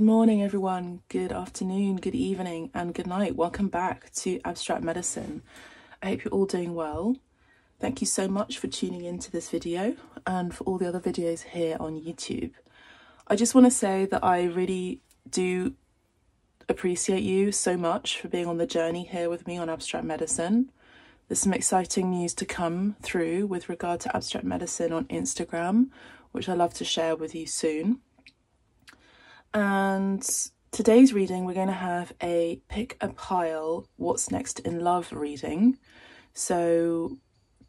Good morning, everyone. Good afternoon, good evening, and good night. Welcome back to Abstract Medicine. I hope you're all doing well. Thank you so much for tuning into this video and for all the other videos here on YouTube. I just want to say that I really do appreciate you so much for being on the journey here with me on Abstract Medicine. There's some exciting news to come through with regard to Abstract Medicine on Instagram, which I'd love to share with you soon. And today's reading, we're going to have a pick a pile what's next in love reading. So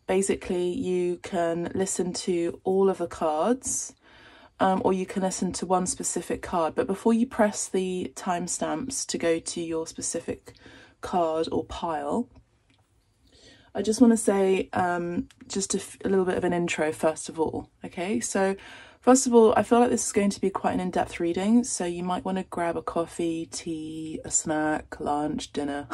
basically you can listen to all of the cards, or you can listen to one specific card. But before you press the timestamps to go to your specific card or pile, I just want to say just a little bit of an intro first of all. Okay, so first of all, I feel like this is going to be quite an in-depth reading, so you might want to grab a coffee, tea, a snack, lunch, dinner,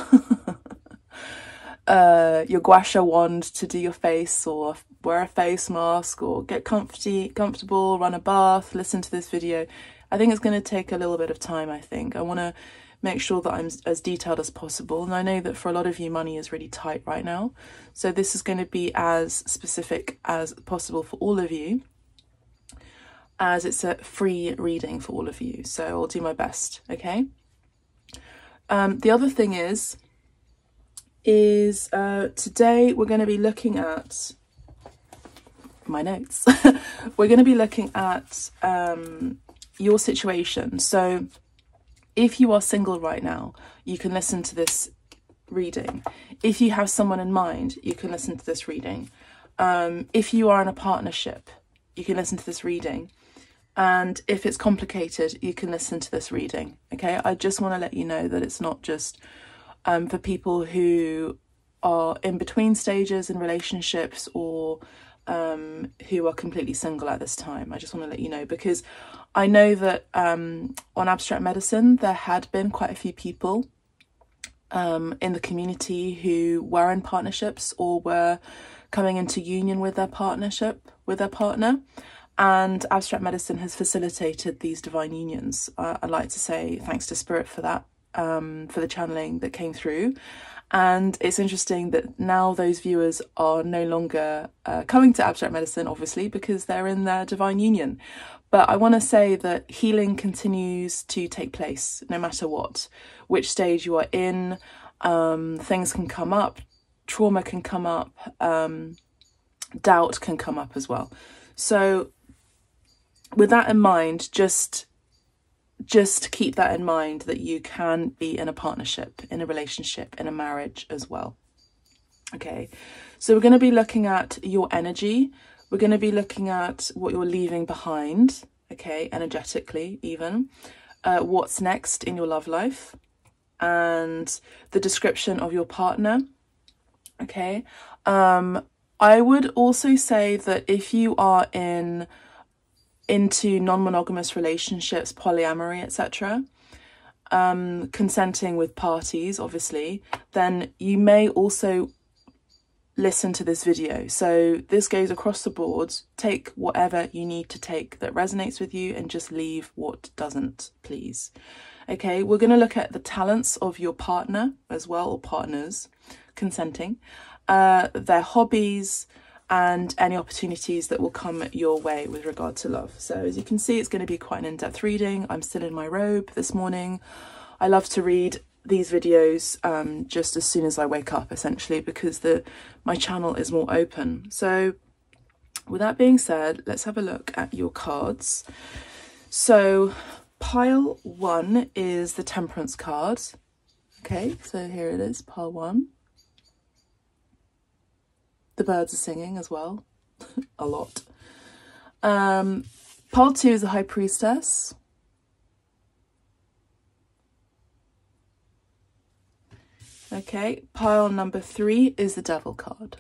your gua sha wand to do your face, or wear a face mask, or get comfortable, run a bath, listen to this video. I think it's going to take a little bit of time, I think. I want to make sure that I'm as detailed as possible, and I know that for a lot of you, money is really tight right now, so this is going to be as specific as possible for all of you, as it's a free reading for all of you, so I'll do my best, okay? The other thing is today we're going to be looking at my notes. We're going to be looking at your situation. So if you are single right now, you can listen to this reading. If you have someone in mind, you can listen to this reading. If you are in a partnership, you can listen to this reading. And if it's complicated, you can listen to this reading, okay? I just want to let you know that it's not just for people who are in between stages in relationships, or who are completely single at this time. I just want to let you know, because I know that on Abstract Medicine, there had been quite a few people in the community who were in partnerships or were coming into union with their partner. And Abstract Medicine has facilitated these divine unions. I'd like to say thanks to Spirit for that, for the channeling that came through. And it's interesting that now those viewers are no longer coming to Abstract Medicine, obviously, because they're in their divine union. But I want to say that healing continues to take place no matter what, which stage you are in. Things can come up, trauma can come up, doubt can come up as well. So with that in mind, just keep that in mind, that you can be in a partnership, in a relationship, in a marriage as well. Okay, so we're going to be looking at your energy. We're going to be looking at what you're leaving behind, okay, energetically even, what's next in your love life, and the description of your partner, okay. I would also say that if you are into non-monogamous relationships, polyamory, etc., consenting with parties, obviously, then you may also listen to this video. So this goes across the board. Take whatever you need to take that resonates with you, and just leave what doesn't, please. Okay, we're going to look at the talents of your partner as well, or partners consenting, their hobbies, and any opportunities that will come your way with regard to love. So as you can see, it's going to be quite an in-depth reading. I'm still in my robe this morning. I love to read these videos just as soon as I wake up, essentially, because my channel is more open. So with that being said, let's have a look at your cards. So pile 1 is the Temperance card. Okay, so here it is, pile 1. The birds are singing as well, a lot. Pile 2 is the High Priestess. Okay, pile number 3 is the Devil card.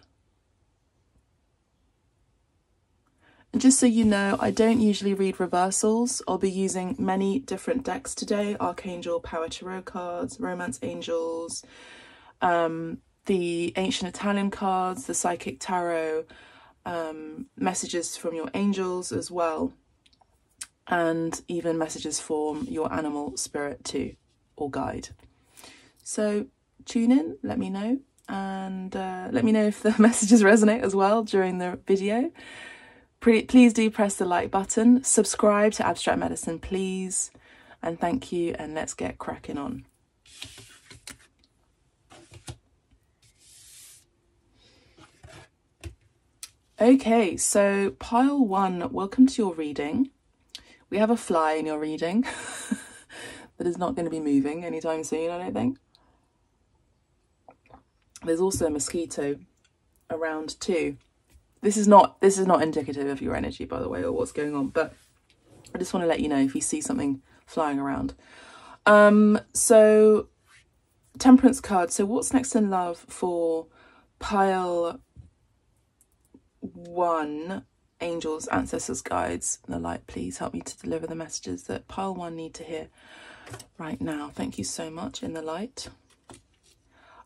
And just so you know, I don't usually read reversals. I'll be using many different decks today: Archangel, Power Tarot cards, Romance Angels, the Ancient Italian cards, the Psychic Tarot, messages from your angels as well. and even messages from your animal spirit too, or guide. So tune in, let me know, and let me know if the messages resonate as well during the video. Please do press the like button, subscribe to Abstract Medicine, please, and thank you, and let's get cracking on. Okay, so pile 1, welcome to your reading. We have a fly in your reading that is not going to be moving anytime soon, I don't think. There's also a mosquito around too. This is not indicative of your energy, by the way, or what's going on, but I just want to let you know if you see something flying around. So Temperance card. So what's next in love for pile 1? Angels, ancestors, guides, and the light, please help me to deliver the messages that pile 1 need to hear right now. Thank you so much. In the light,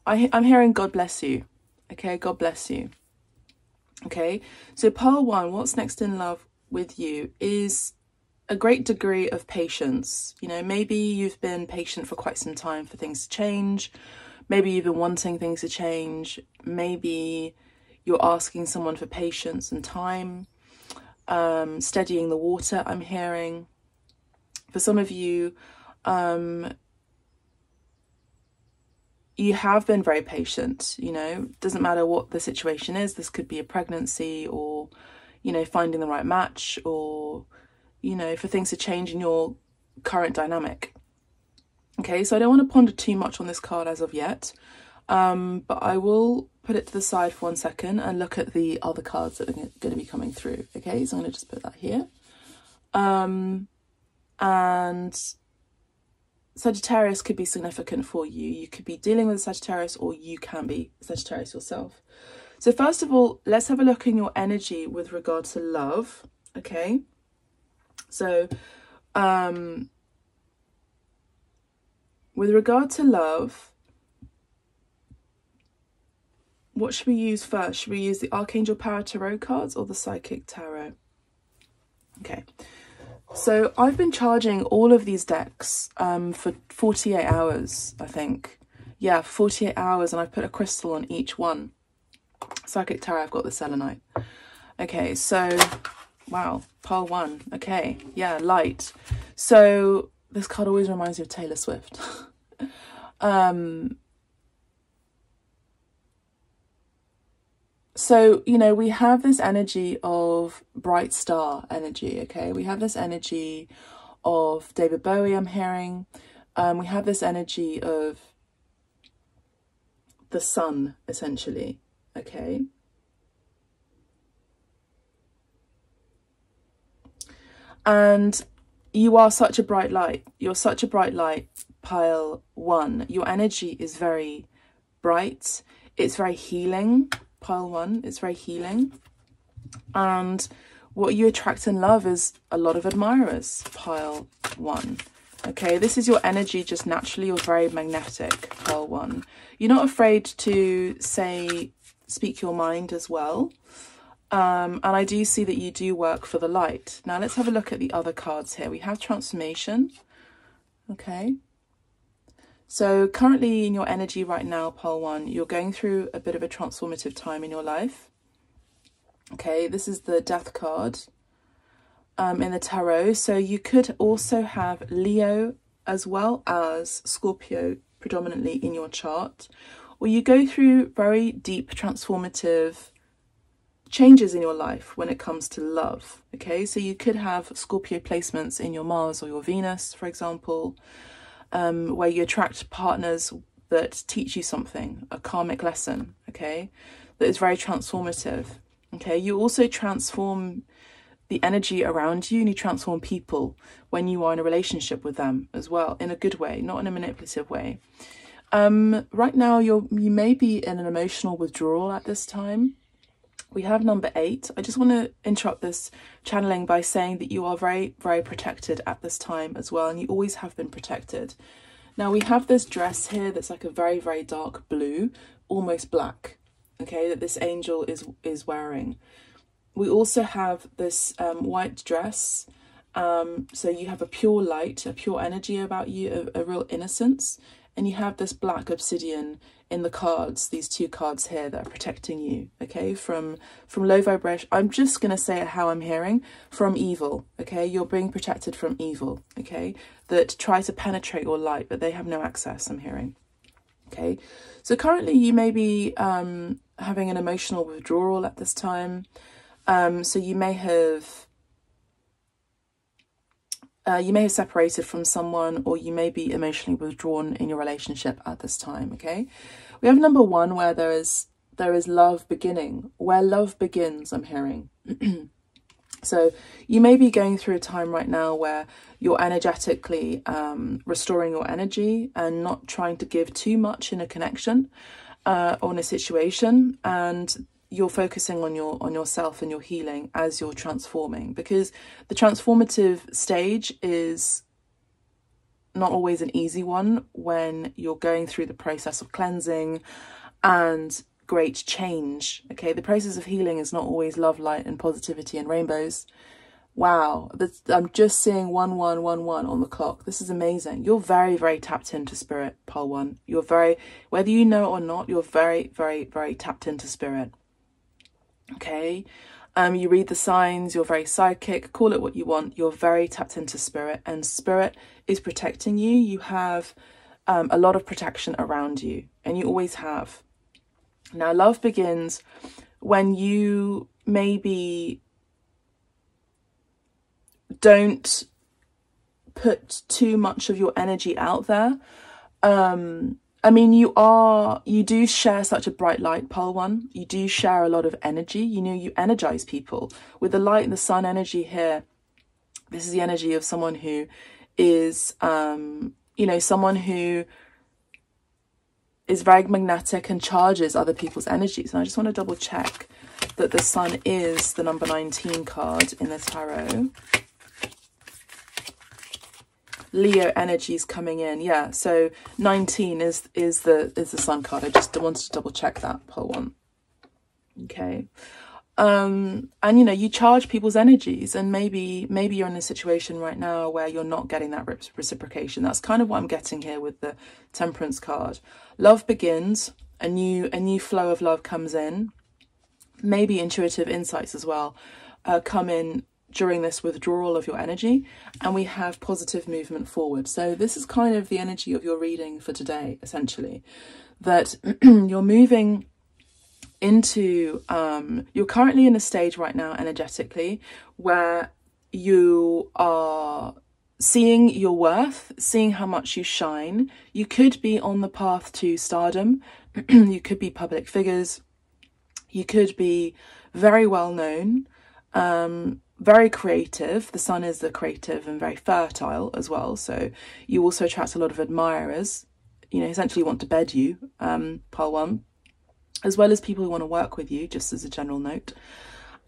I'm hearing God bless you. Okay, God bless you. Okay, so pile 1, what's next in love with you is a great degree of patience. You know, maybe you've been patient for quite some time for things to change. Maybe you've been wanting things to change. Maybe you're asking someone for patience and time. Steadying the water, I'm hearing. For some of you, you have been very patient, you know, doesn't matter what the situation is. This could be a pregnancy, or, you know, finding the right match, or, you know, for things to change in your current dynamic. Okay, so I don't want to ponder too much on this card as of yet, but I will put it to the side for 1 second and look at the other cards that are going to be coming through. Okay, so I'm going to just put that here. And Sagittarius could be significant for you. You could be dealing with Sagittarius, or you can be Sagittarius yourself. So first of all, let's have a look in your energy with regard to love. Okay, so with regard to love, what should we use first? Should we use the Archangel Power Tarot cards or the Psychic Tarot? Okay, so I've been charging all of these decks for 48 hours, I think. Yeah, 48 hours, and I've put a crystal on each one. Psychic Tarot, I've got the selenite. Okay, so, wow, pile 1. Okay, yeah, light. So this card always reminds me of Taylor Swift. So, you know, we have this energy of bright star energy, okay? We have this energy of David Bowie, I'm hearing. We have this energy of the sun, essentially, okay? And you are such a bright light. You're such a bright light, pile 1. Your energy is very bright. It's very healing. Pile 1, it's very healing. And what you attract in love is a lot of admirers, pile 1. Okay, this is your energy just naturally. You're very magnetic, pile 1. You're not afraid to speak your mind as well. And I do see that you do work for the light. Now let's have a look at the other cards here. We have transformation. Okay. So currently in your energy right now, pile 1, you're going through a bit of a transformative time in your life. Okay, this is the Death card in the tarot. So you could also have Leo as well as Scorpio predominantly in your chart. Or you go through very deep transformative changes in your life when it comes to love. Okay, so you could have Scorpio placements in your Mars or your Venus, for example. Where you attract partners that teach you something, a karmic lesson, okay, that is very transformative, okay. You also transform the energy around you, and you transform people when you are in a relationship with them as well, in a good way, not in a manipulative way. Right now, you may be in an emotional withdrawal at this time. We have number 8. I just want to interrupt this channeling by saying that you are very, very protected at this time as well. And you always have been protected. Now we have this dress here that's like a very, very dark blue, almost black. Okay, that this angel is wearing. We also have this white dress So you have a pure light, a pure energy about you, a real innocence. And you have this black obsidian in the cards, these two cards here that are protecting you, okay, from low vibration. I'm just going to say it how I'm hearing, from evil, okay? You're being protected from evil, okay, that try to penetrate your light, but they have no access, I'm hearing, okay? So currently you may be having an emotional withdrawal at this time. So you may have separated from someone, or you may be emotionally withdrawn in your relationship at this time, okay? We have number one, where there is love beginning, where love begins, I'm hearing. So you may be going through a time right now where you're energetically restoring your energy and not trying to give too much in a connection or in a situation, and you're focusing on yourself and your healing as you're transforming, because the transformative stage is not always an easy one when you're going through the process of cleansing and great change, okay? The process of healing is not always love, light and positivity and rainbows. Wow, I'm just seeing 1111 on the clock. This is amazing. You're very, very tapped into spirit, Pole 1. You're very, whether you know it or not, you're very, very, very tapped into spirit. Okay, you read the signs, you're very psychic, call it what you want, you're very tapped into spirit, and spirit is protecting you. You have a lot of protection around you, and you always have. Now, love begins when you maybe don't put too much of your energy out there. I mean, you do share such a bright light, Pole 1. You do share a lot of energy. You know, you energize people. With the light and the sun energy here, this is the energy of someone who is, you know, someone who is very magnetic and charges other people's energies. And I just want to double check that the sun is the number 19 card in the tarot. Leo energies coming in, yeah. So 19 is the sun card. I just wanted to double check that, Pole 1. Okay. And you know, you charge people's energies, and maybe you're in a situation right now where you're not getting that reciprocation. That's kind of what I'm getting here with the Temperance card. Love begins, a new flow of love comes in. Maybe intuitive insights as well come in during this withdrawal of your energy, and we have positive movement forward. So this is kind of the energy of your reading for today, essentially, that you're moving into, you're currently in a stage right now energetically where you are seeing your worth, seeing how much you shine. You could be on the path to stardom. You could be public figures. You could be very well known, very creative. The sun is the creative and very fertile as well. So you also attract a lot of admirers, you know, essentially want to bed you, Pole 1, as well as people who want to work with you, just as a general note.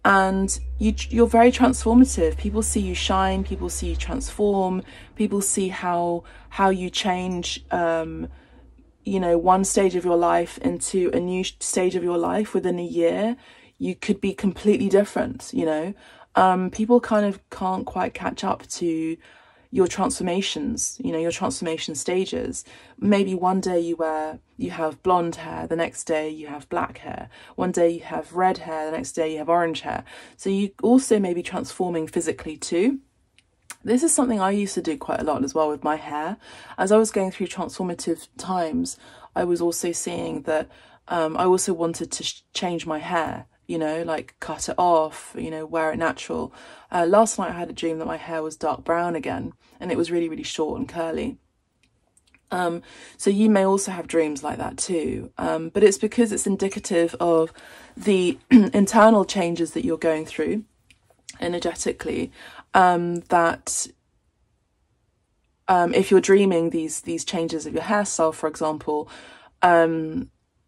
And you're very transformative. People see you shine, people see you transform, people see how you change, you know, one stage of your life into a new stage of your life within a year. You could be completely different, you know. People kind of can't quite catch up to your transformations, you know, your transformation stages. Maybe one day you have blonde hair, the next day you have black hair, one day you have red hair, the next day you have orange hair. So you also may be transforming physically too. This is something I used to do quite a lot as well with my hair. As I was going through transformative times, I was also seeing that I also wanted to change my hair, you know, like cut it off, you know, wear it natural. Last night I had a dream that my hair was dark brown again, and it was really, really short and curly. So you may also have dreams like that too. But it's because it's indicative of the internal changes that you're going through energetically, that if you're dreaming these changes of your hairstyle, for example,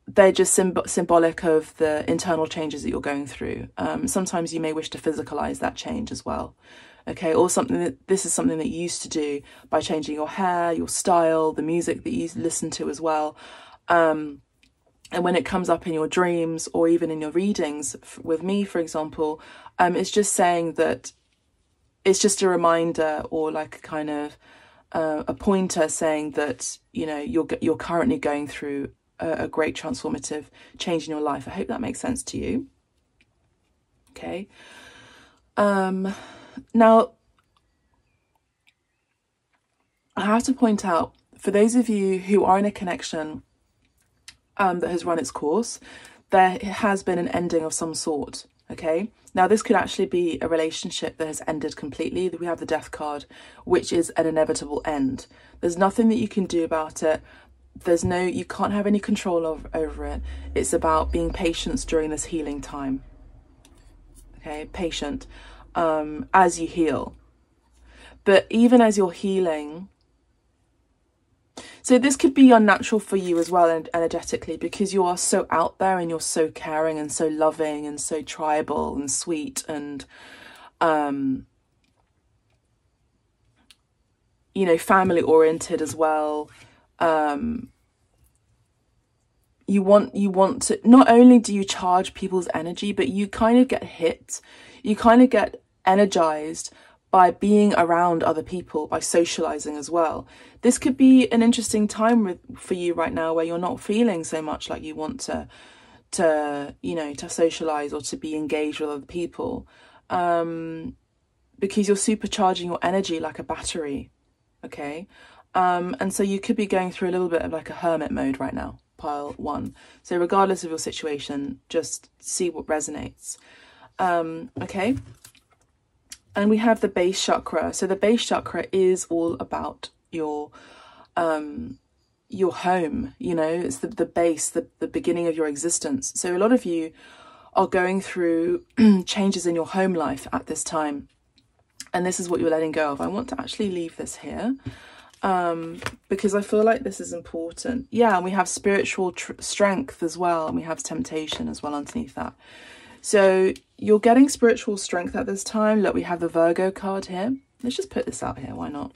they're just symbolic of the internal changes that you're going through. Sometimes you may wish to physicalize that change as well. Okay, or this is something that you used to do by changing your hair, your style, the music that you listen to as well. And when it comes up in your dreams or even in your readings with me, for example, it's just saying that it's just a reminder, or like a kind of a pointer saying that, you know, you're currently going through a great transformative change in your life. I hope that makes sense to you. Okay. Now, I have to point out, for those of you who are in a connection that has run its course, there has been an ending of some sort. Okay, now this could actually be a relationship that has ended completely. We have the Death card, which is an inevitable end. There's nothing that you can do about it. You can't have any control over it. It's about being patient during this healing time. Okay, patient as you heal. But even as you're healing, so this could be unnatural for you as well, energetically, because you are so out there and you're so caring and so loving and so tribal and sweet and, you know, family oriented as well. You want to, not only do you charge people's energy, but you kind of get hit, you kind of get energized by being around other people, by socializing as well. This could be an interesting time for you right now, where you're not feeling so much like you want to you know, to socialize or to be engaged with other people, because you're supercharging your energy like a battery. Okay, and so you could be going through a little bit of like a hermit mode right now, pile 1. So regardless of your situation, just see what resonates. Okay. And we have the base chakra. So the base chakra is all about your home, you know, it's the base, the beginning of your existence. So a lot of you are going through changes in your home life at this time. And this is what you're letting go of. I want to actually leave this here because I feel like this is important. Yeah, and we have spiritual strength as well. And we have temptation as well underneath that. So you're getting spiritual strength at this time. Look, we have the Virgo card here. Let's just put this out here. Why not?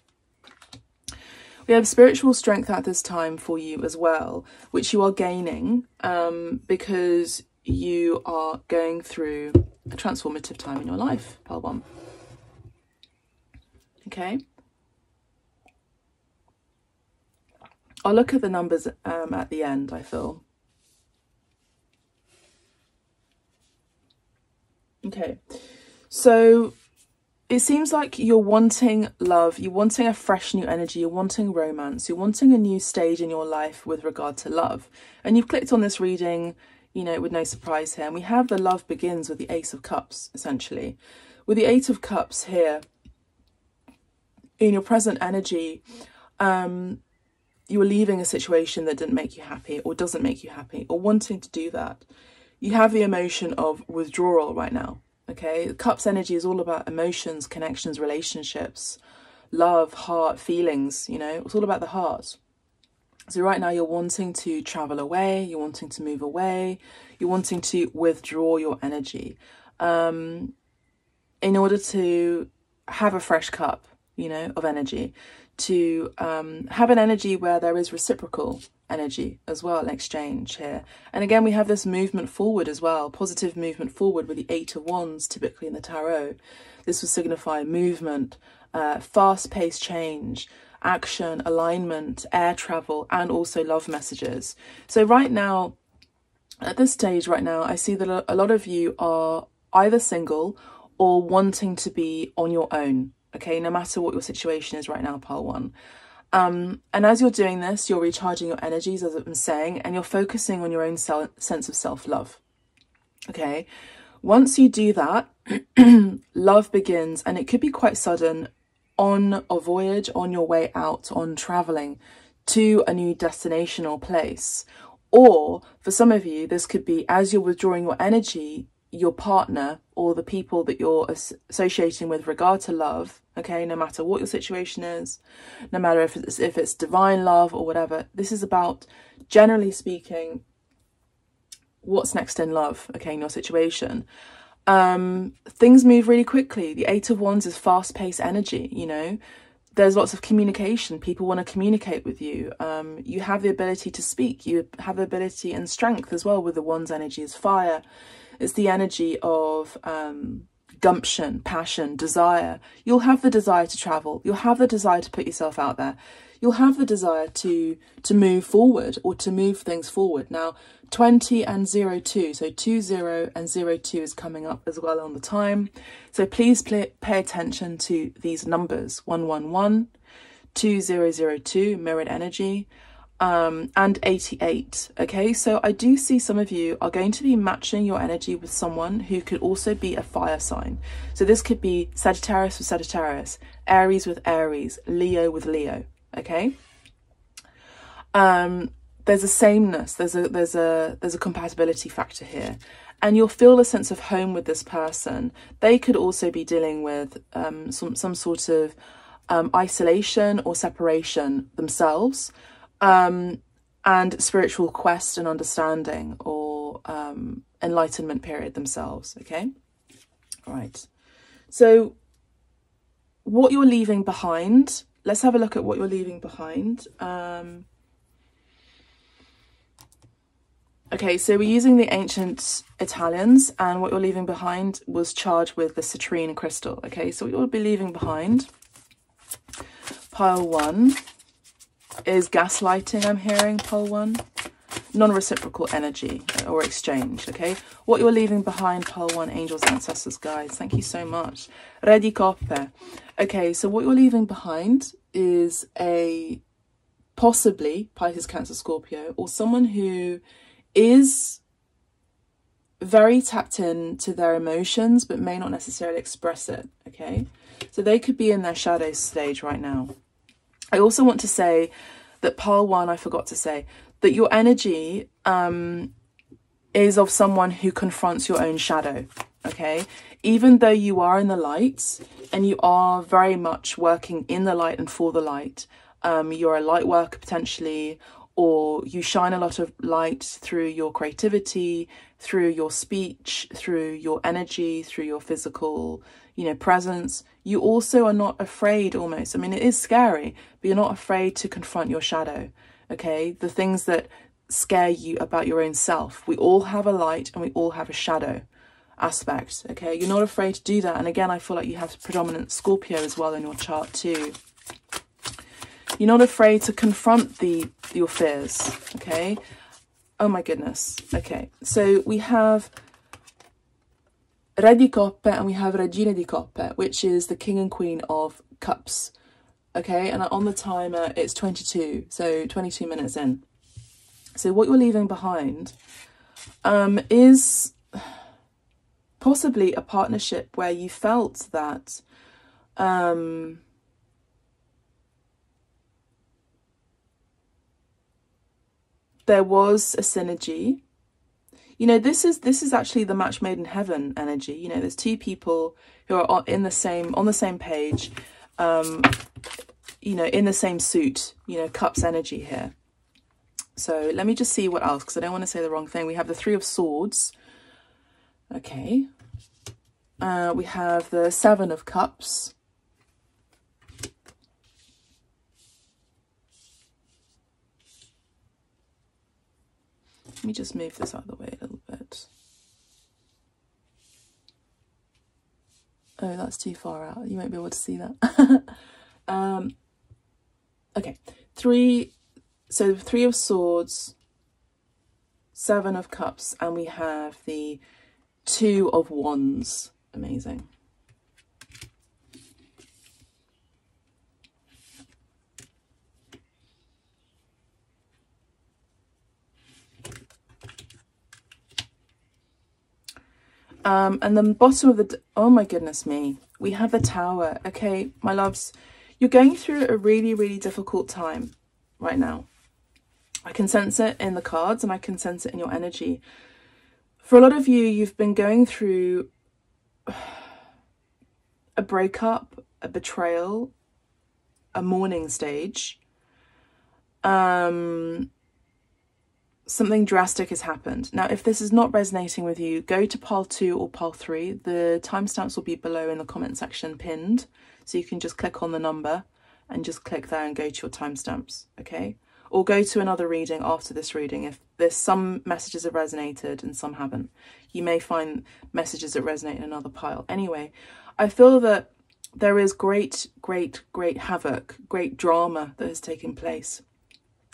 We have spiritual strength at this time for you as well, which you are gaining because you are going through a transformative time in your life, pile 1. Okay. I'll look at the numbers at the end, I feel. Okay, so it seems like you're wanting love, you're wanting a fresh new energy, you're wanting romance, you're wanting a new stage in your life with regard to love. And you've clicked on this reading, you know, with no surprise here. And we have the love begins with the Ace of Cups, essentially. With the Eight of Cups here, in your present energy, you are leaving a situation that didn't make you happy or doesn't make you happy or wanting to do that. You have the emotion of withdrawal right now, okay? The Cups energy is all about emotions, connections, relationships, love, heart, feelings, you know? It's all about the heart. So right now you're wanting to travel away, you're wanting to move away, you're wanting to withdraw your energy in order to have a fresh cup, you know, of energy, to have an energy where there is reciprocal energy as well, an exchange here. And again, we have this movement forward as well, positive movement forward with the Eight of Wands, typically in the tarot. This will signify movement, fast-paced change, action, alignment, air travel, and also love messages. So right now, at this stage right now, I see that a lot of you are either single or wanting to be on your own, okay, no matter what your situation is right now, pile 1. And as you're doing this, you're recharging your energies, as I've been saying, and you're focusing on your own sense of self-love. Okay, once you do that, love begins, and it could be quite sudden, on a voyage, on your way out, on traveling to a new destination or place. Or for some of you, this could be as you're withdrawing your energy, your partner or the people that you're associating with regard to love, okay, no matter what your situation is, no matter if it's divine love or whatever, this is about, generally speaking, what's next in love, okay, in your situation. Things move really quickly. The Eight of Wands is fast-paced energy, you know. There's lots of communication. People want to communicate with you. You have the ability to speak. You have the ability and strength as well with the Wands energy is fire. It's the energy of gumption, passion, desire. You'll have the desire to travel. You'll have the desire to put yourself out there. You'll have the desire to move forward or to move things forward. Now, 20 and 02, so 20 and 02 is coming up as well on the time. So please pay attention to these numbers, 111, 2002, mirrored energy, and 88. Okay, so I do see some of you are going to be matching your energy with someone who could also be a fire sign. So this could be Sagittarius with Sagittarius, Aries with Aries, Leo with Leo. Okay, there's a sameness, there's a compatibility factor here, and you'll feel a sense of home with this person. They could also be dealing with some sort of isolation or separation themselves, and spiritual quest and understanding, or enlightenment period themselves. Okay, all right, so what you're leaving behind, let's have a look at what you're leaving behind. Okay, so we're using the ancient Italians, and what you're leaving behind was charged with the citrine crystal. Okay, so what you'll be leaving behind, pile 1, is gaslighting. I'm hearing pile 1, non-reciprocal energy or exchange. Okay, what you're leaving behind, pile 1, angels, ancestors, guides. Thank you so much. Re di coppe. Okay, so what you're leaving behind is a possibly Pisces, Cancer, Scorpio, or someone who is very tapped in to their emotions but may not necessarily express it. Okay, so they could be in their shadow stage right now. I also want to say that pile 1, I forgot to say that your energy is of someone who confronts your own shadow. Okay, even though you are in the light and you are very much working in the light and for the light, you're a light worker potentially, or you shine a lot of light through your creativity, through your speech, through your energy, through your physical, presence. You also are not afraid almost. I mean, it is scary, but you're not afraid to confront your shadow. Okay, the things that scare you about your own self. We all have a light and we all have a shadow aspect. Okay, you're not afraid to do that. And again, I feel like you have predominant Scorpio as well in your chart too. You're not afraid to confront your fears. Okay, oh my goodness. Okay, so we have Re di coppe and we have Regina di coppe, which is the King and Queen of Cups. Okay, and on the timer it's 22, so 22 minutes in. So what you're leaving behind is possibly a partnership where you felt that there was a synergy. This is actually the match made in heaven energy. There's two people who are on the same page, in the same suit, Cups energy here. So let me just see what else, because I don't want to say the wrong thing. We have the 3 of Swords. Okay. We have the 7 of Cups. Let me just move this out of the way a little bit. Oh, that's too far out. You won't be able to see that. Okay. 3. So 3 of Swords, 7 of Cups, and we have the 2 of Wands. Amazing. And then bottom of the, oh my goodness me, we have the Tower. Okay, my loves, you're going through a really, really difficult time right now. I can sense it in the cards and I can sense it in your energy. For a lot of you, you've been going through a breakup, a betrayal, a mourning stage. Something drastic has happened. Now, if this is not resonating with you, go to pile 2 or pile 3. The timestamps will be below in the comment section pinned. So you can just click on the number and just click there and go to your timestamps, okay? or go to another reading after this reading if there's some messages that resonated and some haven't. You may find messages that resonate in another pile. Anyway, I feel that there is great havoc, great drama that has taken place.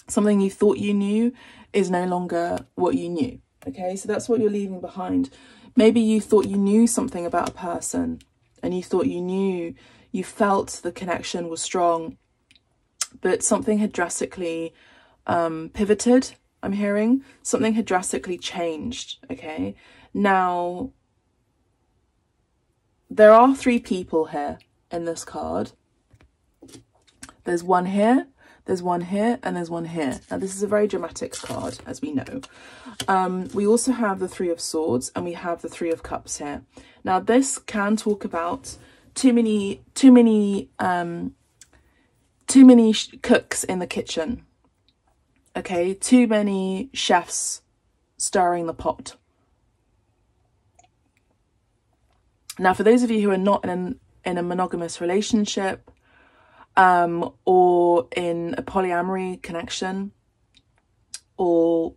Something you thought you knew is no longer what you knew. Okay, so that's what you're leaving behind. Maybe you thought you knew something about a person and you thought you felt the connection was strong, but something had drastically pivoted, I'm hearing. Something had drastically changed, okay? Now, there are 3 people here in this card. There's one here, there's one here, and there's one here. Now, this is a very dramatic card, as we know. We also have the 3 of Swords, and we have the 3 of Cups here. Now, this can talk about too many cooks in the kitchen. Okay, too many chefs stirring the pot. Now, for those of you who are not in a monogamous relationship, or in a polyamory connection, or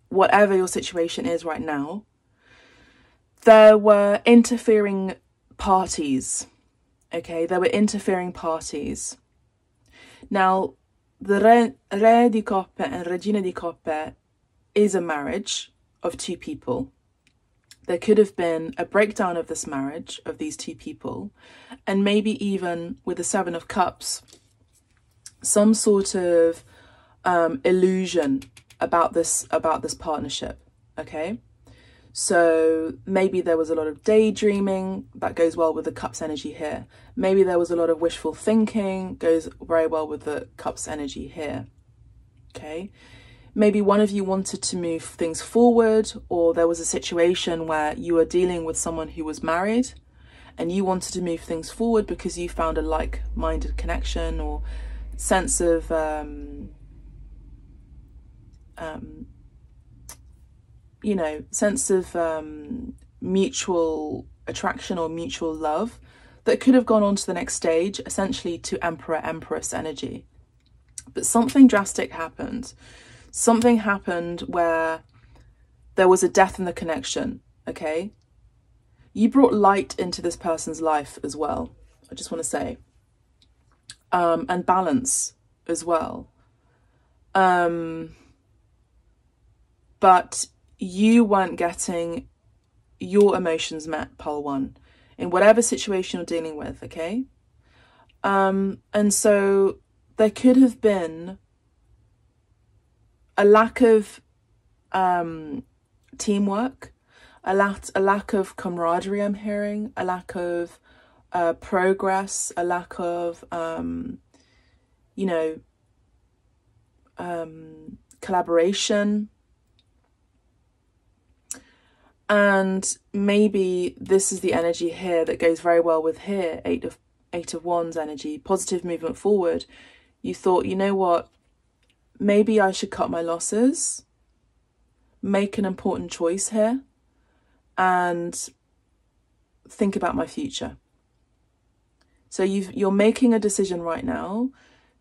whatever your situation is right now, there were interfering parties. Okay, there were interfering parties. Now, the Re di Coppe and Regina di Coppe is a marriage of 2 people. There could have been a breakdown of this marriage, of these 2 people, and maybe even with the 7 of Cups, some sort of illusion about this partnership, okay? So maybe there was a lot of daydreaming, that goes well with the Cups energy here. Maybe there was a lot of wishful thinking, goes very well with the Cups energy here, okay? Maybe one of you wanted to move things forward, or there was a situation where you were dealing with someone who was married and you wanted to move things forward because you found a like-minded connection or sense of mutual attraction or mutual love that could have gone on to the next stage, essentially to Emperor, Empress energy. But something drastic happened. Something happened where there was a death in the connection, okay? You brought light into this person's life as well, I just want to say. And balance as well. But you weren't getting your emotions met, pile 1, in whatever situation you're dealing with, okay? And so there could have been a lack of teamwork, a lack of camaraderie, I'm hearing, a lack of progress, a lack of, collaboration. And maybe this is the energy here that goes very well with here, Eight of Wands energy, positive movement forward. You thought, you know what, maybe I should cut my losses, make an important choice here, and think about my future. So you're making a decision right now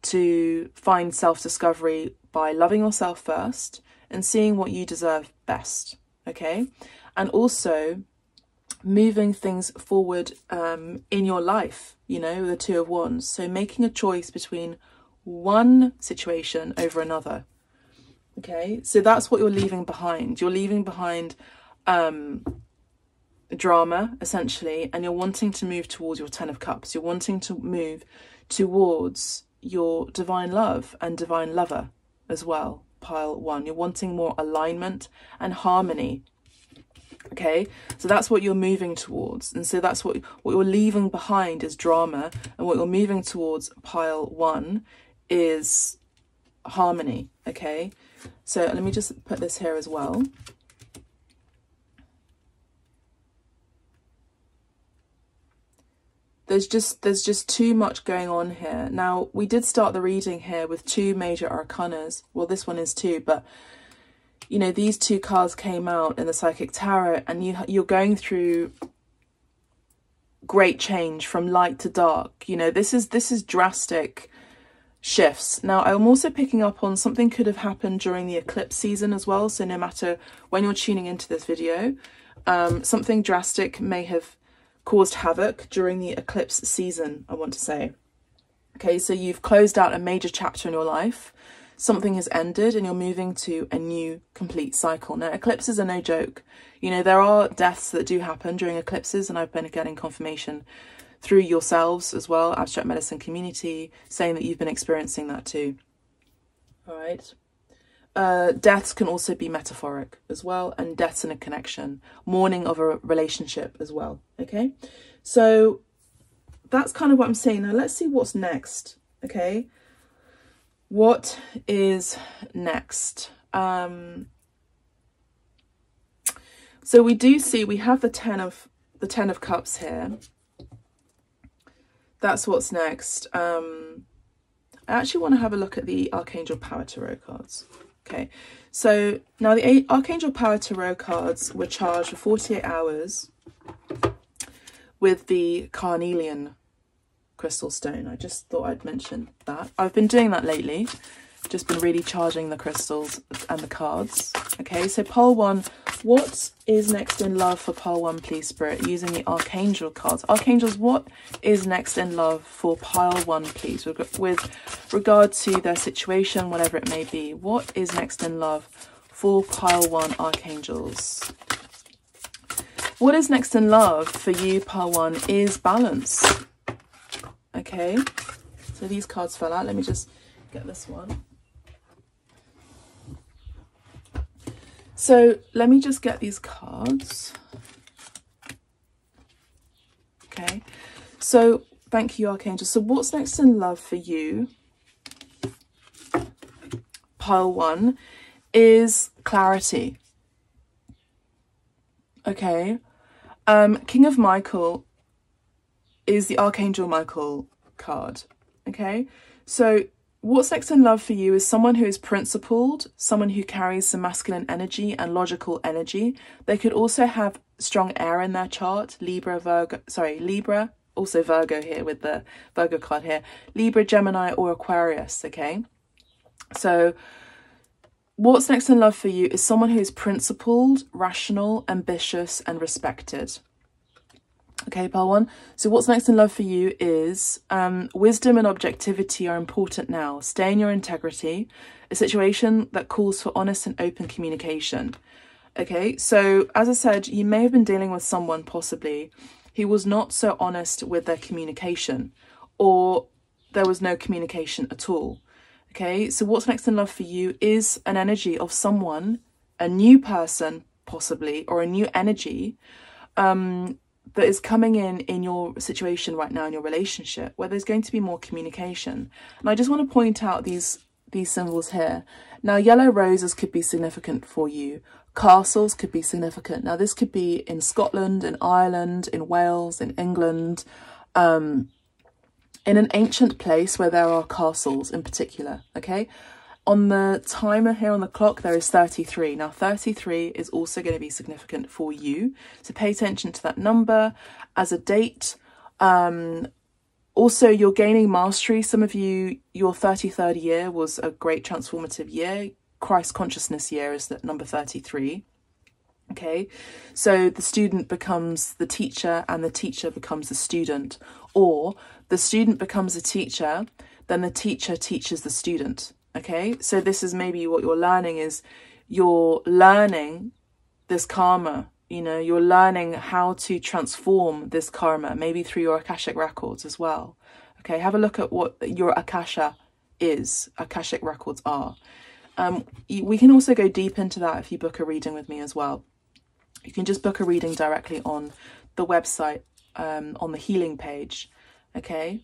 to find self-discovery by loving yourself first and seeing what you deserve best, okay? And also moving things forward in your life, the 2 of Wands. So making a choice between one situation over another, okay? So that's what you're leaving behind. You're leaving behind drama, essentially, and you're wanting to move towards your 10 of Cups. You're wanting to move towards your divine love and divine lover as well, pile 1. You're wanting more alignment and harmony, okay? So that's what you're moving towards, and so that's what you're leaving behind is drama, and what you're moving towards, pile 1, is harmony, okay? So let me just put this here as well. There's just too much going on here. Now, we did start the reading here with 2 major arcanas. Well, this one is 2, but these 2 cards came out in the Psychic Tarot, and you're going through great change from light to dark. This is drastic shifts. Now, I'm also picking up on something could have happened during the eclipse season as well. So no matter when you're tuning into this video, something drastic may have caused havoc during the eclipse season, I want to say. Okay, so you've closed out a major chapter in your life. Something has ended and you're moving to a new complete cycle. Now, eclipses are no joke. You know, there are deaths that do happen during eclipses, and I've been getting confirmation through yourselves as well, abstract medicine community, saying that you've been experiencing that too. All right. Deaths can also be metaphoric as well, and deaths in a connection, mourning of a relationship as well. Okay, so that's kind of what I'm saying. Now let's see what's next. Okay, what is next? So we do see we have the ten of Cups here. That's what's next. I actually want to have a look at the Archangel Power Tarot cards. Okay, so now the Archangel Power Tarot cards were charged for 48 hours with the carnelian crystal stone. I just thought I'd mention that. I've been doing that lately. Just been really charging the crystals and the cards. Okay, so pile 1, what is next in love for pile 1, please, Spirit, using the Archangel cards? Archangels, what is next in love for pile 1, please, with regard to their situation, whatever it may be? What is next in love for pile 1, Archangels? What is next in love for you, pile 1, is balance. Okay, so these cards fell out. Let me just get this one. So let me just get these cards. Okay, so thank you, Archangel. So what's next in love for you, pile 1, is clarity. Okay, King of Michael is the Archangel Michael card. Okay, so what's next in love for you is someone who is principled, someone who carries some masculine energy and logical energy. They could also have strong air in their chart. Libra, also Virgo here with the Virgo card here. Libra, Gemini or Aquarius, okay? So what's next in love for you is someone who is principled, rational, ambitious and respected. Okay, pile 1. So what's next in love for you is wisdom and objectivity are important now. Stay in your integrity. A situation that calls for honest and open communication. Okay, so as I said, you may have been dealing with someone possibly who was not so honest with their communication, or there was no communication at all. Okay, so what's next in love for you is an energy of someone, a new person possibly, or a new energy that is coming in your situation right now, in your relationship, where there's going to be more communication. And I just want to point out these symbols here. Now, yellow roses could be significant for you. Castles could be significant. Now, this could be in Scotland, in Ireland, in Wales, in England, in an ancient place where there are castles in particular, okay? On the timer here on the clock, there is 33. Now, 33 is also going to be significant for you. So pay attention to that number as a date. Also, you're gaining mastery. Some of you, your 33rd year was a great transformative year. Christ consciousness year is that number 33. Okay, so the student becomes the teacher and the teacher becomes the student. Or the student becomes a teacher, then the teacher teaches the student. Okay, so this is maybe what you're learning is you're learning this karma, you know, you're learning how to transform this karma, maybe through your Akashic records as well. Okay, have a look at what your Akasha is, Akashic records are. We can also go deep into that if you book a reading with me as well. You can just book a reading directly on the website, on the healing page. Okay,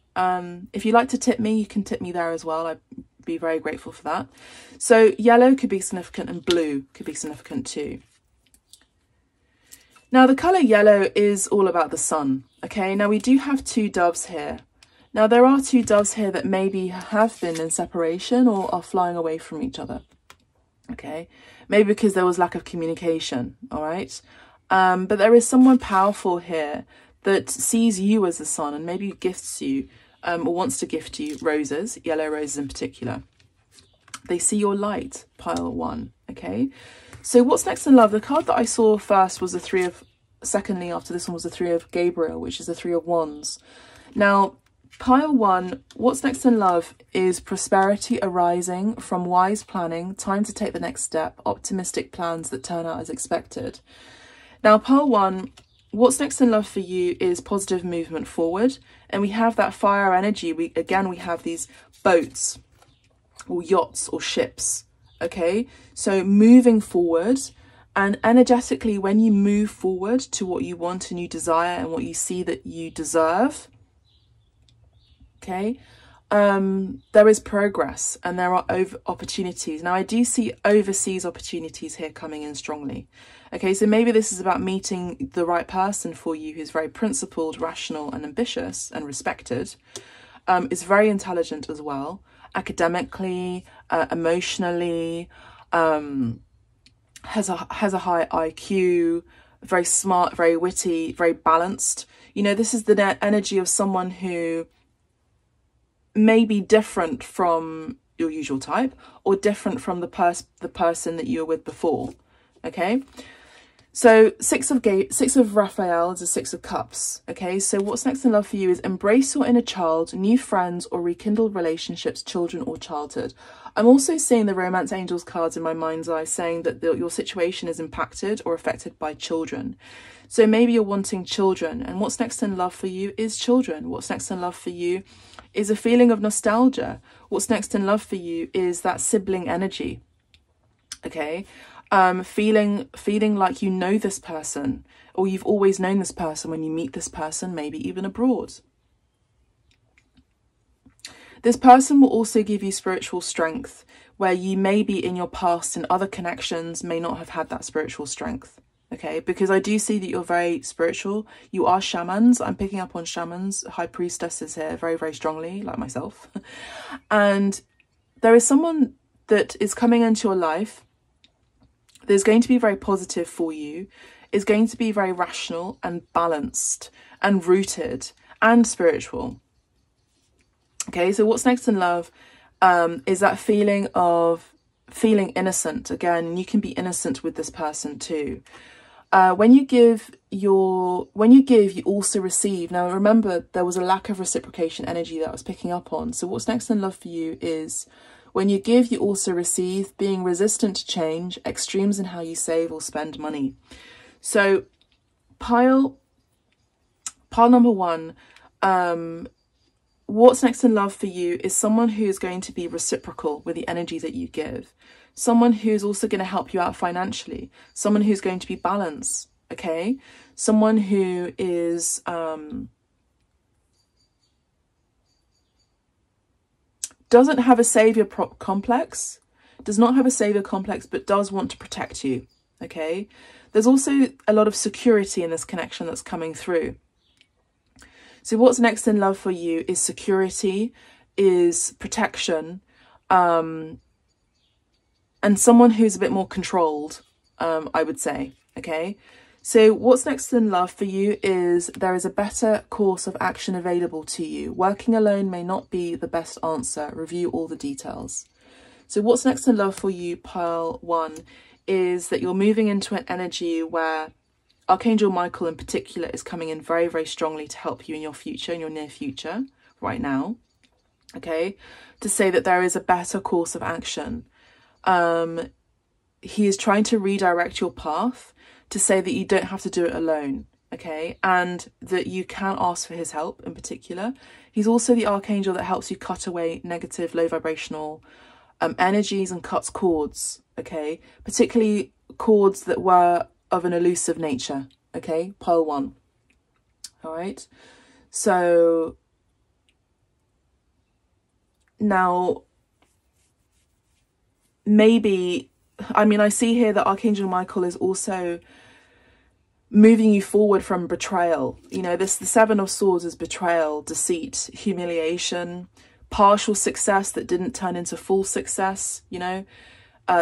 if you'd like to tip me, you can tip me there as well. I'd be very grateful for that. So yellow could be significant and blue could be significant too. Now the colour yellow is all about the sun. Okay, now we do have two doves here. Now there are two doves here that maybe have been in separation or are flying away from each other. Okay, maybe because there was lack of communication. All right, but there is someone powerful here that sees you as the sun and maybe gifts you or wants to gift you roses, yellow roses in particular. They see your light, pile 1, okay? So what's next in love? The card that I saw first was the Three of, secondly after this one was the Three of Gabriel, which is the Three of Wands. Now, pile 1, what's next in love is prosperity arising from wise planning, time to take the next step, optimistic plans that turn out as expected. Now, pile 1, what's next in love for you is positive movement forward. And we have that fire energy. We have these boats or yachts or ships, okay? So moving forward, and energetically, when you move forward to what you want and you desire and what you see that you deserve, okay, there is progress and there are opportunities. Now, I do see overseas opportunities here coming in strongly. Okay, so maybe this is about meeting the right person for you who's very principled, rational and ambitious and respected. Is very intelligent as well, academically, emotionally, has a high IQ, very smart, very witty, very balanced. You know, this is the energy of someone who may be different from your usual type or different from the person that you were with before. Okay, so six of Raphael is a Six of Cups. Okay, so what's next in love for you is embrace your inner child, new friends or rekindled relationships, children or childhood. I'm also seeing the Romance Angels cards in my mind's eye saying that your situation is impacted or affected by children. So maybe you're wanting children, and what's next in love for you is children. What's next in love for you is a feeling of nostalgia. What's next in love for you is that sibling energy. Okay, feeling like you know this person, or you've always known this person when you meet this person, maybe even abroad. This person will also give you spiritual strength, where you maybe in your past and other connections may not have had that spiritual strength. Okay, because I do see that you're very spiritual. You are shamans. I'm picking up on shamans, high priestesses here very, very strongly, like myself. And there is someone that is coming into your life that's going to be very positive for you, is going to be very rational and balanced and rooted and spiritual. Okay, so what's next in love is that feeling of feeling innocent. Again, you can be innocent with this person too. When you give, you also receive. Now, remember, there was a lack of reciprocation energy that I was picking up on. So what's next in love for you is when you give, you also receive, being resistant to change, extremes in how you save or spend money. So pile number 1, what's next in love for you is someone who is going to be reciprocal with the energy that you give. Someone who's also going to help you out financially. Someone who's going to be balanced, okay? Someone who is doesn't have a savior complex, does not have a savior complex, but does want to protect you, okay? There's also a lot of security in this connection that's coming through. So what's next in love for you is security, is protection, and someone who's a bit more controlled, I would say, okay? So what's next in love for you is there is a better course of action available to you. Working alone may not be the best answer. Review all the details. So what's next in love for you, pile 1, is that you're moving into an energy where Archangel Michael in particular is coming in very, very strongly to help you in your future, in your near future, right now, okay? To say that there is a better course of action. He is trying to redirect your path to say that you don't have to do it alone, okay? And that you can ask for his help in particular. He's also the archangel that helps you cut away negative, low vibrational energies and cuts cords, okay? Particularly cords that were of an elusive nature, okay? Pile 1, all right? So now, maybe, I mean, I see here that Archangel Michael is also moving you forward from betrayal. You know, the Seven of Swords is betrayal, deceit, humiliation, partial success that didn't turn into full success, you know.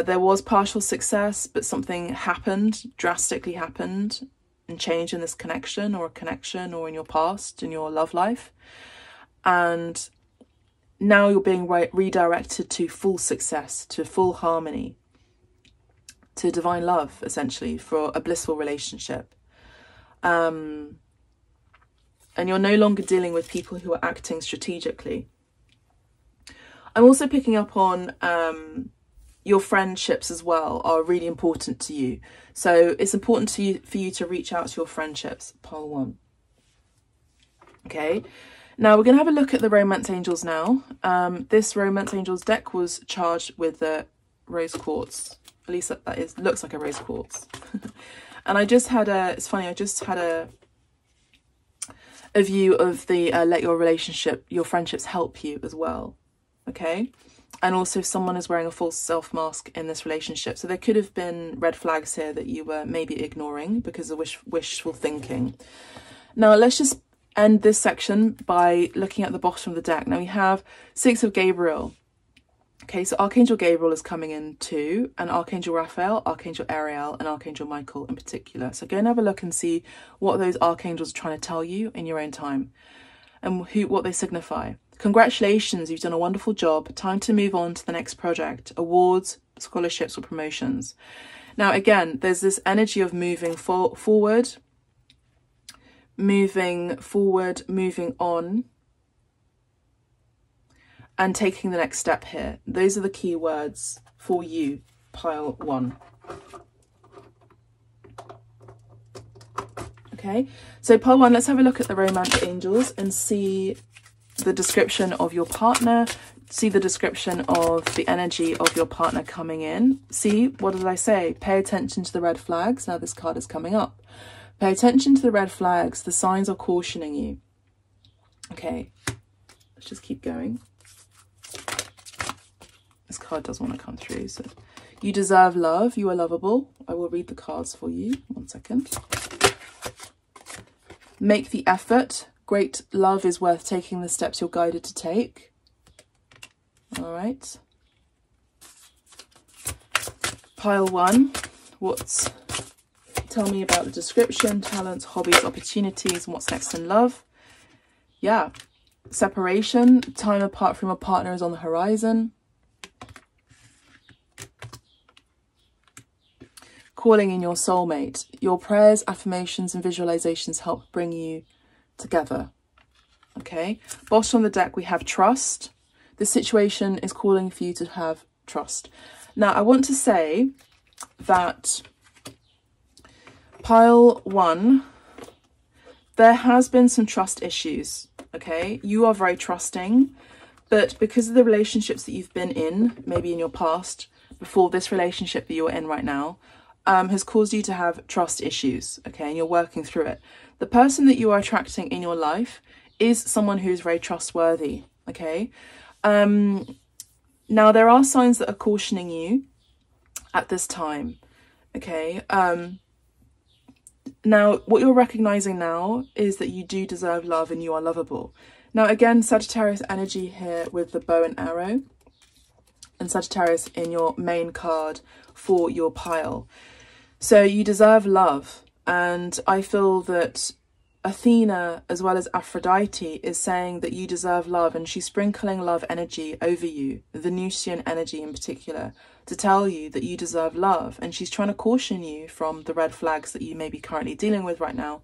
There was partial success, but something happened, drastically happened, and changed in this connection or in your past, in your love life. and now you're being redirected to full success, to full harmony, to divine love, essentially, for a blissful relationship. And you're no longer dealing with people who are acting strategically. I'm also picking up on your friendships as well are really important to you. So it's important for you to reach out to your friendships, pile 1. Okay, now we're going to have a look at the Romance Angels now. This Romance Angels deck was charged with the rose quartz. At least that looks like a rose quartz. And I just had it's funny, I just had a view of the let your friendships help you as well. Okay, and also someone is wearing a false self mask in this relationship. So there could have been red flags here that you were maybe ignoring because of wishful thinking. Now let's just end this section by looking at the bottom of the deck. Now we have 6 of Gabriel. Okay, so Archangel Gabriel is coming in too, and Archangel Raphael, Archangel Ariel, and Archangel Michael in particular. So go and have a look and see what those archangels are trying to tell you in your own time and what they signify. Congratulations, you've done a wonderful job. Time to move on to the next project, awards, scholarships, or promotions. Now, again, there's this energy of moving forward, moving on, and taking the next step here. Those are the key words for you, pile 1. Okay, so pile 1, let's have a look at the Romance Angels and see the description of your partner, see the description of the energy of your partner coming in. See, what did I say? Pay attention to the red flags. Now this card is coming up. Pay attention to the red flags. The signs are cautioning you. Okay, let's just keep going. This card does want to come through. So you deserve love. You are lovable. I will read the cards for you. 1 second. Make the effort. Great love is worth taking the steps you're guided to take. All right. Pile 1. Tell me about the description, talents, hobbies, opportunities, and what's next in love. Yeah. Separation. Time apart from a partner is on the horizon. Calling in your soulmate. Your prayers, affirmations, and visualizations help bring you together. Okay, bottom of the deck we have trust. This situation is calling for you to have trust. Now I want to say that pile 1, there has been some trust issues. Okay, you are very trusting, but because of the relationships that you've been in, maybe in your past, before this relationship that you're in right now, has caused you to have trust issues. Okay, and you're working through it. The person that you are attracting in your life is someone who's very trustworthy. Okay, now there are signs that are cautioning you at this time. Okay, now what you're recognizing now is that you do deserve love and you are lovable. Now again, Sagittarius energy here with the bow and arrow, and Sagittarius in your main card for your pile. So you deserve love, and I feel that Athena as well as Aphrodite is saying that you deserve love, and she's sprinkling love energy over you, the Venusian energy in particular, to tell you that you deserve love, and she's trying to caution you from the red flags that you may be currently dealing with right now.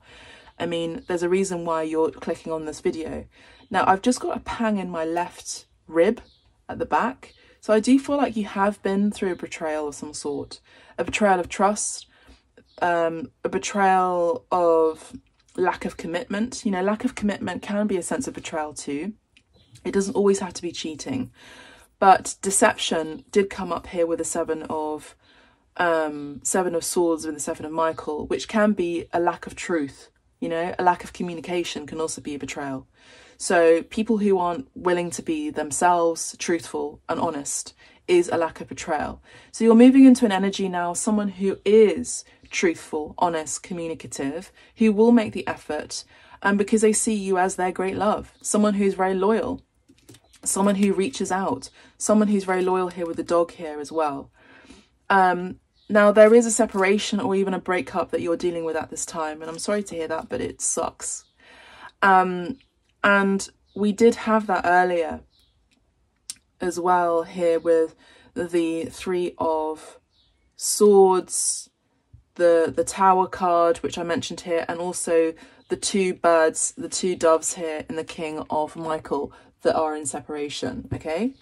I mean, there's a reason why you're clicking on this video. Now, I've just got a pang in my left rib at the back. So I do feel like you have been through a betrayal of some sort, a betrayal of trust, a betrayal of lack of commitment. You know, lack of commitment can be a sense of betrayal too. It doesn't always have to be cheating, but deception did come up here with the Seven of Swords with the 7 of Michael, which can be a lack of truth. You know, a lack of communication can also be a betrayal. So people who aren't willing to be themselves, truthful and honest, is a lack of betrayal. So you're moving into an energy now, someone who is truthful, honest, communicative, who will make the effort, and because they see you as their great love, someone who's very loyal, someone who reaches out, someone who's very loyal here with the dog here as well. Now there is a separation or even a breakup that you're dealing with at this time, and I'm sorry to hear that, but it sucks. And we did have that earlier as well here with the Three of Swords, the Tower card, which I mentioned here, and also the two birds, the two doves here in the King of Michael that are in separation, okay?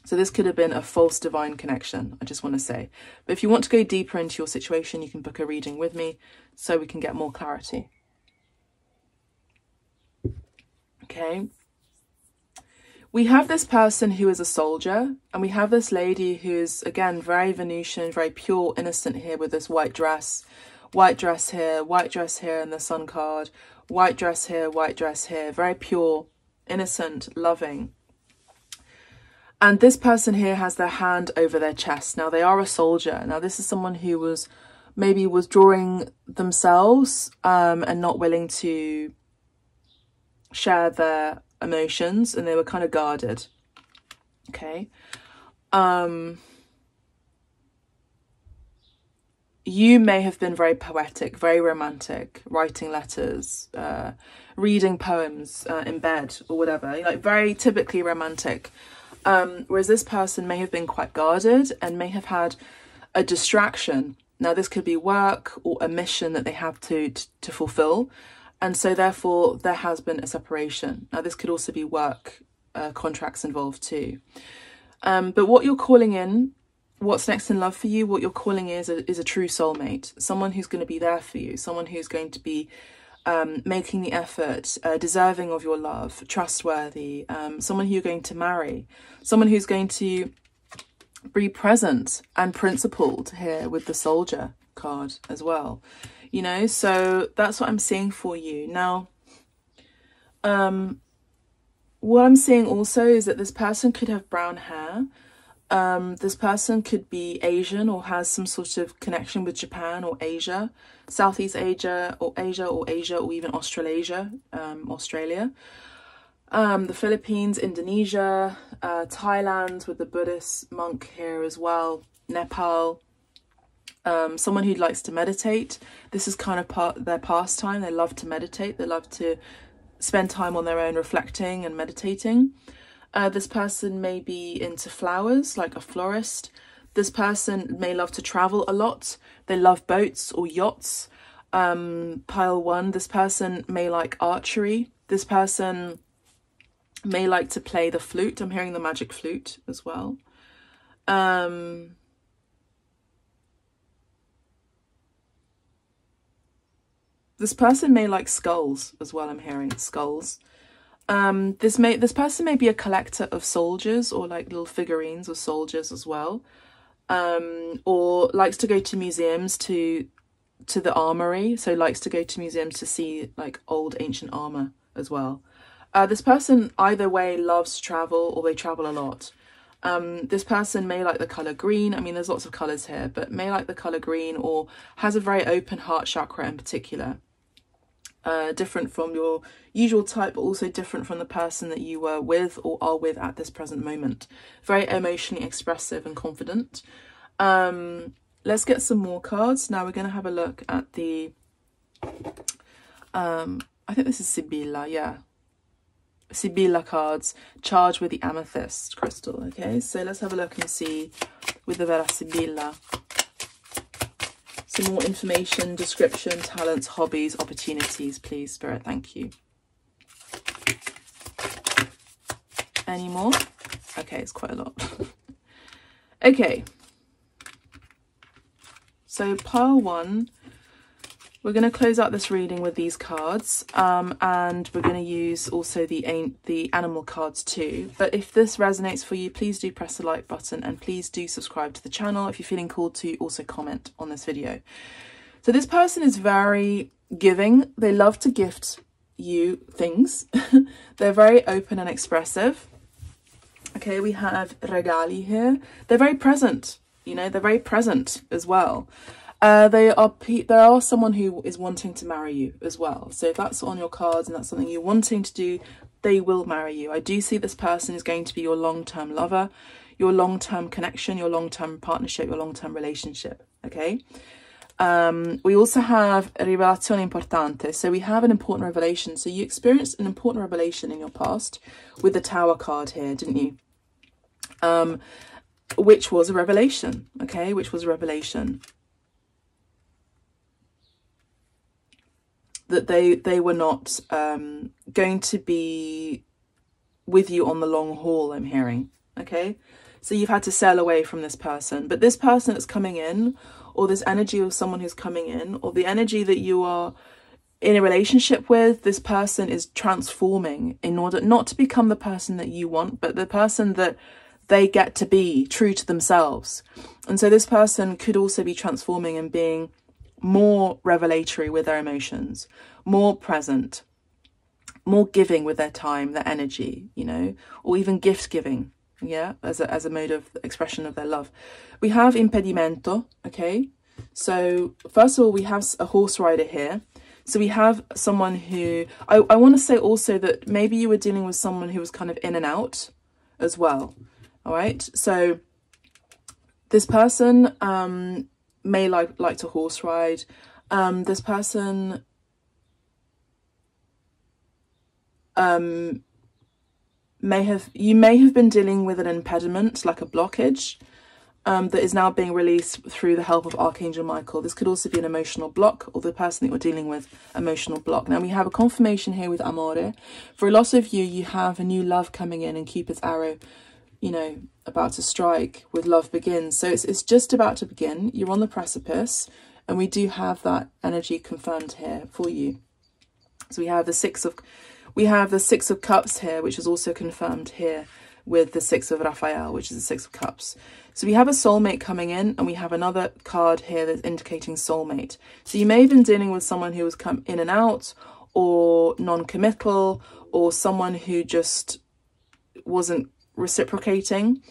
So this could have been a false divine connection, I just want to say. But if you want to go deeper into your situation, you can book a reading with me so we can get more clarity. Okay. We have this person who is a soldier, and we have this lady who's, again, very Venusian, very pure, innocent here with this white dress here, white dress here in the Sun card, white dress here, very pure, innocent, loving. And this person here has their hand over their chest. Now, they are a soldier. Now, this is someone who was maybe withdrawing themselves and not willing to share their emotions, and they were kind of guarded. Okay. You may have been very poetic, very romantic, writing letters, reading poems in bed or whatever, like very typically romantic. Whereas this person may have been quite guarded and may have had a distraction. Now, this could be work or a mission that they have to fulfill. And so therefore there has been a separation. Now, this could also be work contracts involved too. But what you're calling in, what's next in love for you, what you're calling is a true soulmate, someone who's going to be there for you, someone who's going to be making the effort, deserving of your love, trustworthy, someone who you're going to marry, someone who's going to be present and principled here with the Soldier card as well. You know, so that's what I'm seeing for you. Now, what I'm seeing also is that this person could have brown hair. This person could be Asian or has some sort of connection with Japan or Asia, Southeast Asia or even Australasia, Australia. The Philippines, Indonesia, Thailand with the Buddhist monk here as well, Nepal. Someone who likes to meditate. This is kind of their pastime. They love to meditate. They love to spend time on their own reflecting and meditating. This person may be into flowers, like a florist. This person may love to travel a lot. They love boats or yachts. Pile 1, this person may like archery. This person may like to play the flute. I'm hearing the magic flute as well. This person may like skulls as well. I'm hearing skulls. This person may be a collector of soldiers or like little figurines of soldiers as well, or likes to go to museums to the armory, so likes to go to museums to see like old ancient armor as well. This person either way loves to travel or they travel a lot. This person may like the color green. I mean, there's lots of colors here, but may like the color green or has a very open heart chakra in particular. Different from your usual type, but also different from the person that you were with or are with at this present moment. Very emotionally expressive and confident. Let's get some more cards. Now we're going to have a look at the, I think this is Sibilla, yeah. Sibilla cards, charged with the amethyst crystal, okay? So let's have a look and see with the Vera Sibilla. Some more information, description, talents, hobbies, opportunities, please, Spirit. Thank you. Any more? Okay, it's quite a lot. Okay. So pile 1, we're going to close out this reading with these cards, and we're going to use also the animal cards too. But if this resonates for you, please do press the like button and please do subscribe to the channel. If you're feeling called to, also comment on this video. So this person is very giving. They love to gift you things. They're very open and expressive. Okay, we have regali here. They're very present, you know, they're very present as well. There are someone who is wanting to marry you as well. So if that's on your cards and that's something you're wanting to do, they will marry you. I do see this person is going to be your long-term lover, your long-term connection, your long-term partnership, your long-term relationship. Okay. We also have rivelazione importante. So we have an important revelation. So you experienced an important revelation in your past with the Tower card here, didn't you? Which was a revelation, okay? Which was a revelation. That they were not going to be with you on the long haul, I'm hearing, okay? So you've had to sail away from this person. But this person that's coming in, or this energy of someone who's coming in, or the energy that you are in a relationship with, this person is transforming in order not to become the person that you want, but the person that they get to be, true to themselves. And so this person could also be transforming and being more revelatory with their emotions, more present, more giving with their time, their energy, you know, or even gift giving, yeah, as a mode of expression of their love. We have impedimento, okay? So first of all, we have a horse rider here. So we have someone who, I want to say also that maybe you were dealing with someone who was kind of in and out as well, all right? So this person may like to horse ride. This person you may have been dealing with an impediment, like a blockage, that is now being released through the help of Archangel Michael. This could also be an emotional block, or the person that you're dealing with, emotional block. Now we have a confirmation here with Amore. For a lot of you, you have a new love coming in, and Cupid's arrow, you know, about to strike with love begins. So it's just about to begin. You're on the precipice, and we do have that energy confirmed here for you. So we have the Six of Cups here, which is also confirmed here with the Six of Raphael, which is the Six of Cups. So we have a soulmate coming in, and we have another card here that's indicating soulmate. So you may have been dealing with someone who has come in and out, or non-committal, or someone who just wasn't reciprocating.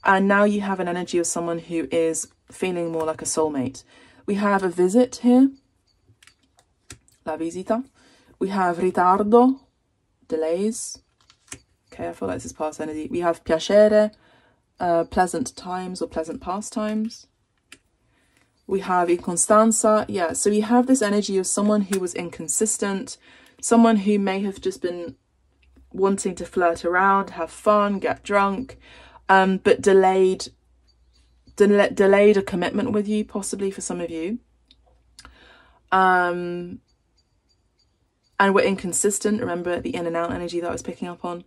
And now you have an energy of someone who is feeling more like a soulmate. We have a visit here, la visita. We have ritardo, delays. Okay, I feel like this is past energy. We have piacere, pleasant times or pleasant pastimes. We have inconstanza. Yeah, so we have this energy of someone who was inconsistent, someone who may have just been wanting to flirt around, have fun, get drunk, but delayed a commitment with you, possibly for some of you. And we're inconsistent. Remember the in and out energy that I was picking up on.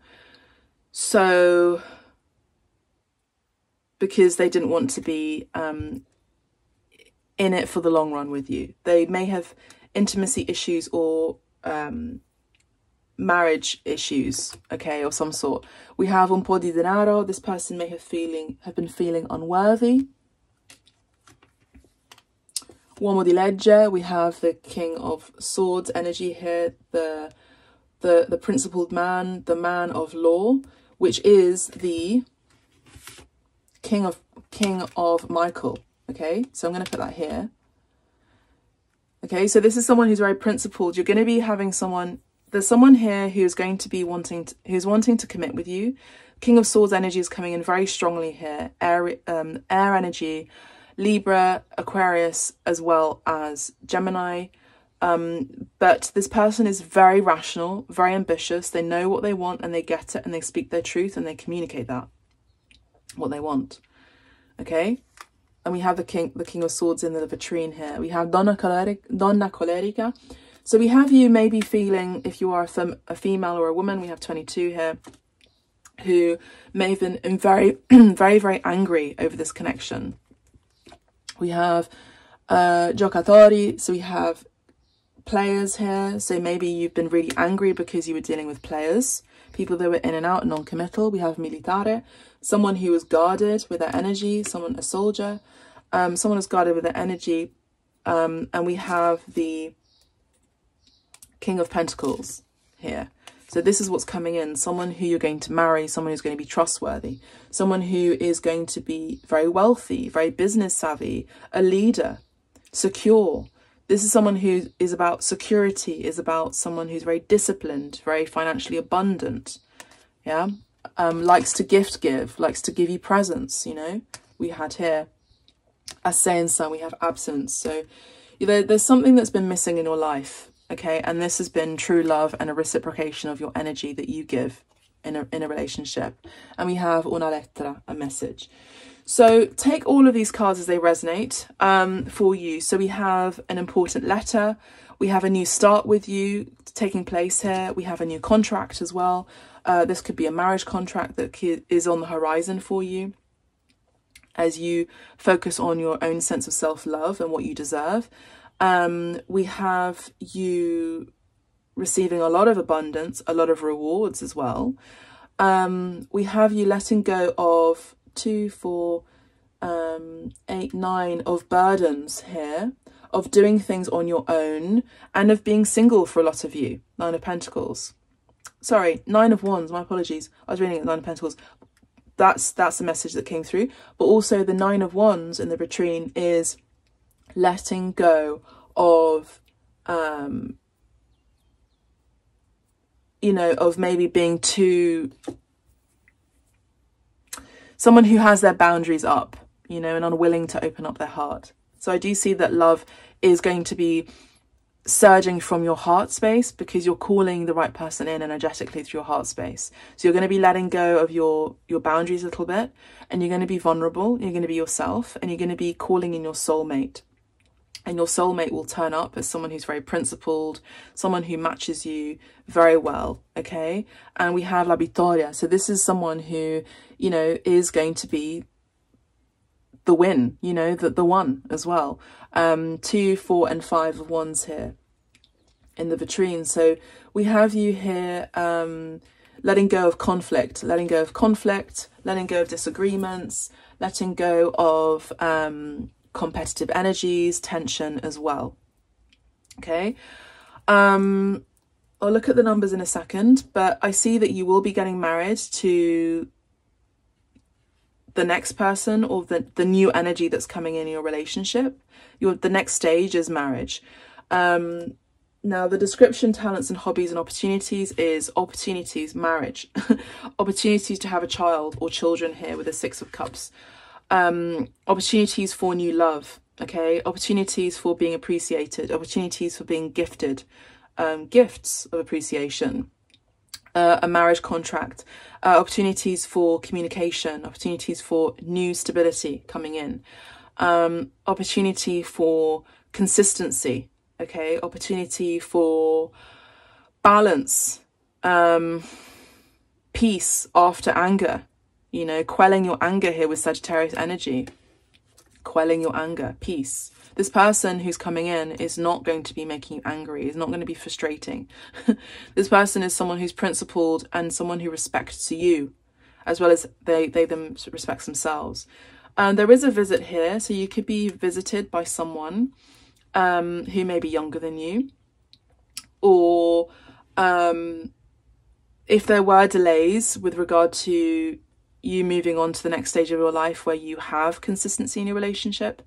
So, because they didn't want to be in it for the long run with you. They may have intimacy issues or marriage issues, okay, of some sort. We have un po' di denaro. This person may have been feeling unworthy. Uomo di legge. We have the King of Swords energy here, the principled man, the man of law, which is the King of Michael. Okay, so I'm going to put that here. Okay, so this is someone who's very principled. You're going to be having someone. There's someone here who's going to be wanting to commit with you. King of Swords energy is coming in very strongly here. Air energy, Libra, Aquarius, as well as Gemini. But this person is very rational, very ambitious. They know what they want and they get it, and they speak their truth and they communicate that, what they want. Okay, and we have the King of Swords in the vitrine here. We have Donna Colerica. So we have you maybe feeling, if you are a female or a woman, we have 22 here, who may have been very, very, very angry over this connection. We have giocatori, so we have players here. So maybe you've been really angry because you were dealing with players, people that were in and out, non-committal. We have militare, someone who was guarded with their energy, a soldier, someone who's guarded with their energy. And we have the King of Pentacles here. So this is what's coming in. Someone who you're going to marry, someone who's going to be trustworthy, someone who is going to be very wealthy, very business savvy, a leader, secure. This is someone who is about security, is about someone who's very disciplined, very financially abundant. Yeah. Likes to give, likes to give you presents, you know. We had here ascensa, we have absence. So There's something that's been missing in your life, okay? And this has been true love and a reciprocation of your energy that you give in a relationship. And we have una lettera, a message. So take all of these cards as they resonate for you. So we have an important letter. We have a new start with you taking place here. We have a new contract as well. This could be a marriage contract that is on the horizon for you as you focus on your own sense of self-love and what you deserve. We have you receiving a lot of abundance, a lot of rewards as well. We have you letting go of 2, 4, 8, 9 of burdens here, of doing things on your own, and of being single for a lot of you. 9 of Pentacles. Sorry, 9 of Wands, my apologies. I was reading at 9 of Pentacles. That's the message that came through. But also the 9 of Wands in the vitrine is letting go of, you know, of maybe being too... someone who has their boundaries up, you know, and unwilling to open up their heart. So I do see that love is going to be surging from your heart space because you're calling the right person in energetically through your heart space. So you're going to be letting go of your boundaries a little bit, and you're going to be vulnerable. You're going to be yourself, and you're going to be calling in your soulmate. And your soulmate will turn up as someone who's very principled, someone who matches you very well, okay? And we have La Vittoria. So this is someone who, you know, is going to be the win, you know, the one as well. 2, 4 and 5 of Wands here in the vitrine. So we have you here letting go of conflict, letting go of disagreements, letting go of competitive energies, tension as well. Okay. I'll look at the numbers in a second, but I see that you will be getting married to the next person, or the new energy that's coming in your relationship. The next stage is marriage. Now the description, talents and hobbies and opportunities is opportunities, marriage, opportunities to have a child or children here with the 6 of Cups. Opportunities for new love, okay? Opportunities for being appreciated, opportunities for being gifted, gifts of appreciation. A marriage contract, opportunities for communication, opportunities for new stability coming in, opportunity for consistency, okay, opportunity for balance, peace after anger, you know, quelling your anger here with Sagittarius energy, quelling your anger, peace. This person who's coming in is not going to be making you angry, is not going to be frustrating. This person is someone who's principled and someone who respects you, as well as they them respects themselves. There is a visit here, so you could be visited by someone who may be younger than you, or if there were delays with regard to you moving on to the next stage of your life where you have consistency in your relationship,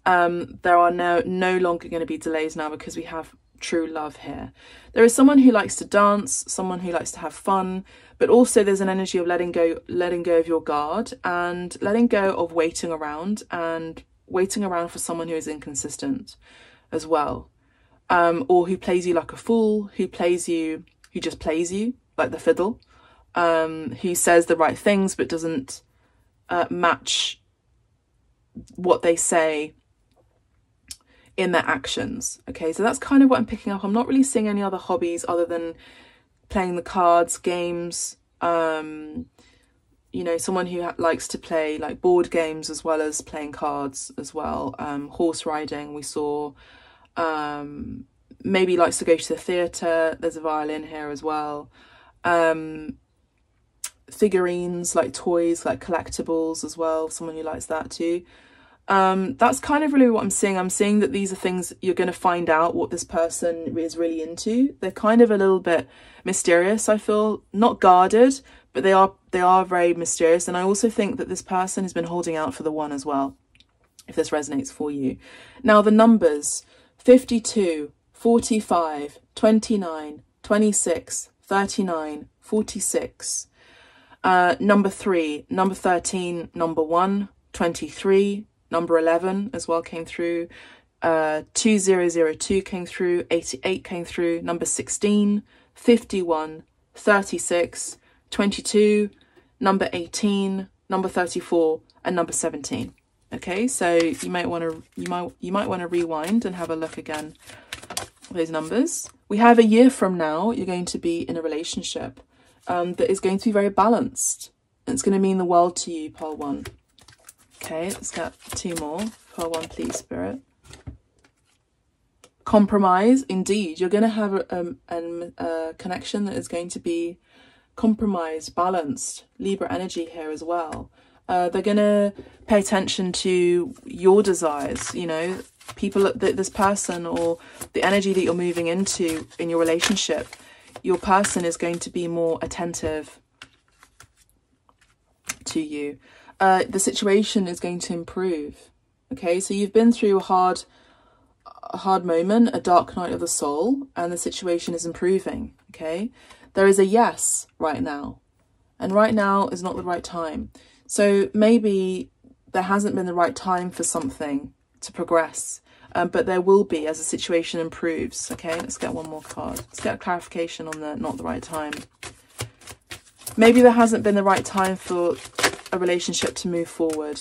there are no longer going to be delays now, because we have true love here. There is someone who likes to dance, someone who likes to have fun, but also there's an energy of letting go of your guard and letting go of waiting around for someone who is inconsistent as well, or who plays you like a fool, who just plays you like the fiddle, who says the right things but doesn't match what they say in their actions. Okay, so that's kind of what I'm picking up. I'm not really seeing any other hobbies other than playing the cards, games, you know, someone who likes to play like board games as well as playing cards as well. Horse riding, we saw. Maybe likes to go to the theatre. There's a violin here as well. Figurines, like toys, like collectibles as well, someone who likes that too. That's kind of really what I'm seeing. I'm seeing that these are things you're going to find out what this person is really into. They're kind of a little bit mysterious, I feel, not guarded, but they are very mysterious. And I also think that this person has been holding out for the one as well, if this resonates for you. Now the numbers: 52, 45, 29, 26, 39, 46, number 3, number 13, number 1, 23, number 11 as well came through, 2002 came through, 88 came through, number 16, 51, 36, 22, number 18, number 34, and number 17. Okay, so you might want to rewind and have a look again at those numbers. We have a year from now, you're going to be in a relationship that is going to be very balanced. It's going to mean the world to you, pile 1. Okay, let's get 2 more. Pile 1, please, Spirit. Compromise, indeed. You're going to have a connection that is going to be compromised, balanced. Libra energy here as well. They're going to pay attention to your desires, you know, people, this person or the energy that you're moving into in your relationship. Your person is going to be more attentive to you. The situation is going to improve. Okay, so you've been through a hard moment, a dark night of the soul, and the situation is improving. Okay, there is a yes right now, and right now is not the right time. So maybe there hasn't been the right time for something to progress, but there will be as the situation improves. Okay, let's get one more card. Let's get a clarification on the not the right time. Maybe there hasn't been the right time for a relationship to move forward.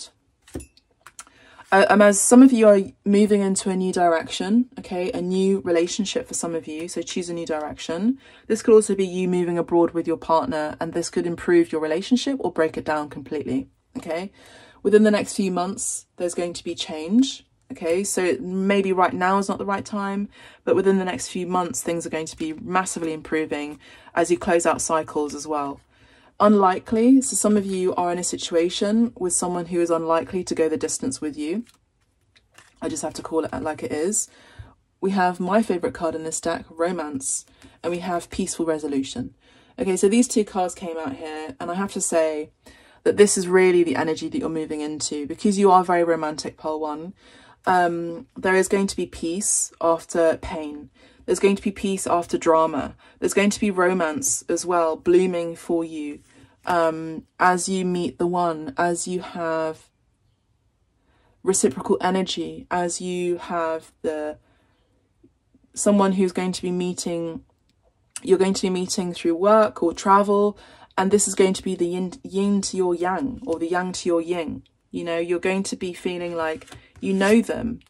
As some of you are moving into a new direction, okay, a new relationship for some of you, so choose a new direction. This could also be you moving abroad with your partner, and this could improve your relationship or break it down completely, okay? Within the next few months, there's going to be change, okay? So maybe right now is not the right time, but within the next few months, things are going to be massively improving as you close out cycles as well. Unlikely, so some of you are in a situation with someone who is unlikely to go the distance with you. I just have to call it like it is. We have my favorite card in this deck, romance, and we have peaceful resolution. Okay, so these 2 cards came out here, and I have to say that this is really the energy that you're moving into, because you are very romantic, pile 1. There is going to be peace after pain. There's going to be peace after drama. There's going to be romance as well, blooming for you as you meet the one, as you have reciprocal energy, as you have someone who's going to be meeting, you're going to be meeting through work or travel, and this is going to be the yin to your yang, or the yang to your yin. You know, you're going to be feeling like you know them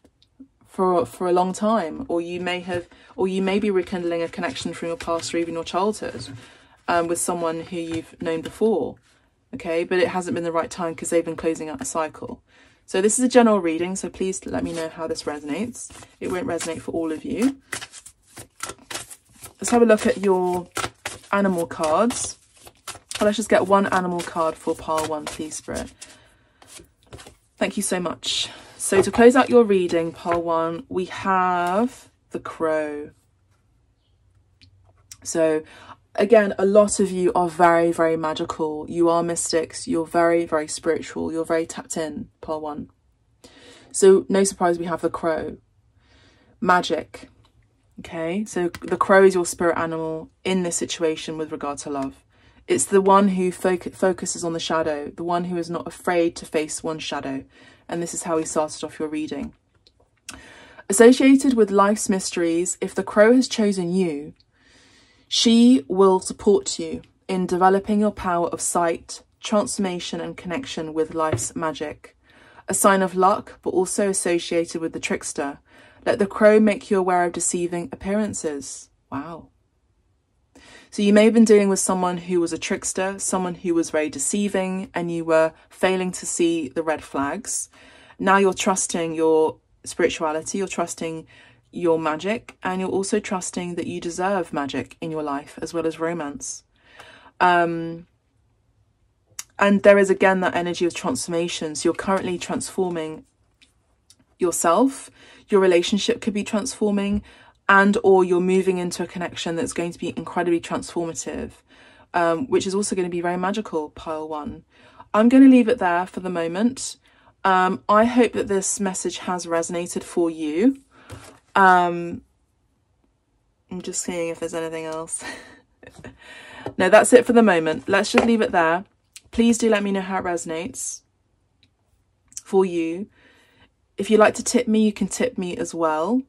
for a long time, or you may be rekindling a connection from your past or even your childhood with someone who you've known before, okay, but it hasn't been the right time because they've been closing out a cycle. So this is a general reading, so please let me know how this resonates. It won't resonate for all of you. Let's have a look at your animal cards. Let's just get one animal card for pile 1, please, Spirit. Thank you so much. So to close out your reading, pile 1, we have the crow. So again, a lot of you are very, very magical. You are mystics. You're very, very spiritual. You're very tapped in, pile 1. So no surprise we have the crow. Magic. Okay, so the crow is your spirit animal in this situation with regard to love. It's the one who focuses on the shadow, the one who is not afraid to face one's shadow. And this is how we started off your reading. Associated with life's mysteries, if the crow has chosen you, she will support you in developing your power of sight, transformation and connection with life's magic. A sign of luck, but also associated with the trickster. Let the crow make you aware of deceiving appearances. Wow. So you may have been dealing with someone who was a trickster, someone who was very deceiving, and you were failing to see the red flags. Now you're trusting your spirituality, you're trusting your magic, and you're also trusting that you deserve magic in your life as well as romance. And there is again that energy of transformation. So you're currently transforming yourself, your relationship could be transforming, and or you're moving into a connection that's going to be incredibly transformative, which is also going to be very magical, pile 1. I'm going to leave it there for the moment. I hope that this message has resonated for you. I'm just seeing if there's anything else. No, that's it for the moment. Let's just leave it there. Please do let me know how it resonates for you. If you like to tip me, you can tip me as well.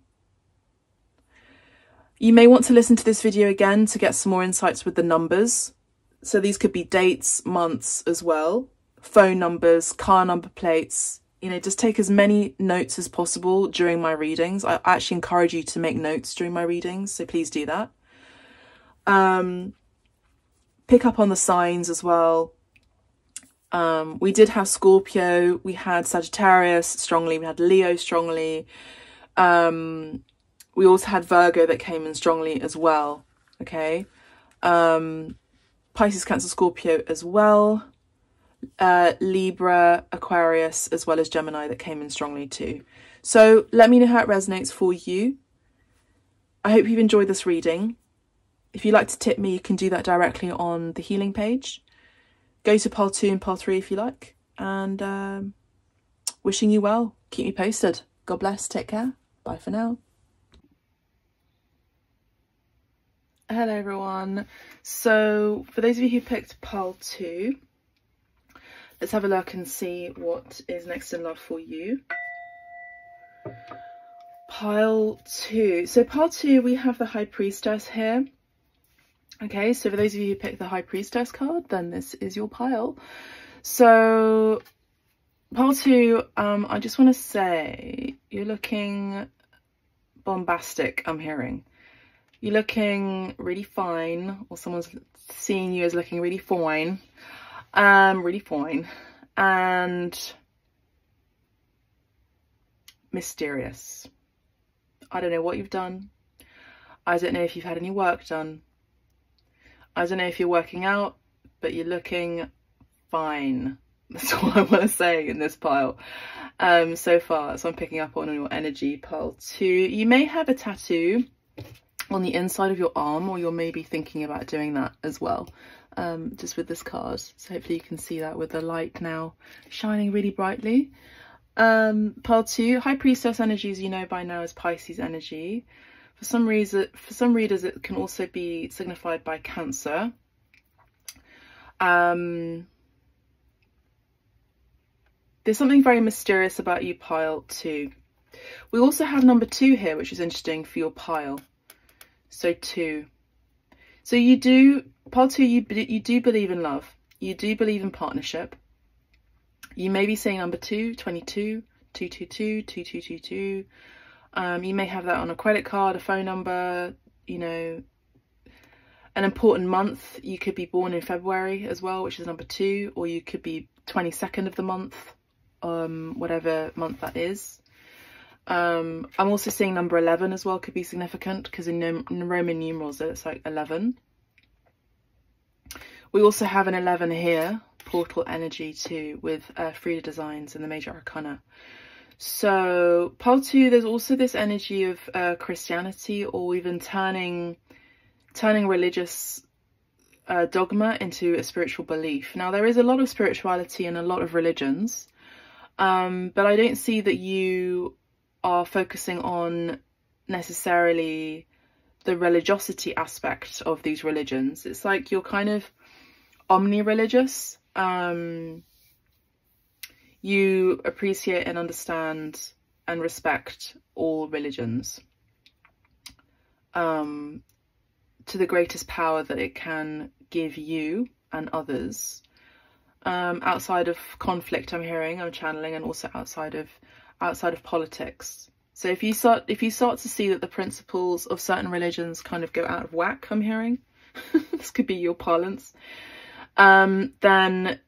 You may want to listen to this video again to get some more insights with the numbers. So these could be dates, months as well, phone numbers, car number plates. You know, just take as many notes as possible during my readings. I actually encourage you to make notes during my readings, so please do that. Pick up on the signs as well. We did have Scorpio, we had Sagittarius strongly, we had Leo strongly. We also had Virgo that came in strongly as well, okay? Pisces, Cancer, Scorpio as well. Libra, Aquarius, as well as Gemini that came in strongly too. So let me know how it resonates for you. I hope you've enjoyed this reading. If you'd like to tip me, you can do that directly on the healing page. Go to pile 2 and pile 3 if you like. And wishing you well. Keep me posted. God bless. Take care. Bye for now. Hello everyone. So for those of you who picked pile 2, let's have a look and see what is next in love for you. Pile 2. So pile 2, we have the High Priestess here. Okay, so for those of you who picked the High Priestess card, then this is your pile. So pile 2, I just want to say you're looking bombastic, I'm hearing. You're looking really fine, or someone's seeing you as looking really fine. Really fine. And mysterious. I don't know what you've done. I don't know if you've had any work done. I don't know if you're working out, but you're looking fine. That's all I want to say in this pile. So far, so I'm picking up on your energy, pile 2. You may have a tattoo on the inside of your arm, or you're maybe thinking about doing that as well, just with this card. So hopefully you can see that with the light now shining really brightly. Pile 2, High Priestess energy, as you know by now, is Pisces energy. For some readers, it can also be signified by Cancer. There's something very mysterious about you, pile 2. We also have number 2 here, which is interesting for your pile. So 2. So you do, pile 2, you do believe in love. You do believe in partnership. You may be saying number 2, 22, 222, 2222. You may have that on a credit card, a phone number, you know, an important month. You could be born in February as well, which is number 2, or you could be 22nd of the month, whatever month that is. I'm also seeing number 11 as well, could be significant, because in Roman numerals it's like 11. We also have an 11 here, portal energy too, with Frida Designs and the Major Arcana. So pile 2, there's also this energy of Christianity, or even turning religious dogma into a spiritual belief. Now there is a lot of spirituality in a lot of religions, but I don't see that you are focusing on necessarily the religiosity aspect of these religions. It's like you're kind of omni-religious. You appreciate and understand and respect all religions to the greatest power that it can give you and others, outside of conflict. I'm channeling, and also outside of politics. So if you start to see that the principles of certain religions kind of go out of whack, I'm hearing, this could be your parlance, then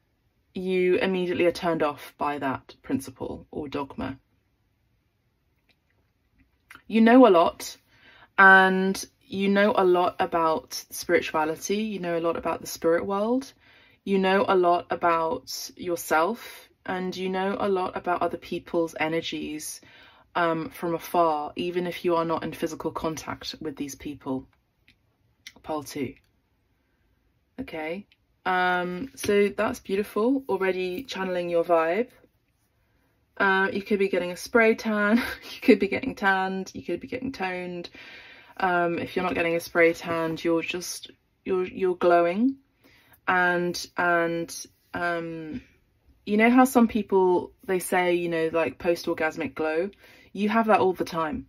you immediately are turned off by that principle or dogma. You know a lot, and you know a lot about spirituality, you know a lot about the spirit world, you know a lot about yourself, and you know a lot about other people's energies from afar, even if you are not in physical contact with these people. Pile 2. Okay. So that's beautiful. Already channeling your vibe. You could be getting a spray tan, you could be getting tanned, you could be getting toned. If you're not getting a spray tanned, you're glowing, and you know how some people, they say, you know, like post-orgasmic glow, you have that all the time.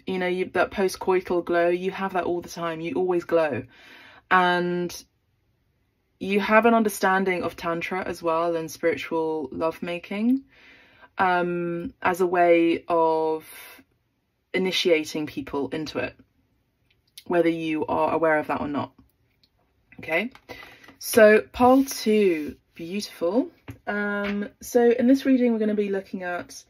You know, that post-coital glow, you have that all the time. You always glow. And you have an understanding of Tantra as well, and spiritual lovemaking, as a way of initiating people into it, whether you are aware of that or not. Okay, so pile 2, beautiful. So in this reading, we're going to be looking at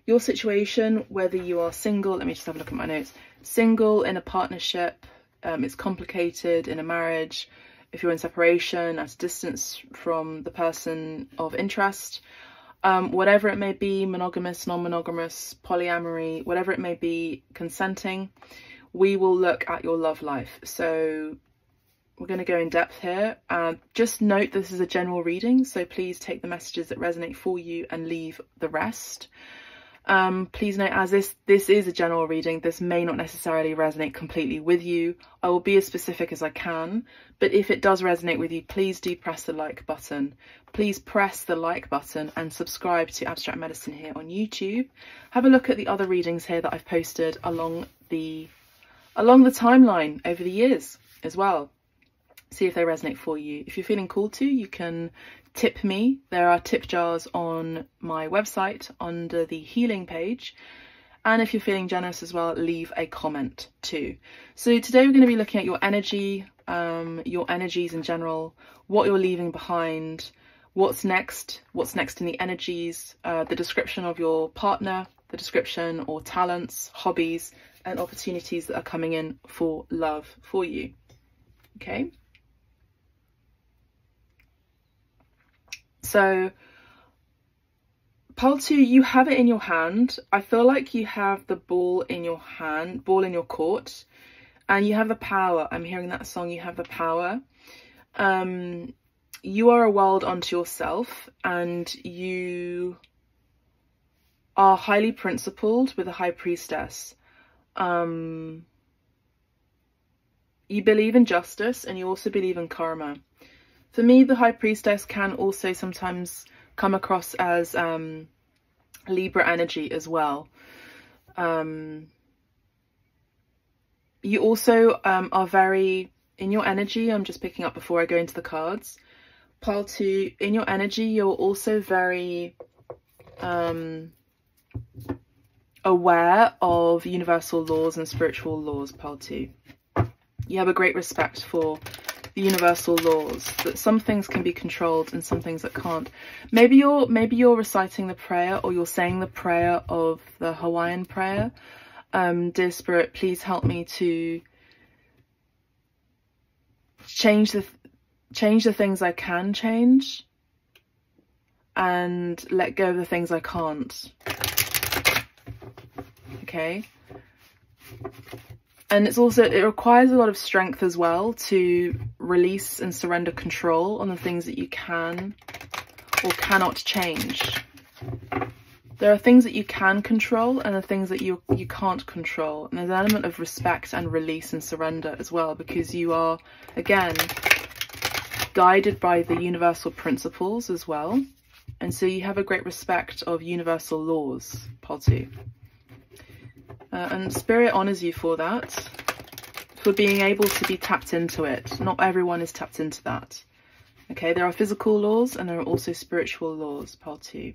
your situation, whether you are single. Let me just have a look at my notes. Single, in a partnership, it's complicated, in a marriage, if you're in separation, at a distance from the person of interest, whatever it may be, monogamous, non-monogamous, polyamory, whatever it may be, consenting, we will look at your love life. So we're going to go in depth here. Just note this is a general reading, so please take the messages that resonate for you and leave the rest. Please note, as this is a general reading, this may not necessarily resonate completely with you. I will be as specific as I can, but if it does resonate with you, please do press the like button. Please press the like button and subscribe to Abstract Medicine here on YouTube. Have a look at the other readings here that I've posted along the timeline over the years as well. See if they resonate for you. If you're feeling called to, you can tip me. There are tip jars on my website under the healing page. And if you're feeling generous as well, leave a comment too. So today we're going to be looking at your energy, your energies in general, what you're leaving behind, what's next in the energies, the description of your partner, the description or talents, hobbies, and opportunities that are coming in for love for you. Okay. So pile 2, you have it in your hand. I feel like you have the ball in your hand, ball in your court, and you have the power. I'm hearing that song, you have the power. You are a world unto yourself, and you are highly principled with a high priestess. You believe in justice, and you also believe in karma. For me, the high priestess can also sometimes come across as Libra energy as well. You also are very, in your energy, I'm just picking up before I go into the cards, pile 2, in your energy, you're also very aware of universal laws and spiritual laws, pile 2. You have a great respect for the universal laws, that some things can be controlled and some things that can't. Maybe you're reciting the prayer, or you're saying the prayer of the Hawaiian prayer. Dear Spirit, please help me to change the things I can change and let go of the things I can't. Okay. And it's also, it requires a lot of strength as well to release and surrender control on the things that you can or cannot change. There are things that you can control and the things that you can't control. And there's an element of respect and release and surrender as well, because you are, again, guided by the universal principles as well. And so you have a great respect of universal laws, pile 2. And Spirit honours you for that, for being able to be tapped into it. Not everyone is tapped into that. Okay, there are physical laws and there are also spiritual laws, pile 2.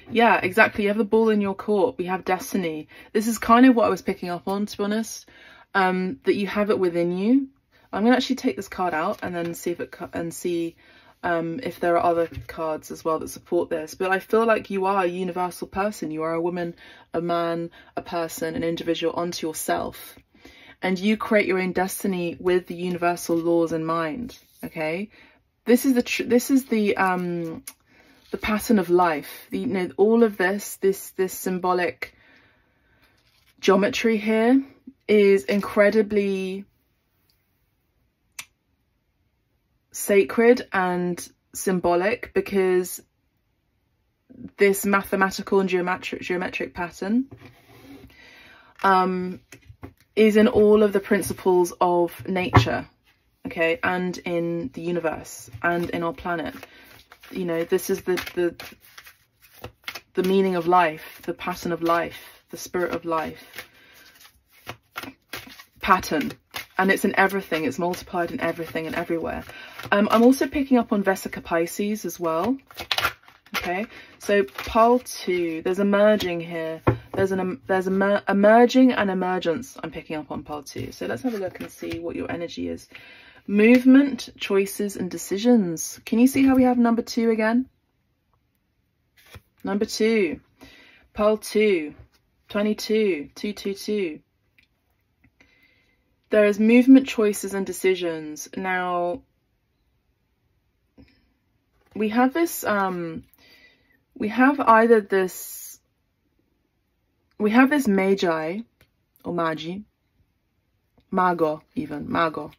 Yeah, exactly. You have the ball in your court. We have destiny. This is kind of what I was picking up on, to be honest, that you have it within you. I'm going to actually take this card out and then see if there are other cards as well that support this. But I feel like you are a universal person. You are a woman, a man, a person, an individual unto yourself. And you create your own destiny with the universal laws in mind. Okay, this is the pattern of life. You know, all of this symbolic geometry here is incredibly sacred and symbolic, because this mathematical and geometric pattern is in all of the principles of nature. okay, and in the universe and in our planet. You know, this is the meaning of life, the pattern of life, the spirit of life pattern, and it's in everything. It's multiplied in everything and everywhere. I'm also picking up on Vesica Pisces as well. Okay, so pole 2, there's a merging here. There's a merging and emergence I'm picking up on pole 2. So let's have a look and see what your energy is. Movement, choices and decisions. Can you see how we have number 2 again? Number 2, pole 2, 22, 222. There is movement, choices and decisions. Now, we have this, we have this magi or magi, mago even, mago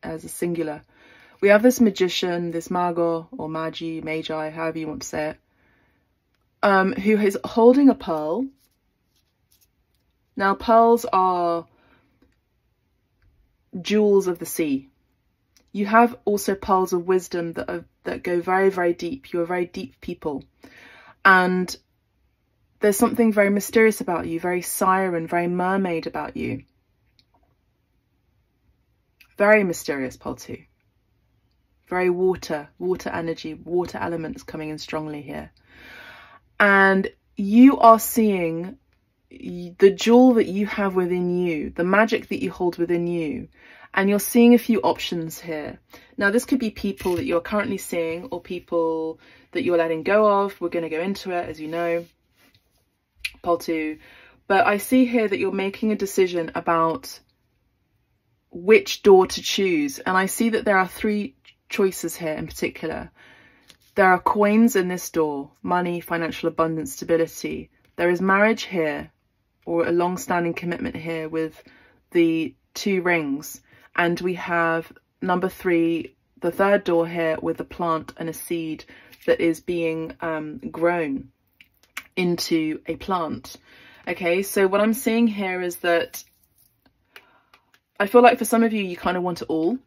as a singular. We have this magician, this mago or magi, however you want to say it, who is holding a pearl. Now, pearls are jewels of the sea. You have also pearls of wisdom that go very, very deep. You're a very deep people. And there's something very mysterious about you, very siren, very mermaid about you. Very mysterious, pole 2. Very water energy, water elements coming in strongly here. And you are seeing the jewel that you have within you, the magic that you hold within you. And you're seeing a few options here. Now, this could be people that you're currently seeing or people that you're letting go of. We're going to go into it, as you know, pole 2. But I see here that you're making a decision about which door to choose. And I see that there are 3 choices here in particular. There are coins in this door, money, financial abundance, stability. There is marriage here, or a long-standing commitment here with the 2 rings. And we have number 3, the 3rd door here with a plant and a seed that is being grown into a plant. Okay, so what I'm seeing here is that I feel like for some of you, you kind of want it all.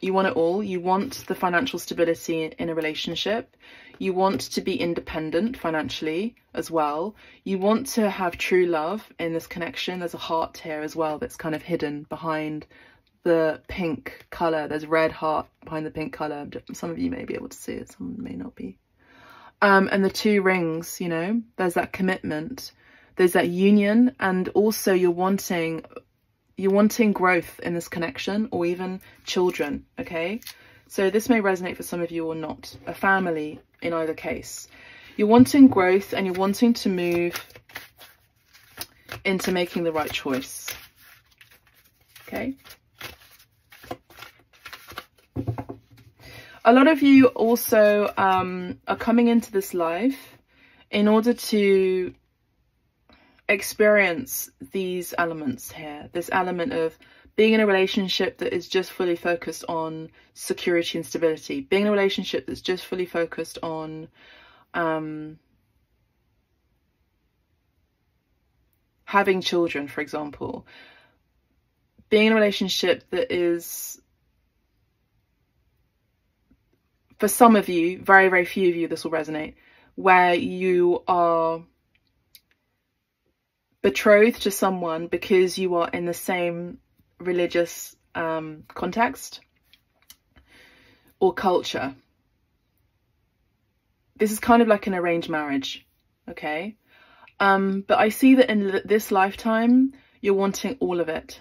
You want it all. You want the financial stability in a relationship. You want to be independent financially as well. You want to have true love in this connection. There's a heart here as well that's kind of hidden behind the pink colour. There's a red heart behind the pink colour. Some of you may be able to see it, some may not be. And the 2 rings, you know, there's that commitment. There's that union, and also you're wanting growth in this connection, or even children, okay? So this may resonate for some of you or not. A family in either case. You're wanting growth and you're wanting to move into making the right choice, okay? A lot of you also are coming into this life in order to experience these elements here. This element of being in a relationship that is just fully focused on security and stability. Being in a relationship that's just fully focused on having children, for example. Being in a relationship that is, for some of you, very, very few of you, this will resonate, where you are betrothed to someone because you are in the same religious context or culture. This is kind of like an arranged marriage, okay? But I see that in this lifetime, you're wanting all of it.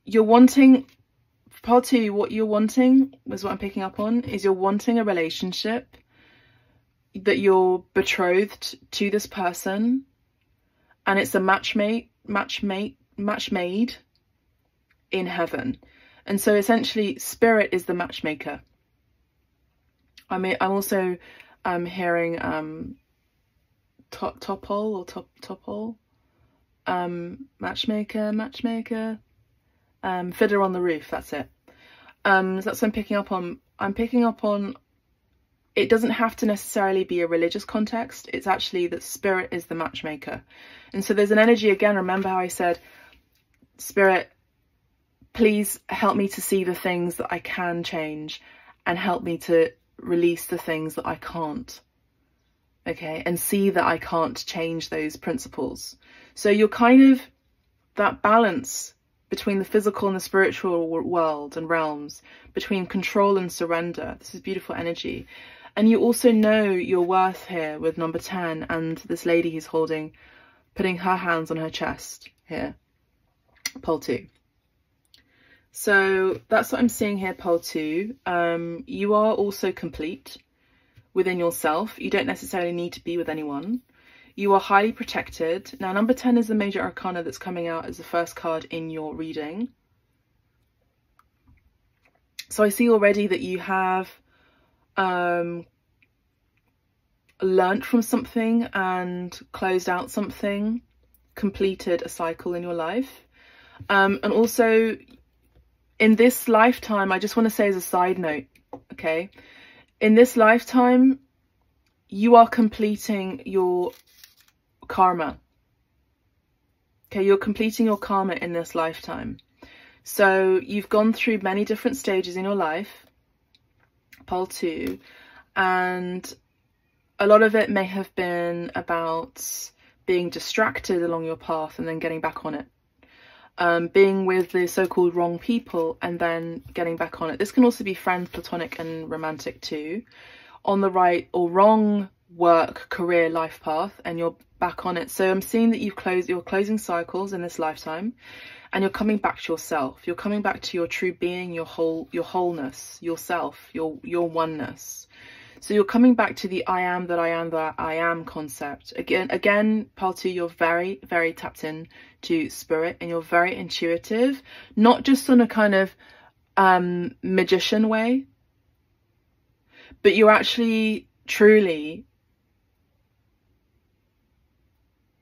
You're wanting, part 2, what you're wanting, is what I'm picking up on, is you're wanting a relationship that you're betrothed to this person, and it's a match made in heaven. And so essentially spirit is the matchmaker. I mean, I'm also hearing topol, matchmaker, fiddler on the roof, that's it. That's what I'm picking up on. I'm picking up on, it doesn't have to necessarily be a religious context. It's actually that spirit is the matchmaker. And so there's an energy, again, remember how I said spirit please help me to see the things that I can change and help me to release the things that I can't. Okay, and see that I can't change those principles. So you're kind of that balance between the physical and the spiritual world and realms, between control and surrender. This is beautiful energy. And you also know your worth here with number 10 and this lady who's putting her hands on her chest here, pole 2. So that's what I'm seeing here, pole 2. You are also complete within yourself. You don't necessarily need to be with anyone. You are highly protected. Now, number 10 is the major arcana that's coming out as the first card in your reading. So I see already that you have learnt from something and closed out something, completed a cycle in your life. And also in this lifetime, I just want to say as a side note, okay, in this lifetime, you are completing your karma. Okay, you're completing your karma in this lifetime. So you've gone through many different stages in your life, pole 2, and a lot of it may have been about being distracted along your path and then getting back on it. Being with the so-called wrong people and then getting back on it. This can also be friend, platonic and romantic too. On the right or wrong work, career, life path, and you're back on it. So I'm seeing that you're closing cycles in this lifetime, and you're coming back to yourself. You're coming back to your true being, your wholeness, yourself, your oneness. So you're coming back to the I am that I am concept. Again, pole 2, you're very, very tapped in to spirit, and you're very intuitive, not just on a kind of magician way, but you're actually truly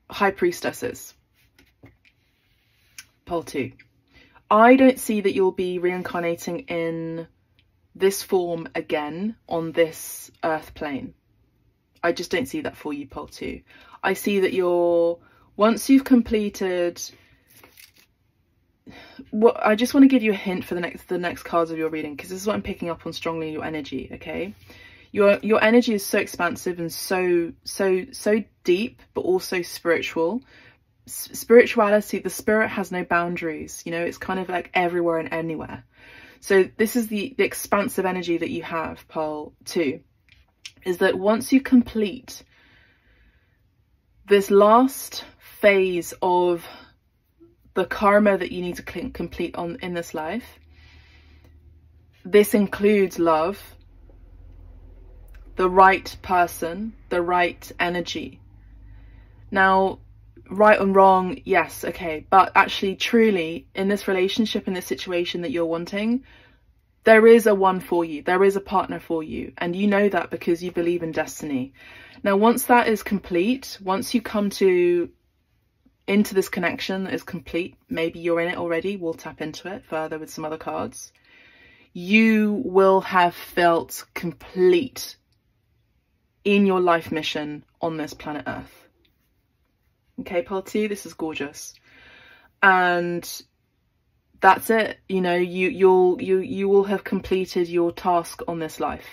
high priestesses. Pole 2. I don't see that you'll be reincarnating in this form again on this earth plane. I just don't see that for you, pole 2. I see that once you've completed what, I just want to give you a hint for the next cards of your reading, because this is what I'm picking up on strongly in your energy. Okay, your energy is so expansive and so deep, but also spiritual. Spirituality, the spirit has no boundaries, you know, it's kind of like everywhere and anywhere. So this is the expansive energy that you have, pole 2, is that once you complete this last phase of the karma that you need to complete in this life, this includes love, the right person, the right energy. Now, right and wrong, yes, okay, but actually truly in this relationship, in this situation that you're wanting, there is a one for you, there is a partner for you, and you know that because you believe in destiny. Now once that is complete, once you come into this connection that is complete, maybe you're in it already, we'll tap into it further with some other cards, you will have felt complete in your life mission on this planet Earth. Okay, pole 2, this is gorgeous. And that's it. You know, you will have completed your task on this life.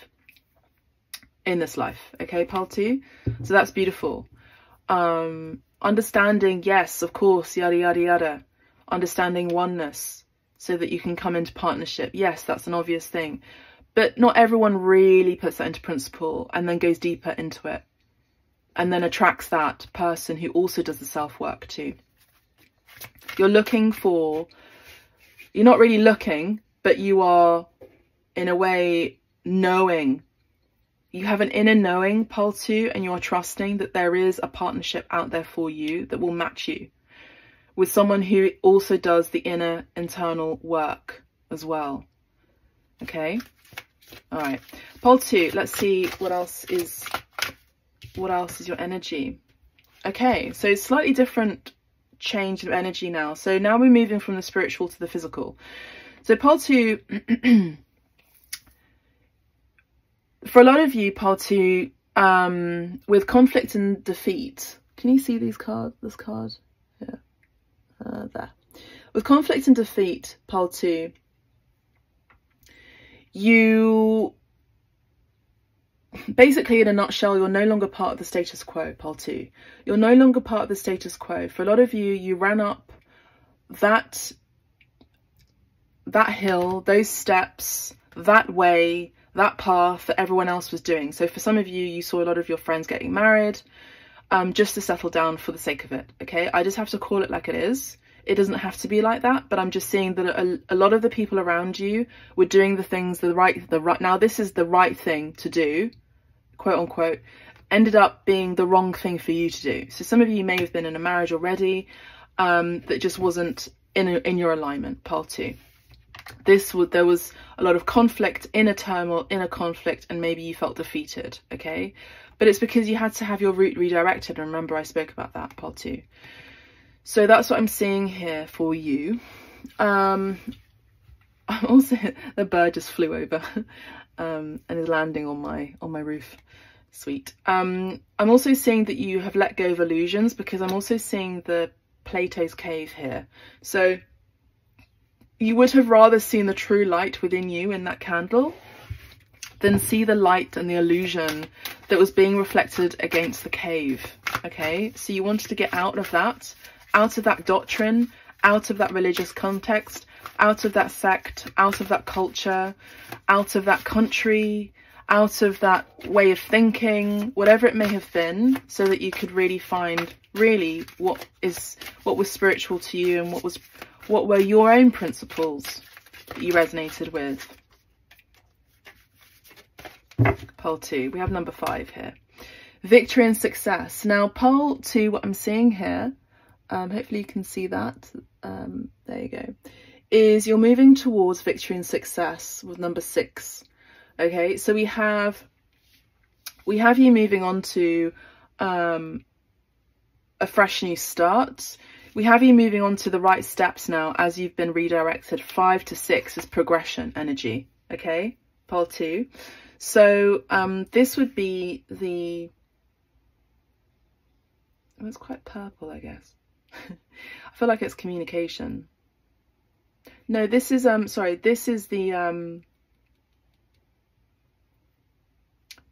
In this life. Okay, pole 2. So that's beautiful. Understanding, yes, of course, yada yada yada. Understanding oneness so that you can come into partnership. Yes, that's an obvious thing. But not everyone really puts that into principle and then goes deeper into it. And then attracts that person who also does the self-work too. You're not really looking, but you are, in a way, knowing. You have an inner knowing, pole 2, and you are trusting that there is a partnership out there for you that will match you with someone who also does the inner internal work as well. Okay? All right. Pole 2, let's see what else is your energy. Okay, so slightly different change of energy now. So now we're moving from the spiritual to the physical. So pole 2, for a lot of you, pole 2, with conflict and defeat. Can you see these cards? This card? Yeah. There. with conflict and defeat, pile 2, you basically, in a nutshell, you're no longer part of the status quo, pile 2. You're no longer part of the status quo. For a lot of you, you ran up that hill, those steps, that way, that path that everyone else was doing. So for some of you, you saw a lot of your friends getting married just to settle down for the sake of it, okay? I just have to call it like it is. It doesn't have to be like that, but I'm just seeing that a lot of the people around you were doing the things now this is the right thing to do, quote unquote, ended up being the wrong thing for you to do. So some of you may have been in a marriage already that just wasn't in your alignment, pile 2. There was a lot of conflict, inner turmoil, inner conflict, and maybe you felt defeated, okay? But it's because you had to have your route redirected. Remember, I spoke about that, pile 2. So that's what I'm seeing here for you. I'm also, the bird just flew over and is landing on my roof. Sweet. I'm also seeing that you have let go of illusions, because I'm also seeing the Plato's cave here. So you would have rather seen the true light within you in that candle than see the light and the illusion that was being reflected against the cave, okay? So you wanted to get out of that doctrine, out of that religious context, out of that sect, out of that culture, out of that country, out of that way of thinking, whatever it may have been, so that you could really find really what was spiritual to you and what were your own principles that you resonated with. Pile 2, we have number 5 here. Victory and success. Now pile 2, what I'm seeing here, hopefully you can see that, there you go, is you're moving towards victory and success with number 6. Okay, so we have you moving on to a fresh new start. We have you moving on to the right steps now as you've been redirected. 5 to 6 is progression energy, okay, pile 2. So this would be it's quite purple, I guess. I feel like it's communication. No, this is sorry, this is the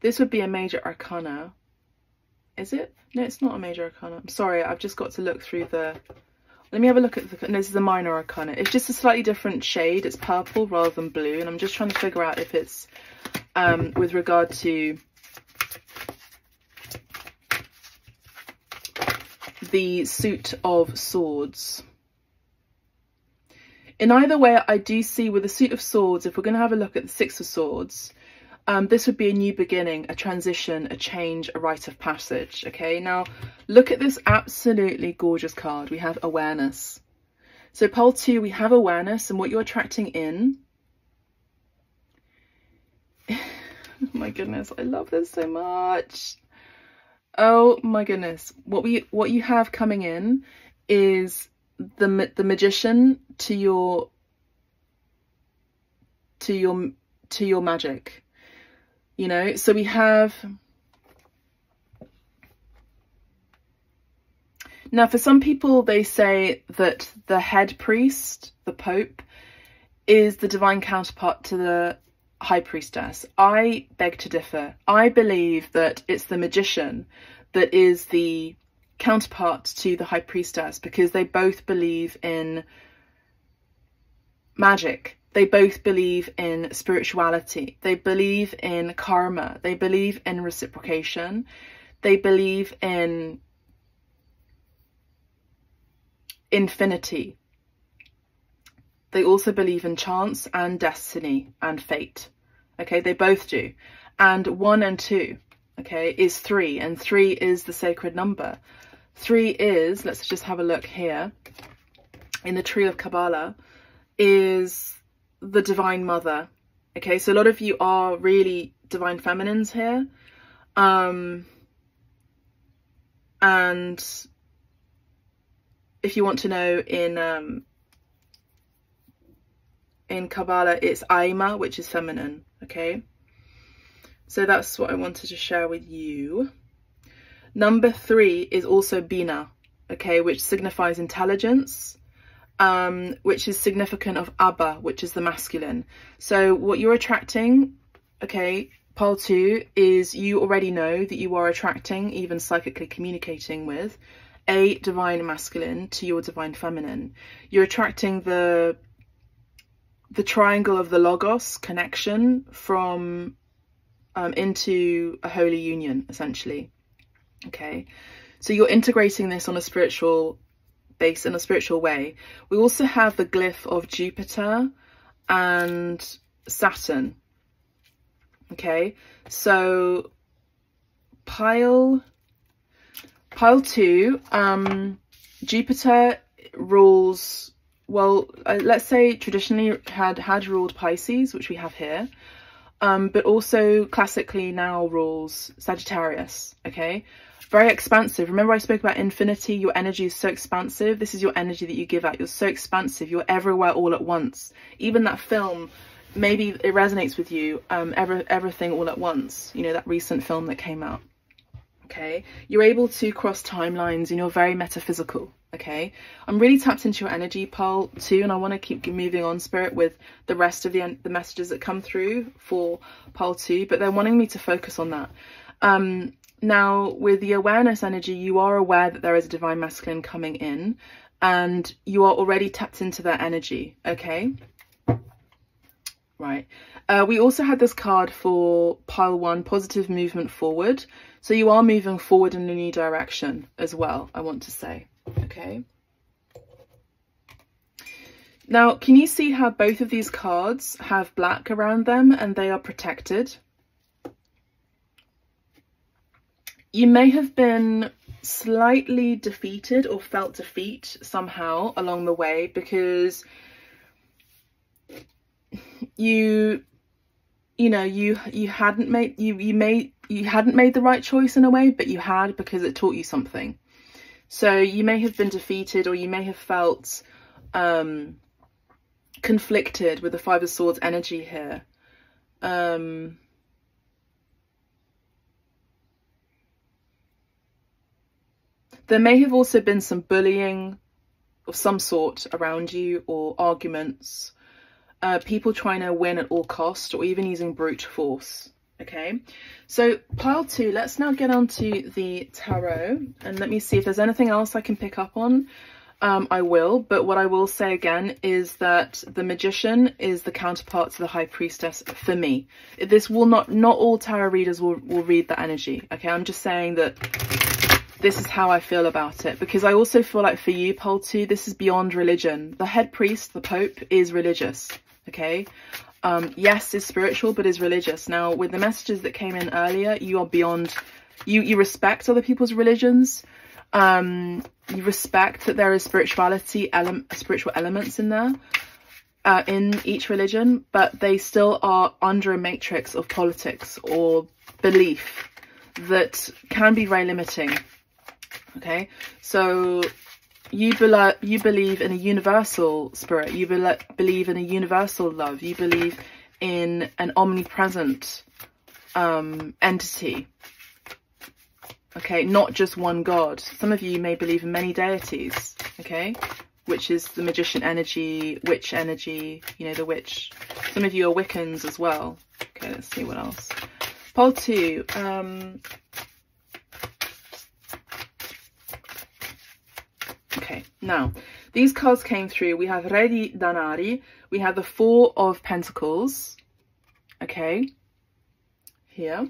this would be a major arcana. Is it? No, it's not a major arcana. I'm sorry, I've just got to look through the... Let me have a look at the... No, this is a minor arcana. It's just a slightly different shade. It's purple rather than blue. And I'm just trying to figure out if it's with regard to the suit of swords. In either way, I do see with the suit of swords, if we're going to have a look at the 6 of swords, this would be a new beginning, a transition, a change, a rite of passage. Okay, now look at this absolutely gorgeous card. We have awareness. So pile 2, we have awareness, and what you're attracting in. Oh my goodness, I love this so much. Oh my goodness, what you have coming in is the magician to your magic. You know, so we have... Now, for some people, they say that the head priest, the Pope, is the divine counterpart to the High Priestess. I beg to differ. I believe that it's the magician that is the counterpart to the High Priestess, because they both believe in magic. They both believe in spirituality. They believe in karma. They believe in reciprocation. They believe in infinity. They also believe in chance and destiny and fate. Okay, they both do. And 1 and 2, okay, is 3. And 3 is the sacred number. 3 is, let's just have a look here, in the tree of Kabbalah, is the divine mother. Okay, so a lot of you are really divine feminines here, and if you want to know, in Kabbalah it's Aima, which is feminine. Okay, so that's what I wanted to share with you. Number 3 is also Bina, okay, which signifies intelligence, which is significant of Abba, which is the masculine. So what you're attracting, okay, pile 2, is you already know that you are attracting, even psychically communicating with, a divine masculine to your divine feminine. You're attracting the triangle of the logos connection from into a holy union, essentially. Okay, so you're integrating this on a spiritual base, in a spiritual way. We also have the glyph of Jupiter and Saturn. Okay, so pile 2, Jupiter rules, well, let's say traditionally had ruled Pisces, which we have here, but also classically now rules Sagittarius. Okay, very expansive. Remember I spoke about infinity? Your energy is so expansive. This is your energy that you give out. You're so expansive. You're everywhere all at once. Even that film, maybe it resonates with you, Everything All at Once, you know, that recent film that came out. Okay, you're able to cross timelines and you're very metaphysical. Okay, I'm really tapped into your energy, pile 2, and I want to keep moving on, Spirit, with the rest of the messages that come through for pile 2, but they're wanting me to focus on that. Now, with the awareness energy, you are aware that there is a divine masculine coming in, and you are already tapped into their energy. Okay, right. We also had this card for pile 1, positive movement forward. So you are moving forward in a new direction as well, I want to say. Okay. Now, can you see how both of these cards have black around them and they are protected? You may have been slightly defeated or felt defeat somehow along the way, because you hadn't made the right choice in a way, but you had, because it taught you something. So you may have been defeated, or you may have felt conflicted with the 5 of Swords energy here. There may have also been some bullying of some sort around you, or arguments, people trying to win at all cost, or even using brute force. Okay, so pile 2, let's now get on to the tarot, and let me see if there's anything else I can pick up on. I will, but what I will say again is that the Magician is the counterpart to the High Priestess for me. This will not all tarot readers will read that energy. Okay, I'm just saying that this is how I feel about it, because I also feel like for you, pile 2, this is beyond religion. The head priest, the Pope, is religious. Okay, yes, is spiritual, but is religious. Now, with the messages that came in earlier, you are beyond, you respect other people's religions. You respect that there is spiritual elements in there, in each religion, but they still are under a matrix of politics or belief that can be very limiting. Okay, so you believe in a universal spirit, you believe in a universal love, you believe in an omnipresent entity. Okay, not just one God. Some of you may believe in many deities, okay, which is the Magician energy, witch energy, you know, the witch. Some of you are Wiccans as well. Okay, let's see what else. Pole 2. Okay, now, these cards came through. We have Re di Danari. We have the 4 of Pentacles. Okay, here.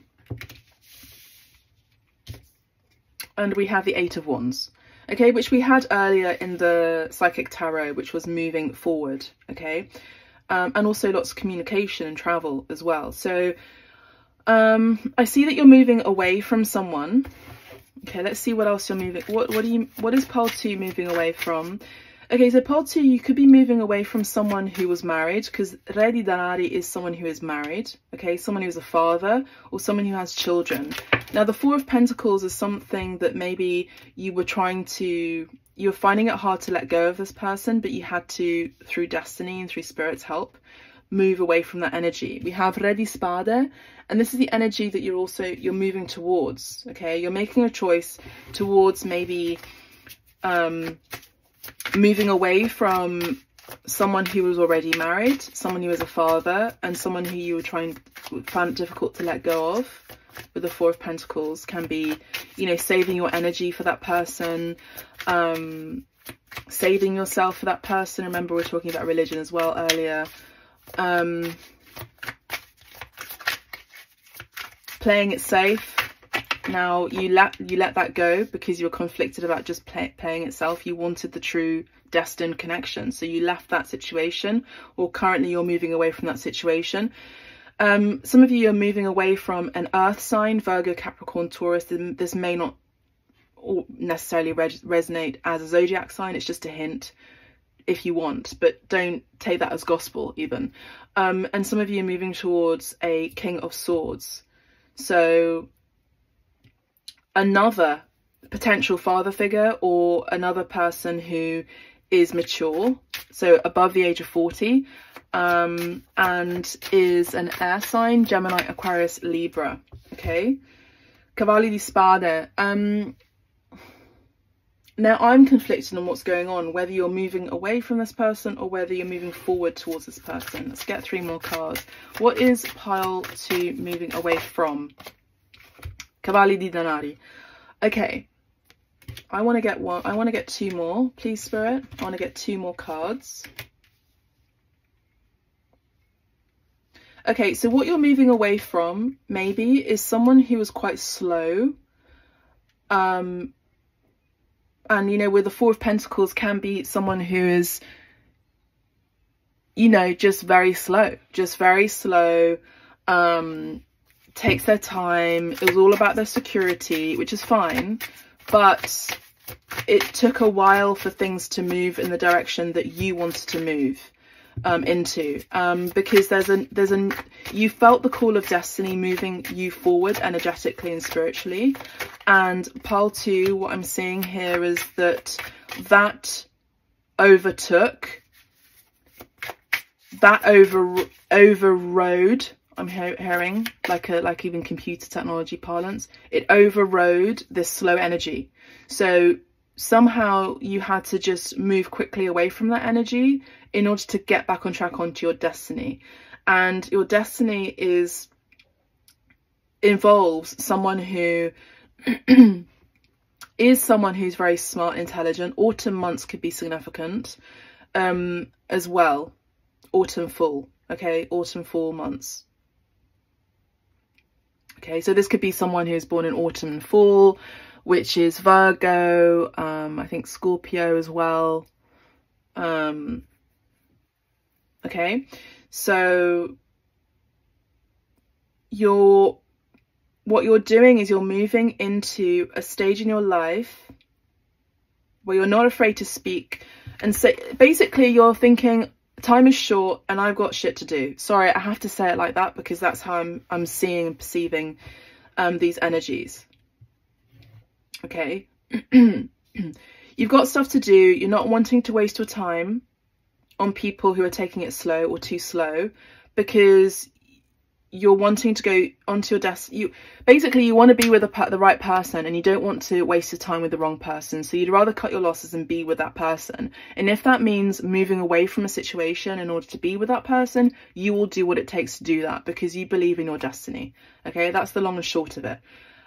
And we have the 8 of Wands, okay, which we had earlier in the Psychic Tarot, which was moving forward, okay, and also lots of communication and travel as well. So I see that you're moving away from someone. Okay, let's see what else you're moving. What is pole 2 moving away from? Okay, so pole 2, you could be moving away from someone who was married, because Re di Danari is someone who is married, okay, someone who's a father or someone who has children. Now, the 4 of Pentacles is something that maybe you were finding it hard to let go of this person, but you had to, through destiny and through Spirit's help, move away from that energy. We have Re di Spade, and this is the energy that you're moving towards, okay? You're making a choice towards maybe moving away from someone who was already married, someone who was a father, and someone who you found it difficult to let go of with the Four of Pentacles. Can be, you know, saving your energy for that person, saving yourself for that person. Remember, we're talking about religion as well earlier. Playing it safe. Now you let that go because you were conflicted about just playing itself. You wanted the true destined connection, so you left that situation, or currently you're moving away from that situation. Some of you are moving away from an earth sign, Virgo, Capricorn, Taurus. This may not necessarily resonate as a zodiac sign. It's just a hint if you want, but don't take that as gospel even. And some of you are moving towards a King of Swords. So another potential father figure, or another person who is mature, so above the age of 40, and is an air sign, Gemini, Aquarius, Libra. Okay, Cavalli di Spade. Now I'm conflicted on what's going on, whether you're moving away from this person or whether you're moving forward towards this person. Let's get 3 more cards. What is pile 2 moving away from? Cavalli di Denari. Okay, I want to get 1. I want to get 2 more, please, Spirit. I want to get 2 more cards. Okay, so what you're moving away from maybe is someone who was quite slow. And, you know, with the Four of Pentacles can be someone who is, you know, just very slow, takes their time. It was all about their security, which is fine, but it took a while for things to move in the direction that you wanted to move into, because you felt the call of destiny moving you forward energetically and spiritually. And pile 2, what I'm seeing here is that overrode, I'm hearing, like even computer technology parlance, it overrode this slow energy. So somehow you had to just move quickly away from that energy in order to get back on track onto your destiny. And your destiny involves someone who is someone who's very smart, intelligent. Autumn months could be significant as well. Autumn, fall. Okay, autumn, fall months. Okay, so this could be someone who's born in autumn and fall, which is Virgo, I think Scorpio as well. Okay, so what you're doing is you're moving into a stage in your life where you're not afraid to speak and say, basically you're thinking, time is short and I've got shit to do. Sorry, I have to say it like that because that's how I'm seeing and perceiving these energies. Okay. You've got stuff to do. You're not wanting to waste your time on people who are taking it slow or too slow, because you're wanting to go onto your desk. You want to be with the right person, and you don't want to waste your time with the wrong person. So you'd rather cut your losses and be with that person. And if that means moving away from a situation in order to be with that person, you will do what it takes to do that because you believe in your destiny. Okay, that's the long and short of it.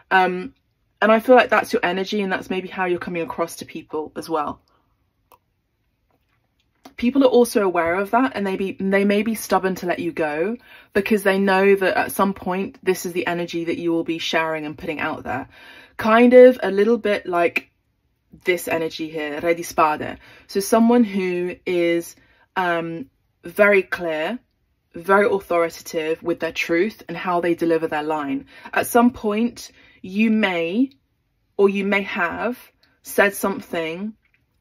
And I feel like that's your energy, and that's maybe how you're coming across to people as well. People are also aware of that, and they may be stubborn to let you go because they know that at some point this is the energy that you will be sharing and putting out there. Kind of a little bit like this energy here, Re di Spade. So someone who is very clear, very authoritative with their truth and how they deliver their line. At some point you may have said something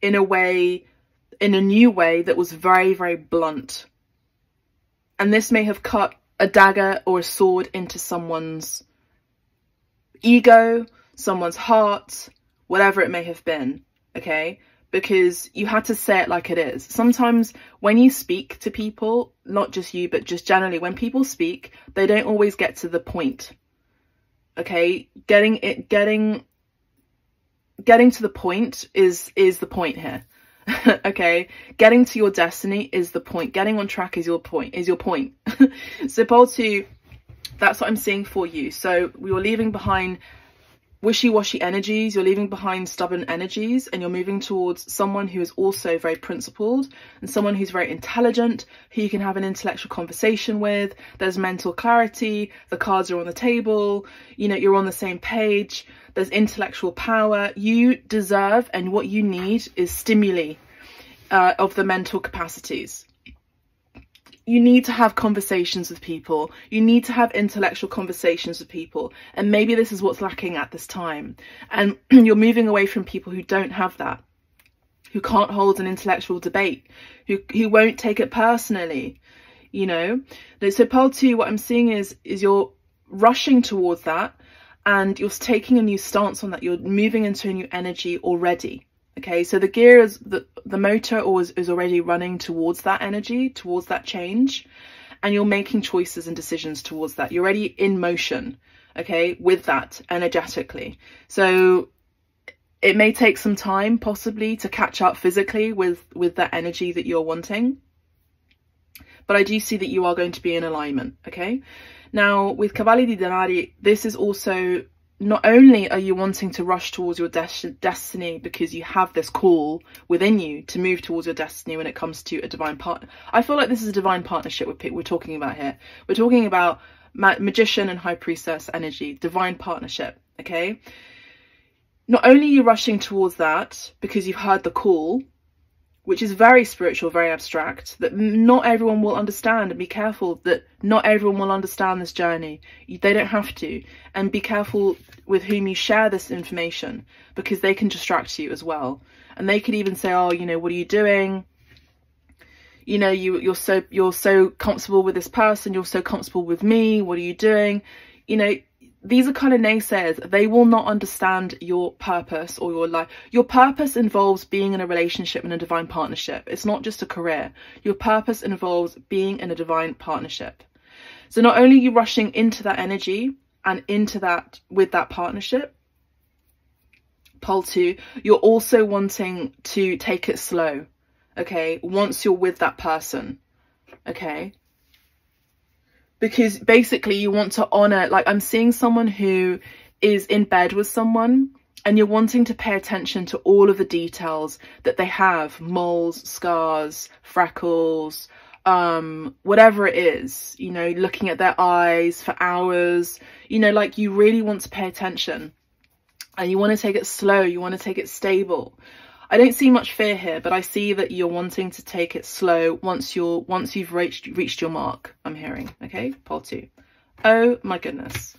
in a new way that was very, very blunt. And this may have cut a dagger or a sword into someone's ego, someone's heart, whatever it may have been, okay? Because you had to say it like it is. Sometimes when you speak to people, not just you, but just generally, when people speak, they don't always get to the point, okay? Getting to the point is the point here. Okay, getting to your destiny is the point. Getting on track is your point, So pole 2, that's what I'm seeing for you. So you're leaving behind wishy-washy energies, you're leaving behind stubborn energies, and you're moving towards someone who is also very principled and someone who's very intelligent, who you can have an intellectual conversation with. There's mental clarity, the cards are on the table, you know, you're on the same page, there's intellectual power. You deserve, and what you need is stimuli of the mental capacities. You need to have conversations with people. You need to have intellectual conversations with people. And maybe this is what's lacking at this time. And you're moving away from people who don't have that, who can't hold an intellectual debate, who won't take it personally, you know. So pole 2, what I'm seeing is you're rushing towards that, and you're taking a new stance on that. You're moving into a new energy already. Okay, so the gear is the motor is already running towards that energy, towards that change, and you're making choices and decisions towards that. You're already in motion, okay, with that energetically. So it may take some time possibly to catch up physically with that energy that you're wanting, but I do see that you are going to be in alignment. Okay, now with Cavalli di Denari, this is also, not only are you wanting to rush towards your destiny because you have this call within you to move towards your destiny when it comes to a divine partner. I feel like this is a divine partnership we're talking about here. We're talking about magician and high priestess energy, divine partnership, okay? Not only are you rushing towards that because you've heard the call, which is very spiritual, very abstract, that not everyone will understand, and be careful that not everyone will understand this journey. They don't have to. And be careful with whom you share this information, because they can distract you as well. And they could even say, oh, you know, what are you doing? You know, you're so comfortable with this person, you're so comfortable with me, what are you doing? You know, these are kind of naysayers. They will not understand your purpose or your life. Your purpose involves being in a relationship and a divine partnership. It's not just a career. Your purpose involves being in a divine partnership. So not only are you rushing into that energy and into that with that partnership, pole 2, you're also wanting to take it slow, okay, once you're with that person, okay? Because basically you want to honor, like I'm seeing someone who is in bed with someone, and you're wanting to pay attention to all of the details that they have, moles, scars, freckles, whatever it is, you know, looking at their eyes for hours, you know, like you really want to pay attention, and you want to take it slow, you want to take it stable. I don't see much fear here, but I see that you're wanting to take it slow once you've reached your mark, I'm hearing. Okay, pole 2. Oh my goodness.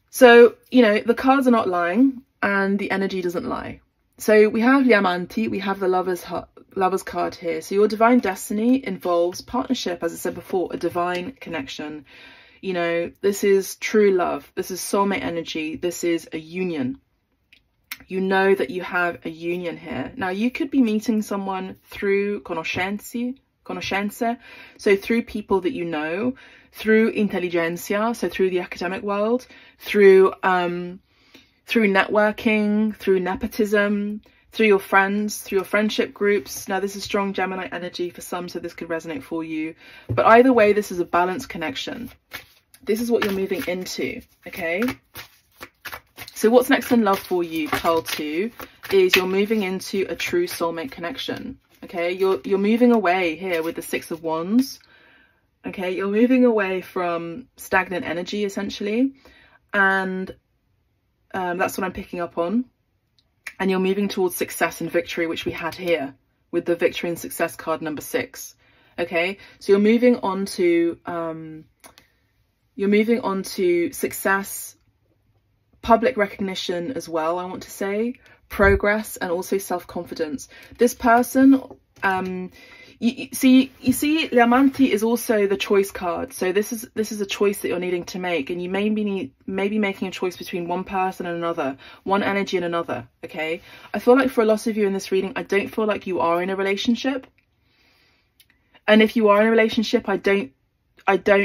So, you know, the cards are not lying and the energy doesn't lie. So we have the Amanti, we have the Lover's card here. So your divine destiny involves partnership, as I said before, a divine connection. You know, this is true love. This is soulmate energy. This is a union. You know that you have a union here. Now, you could be meeting someone through conoscenze, so through people that you know, through intelligentsia, so through the academic world, through networking, through nepotism, through your friends, through your friendship groups. Now, this is strong Gemini energy for some, so this could resonate for you. But either way, this is a balanced connection. This is what you're moving into, okay? So what's next in love for you, pole 2, is you're moving into a true soulmate connection, okay? You're moving away here with the 6 of Wands, okay? You're moving away from stagnant energy, essentially, and that's what I'm picking up on. And you're moving towards success and victory, which we had here with the victory and success card number 6, okay? So you're moving on to success, public recognition as well, I want to say, progress, and also self-confidence. This person, you see, L'Amanti is also the choice card. So this is a choice that you're needing to make, and you may be making a choice between one person and another, one energy and another, okay? I feel like for a lot of you in this reading, I don't feel like you are in a relationship. And if you are in a relationship, I don't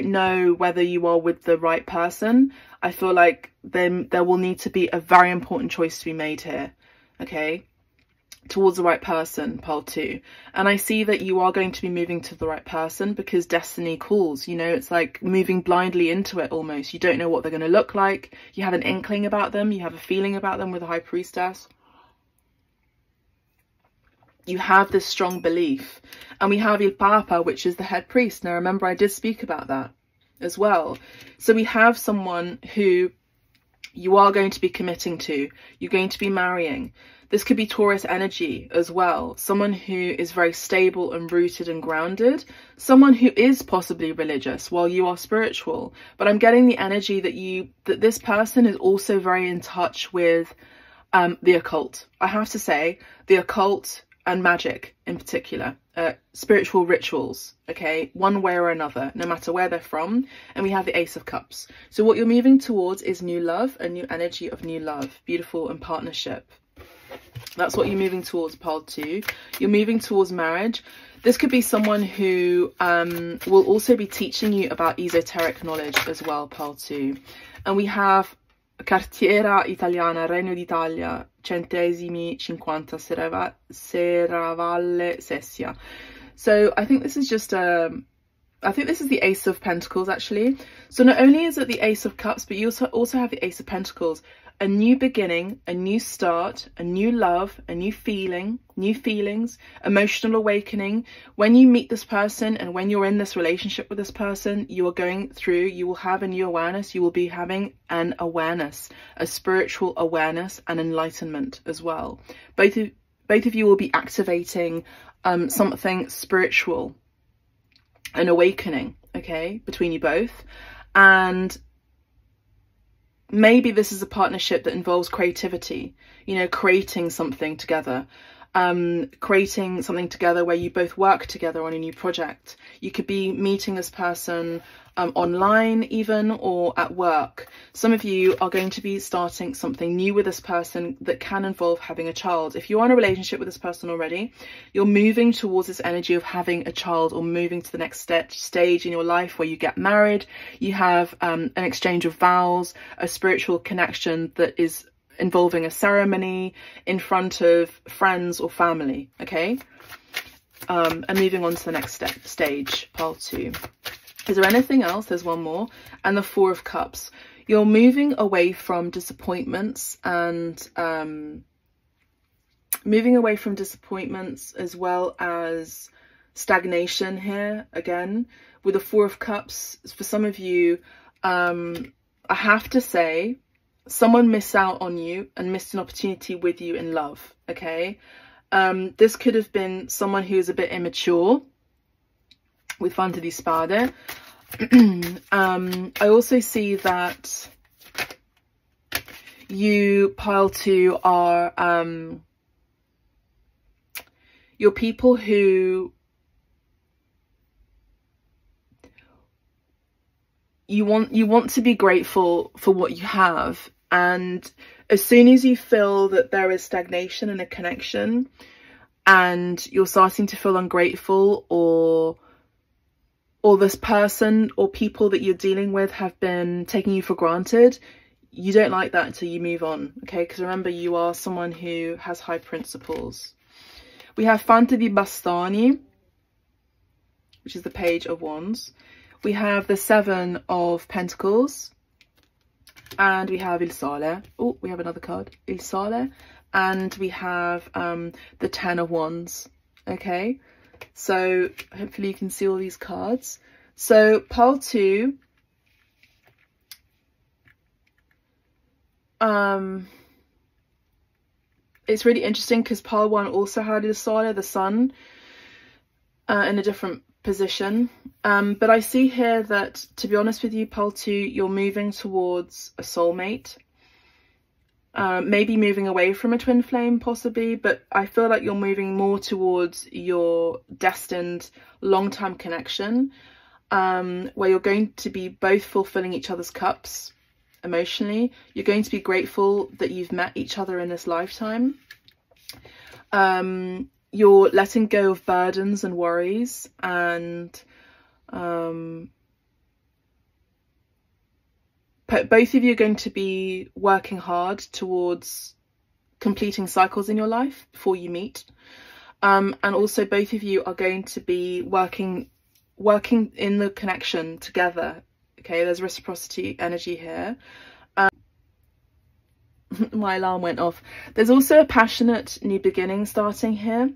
know whether you are with the right person. I feel like then there will need to be a very important choice to be made here, okay? towards the right person, pile 2. And I see that you are going to be moving to the right person because destiny calls, you know, it's like moving blindly into it almost. You don't know what they're going to look like. You have an inkling about them. You have a feeling about them with the High Priestess. You have this strong belief. And we have Il Papa, which is the head priest. Now, remember, I did speak about that as well. So we have someone who you are going to be committing to. You're going to be marrying. This could be Taurus energy as well. Someone who is very stable and rooted and grounded. Someone who is possibly religious while you are spiritual. But I'm getting the energy that this person is also very in touch with the occult. I have to say, the occult and magic in particular. Spiritual rituals, okay, one way or another, no matter where they're from. And we have the Ace of Cups. So what you're moving towards is new love, a new energy of new love, beautiful, and partnership. That's what you're moving towards, pile 2. You're moving towards marriage. This could be someone who will also be teaching you about esoteric knowledge as well, pile 2. And we have Cartiera Italiana, Regno d'Italia, centesimi 50, Serravalle Sessia. So I think this is just I think this is the Ace of Pentacles, actually. So not only is it the Ace of Cups, but you also have the Ace of Pentacles. A new beginning, a new start, a new love, a new feeling, new feelings, emotional awakening. When you meet this person and when you're in this relationship with this person, you will have a new awareness. You will be having an awareness, a spiritual awareness and enlightenment as well. Both of you will be activating something spiritual, an awakening, okay, between you both. And maybe this is a partnership that involves creativity, you know, creating something together, creating something together where you both work together on a new project. You could be meeting this person online even, or at work. Some of you are going to be starting something new with this person that can involve having a child. If you're in a relationship with this person already, you're moving towards this energy of having a child, or moving to the next stage in your life where you get married. You have an exchange of vows, a spiritual connection that is involving a ceremony in front of friends or family, okay? And moving on to the next stage, pile 2. Is there anything else? There's one more. And the Four of Cups. You're moving away from disappointments and as well as stagnation here again. With the Four of Cups, for some of you, I have to say, someone missed out on you and missed an opportunity with you in love, okay? This could have been someone who's a bit immature, with Fante di Spade. I also see that you, pile 2, are you're people who you want to be grateful for what you have, and as soon as you feel that there is stagnation in a connection and you're starting to feel ungrateful, or this person or people that you're dealing with have been taking you for granted, you don't like that until you move on, okay? Because remember, you are someone who has high principles. We have Fante di Bastoni, which is the Page of Wands. We have the Seven of Pentacles, and we have Il Sole. Oh, we have another card, Il Sole, and we have the Ten of Wands, okay? So hopefully you can see all these cards. So pile 2, it's really interesting because pile 1 also had Il Sole, the sun, in a different position. But I see here that, to be honest with you, pile 2, you're moving towards a soulmate. Maybe moving away from a twin flame possibly, but I feel like you're moving more towards your destined long-term connection, where you're going to be both fulfilling each other's cups emotionally. You're going to be grateful that you've met each other in this lifetime. You're letting go of burdens and worries, and both of you are going to be working hard towards completing cycles in your life before you meet. And also both of you are going to be working in the connection together. Okay, there's reciprocity energy here. My alarm went off. There's also a passionate new beginning starting here,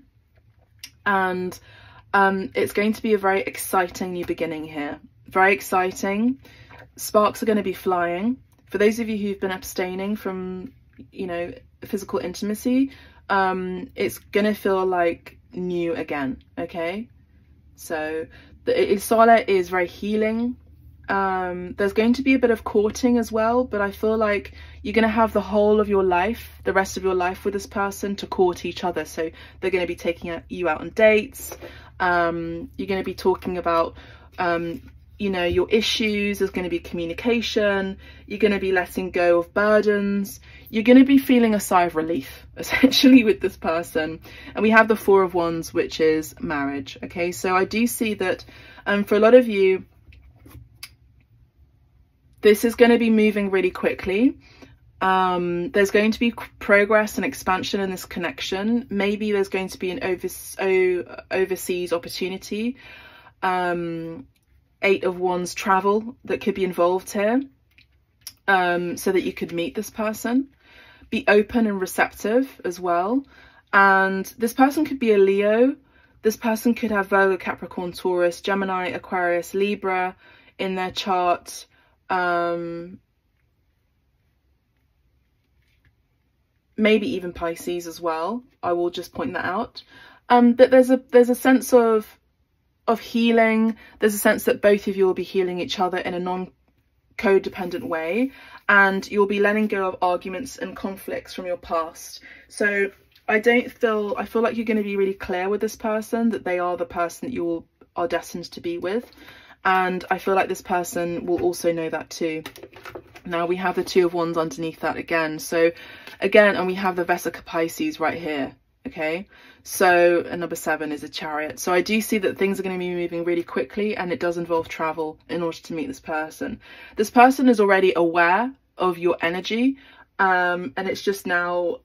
and it's going to be a very exciting new beginning here. Very exciting. Sparks are going to be flying. For those of you who've been abstaining from, you know, physical intimacy, it's going to feel like new again. Okay, so the Sole is very healing. There's going to be a bit of courting as well, but I feel like you're going to have the whole of your life, the rest of your life with this person to court each other. So they're going to be taking you out on dates. You're going to be talking about, you know, your issues. There's going to be communication. You're going to be letting go of burdens. You're going to be feeling a sigh of relief, essentially, with this person. And we have the Four of Wands, which is marriage. Okay, so I do see that for a lot of you, this is going to be moving really quickly. There's going to be progress and expansion in this connection. Maybe there's going to be an overseas opportunity. 8 of Wands travel that could be involved here, so that you could meet this person. Be open and receptive as well. And this person could be a Leo. This person could have Virgo, Capricorn, Taurus, Gemini, Aquarius, Libra in their chart. Maybe even Pisces as well. I will just point that out. But there's a sense of healing. There's a sense that both of you will be healing each other in a non-codependent way, and you'll be letting go of arguments and conflicts from your past. So I feel like you're going to be really clear with this person that they are the person that you are destined to be with. And I feel like this person will also know that too. Now we have the Two of Wands underneath that again. So again, and we have the Vesica Pisces right here. Okay, so and number 7 is a Chariot. So I do see that things are going to be moving really quickly, and it does involve travel in order to meet this person. This person is already aware of your energy, and it's just now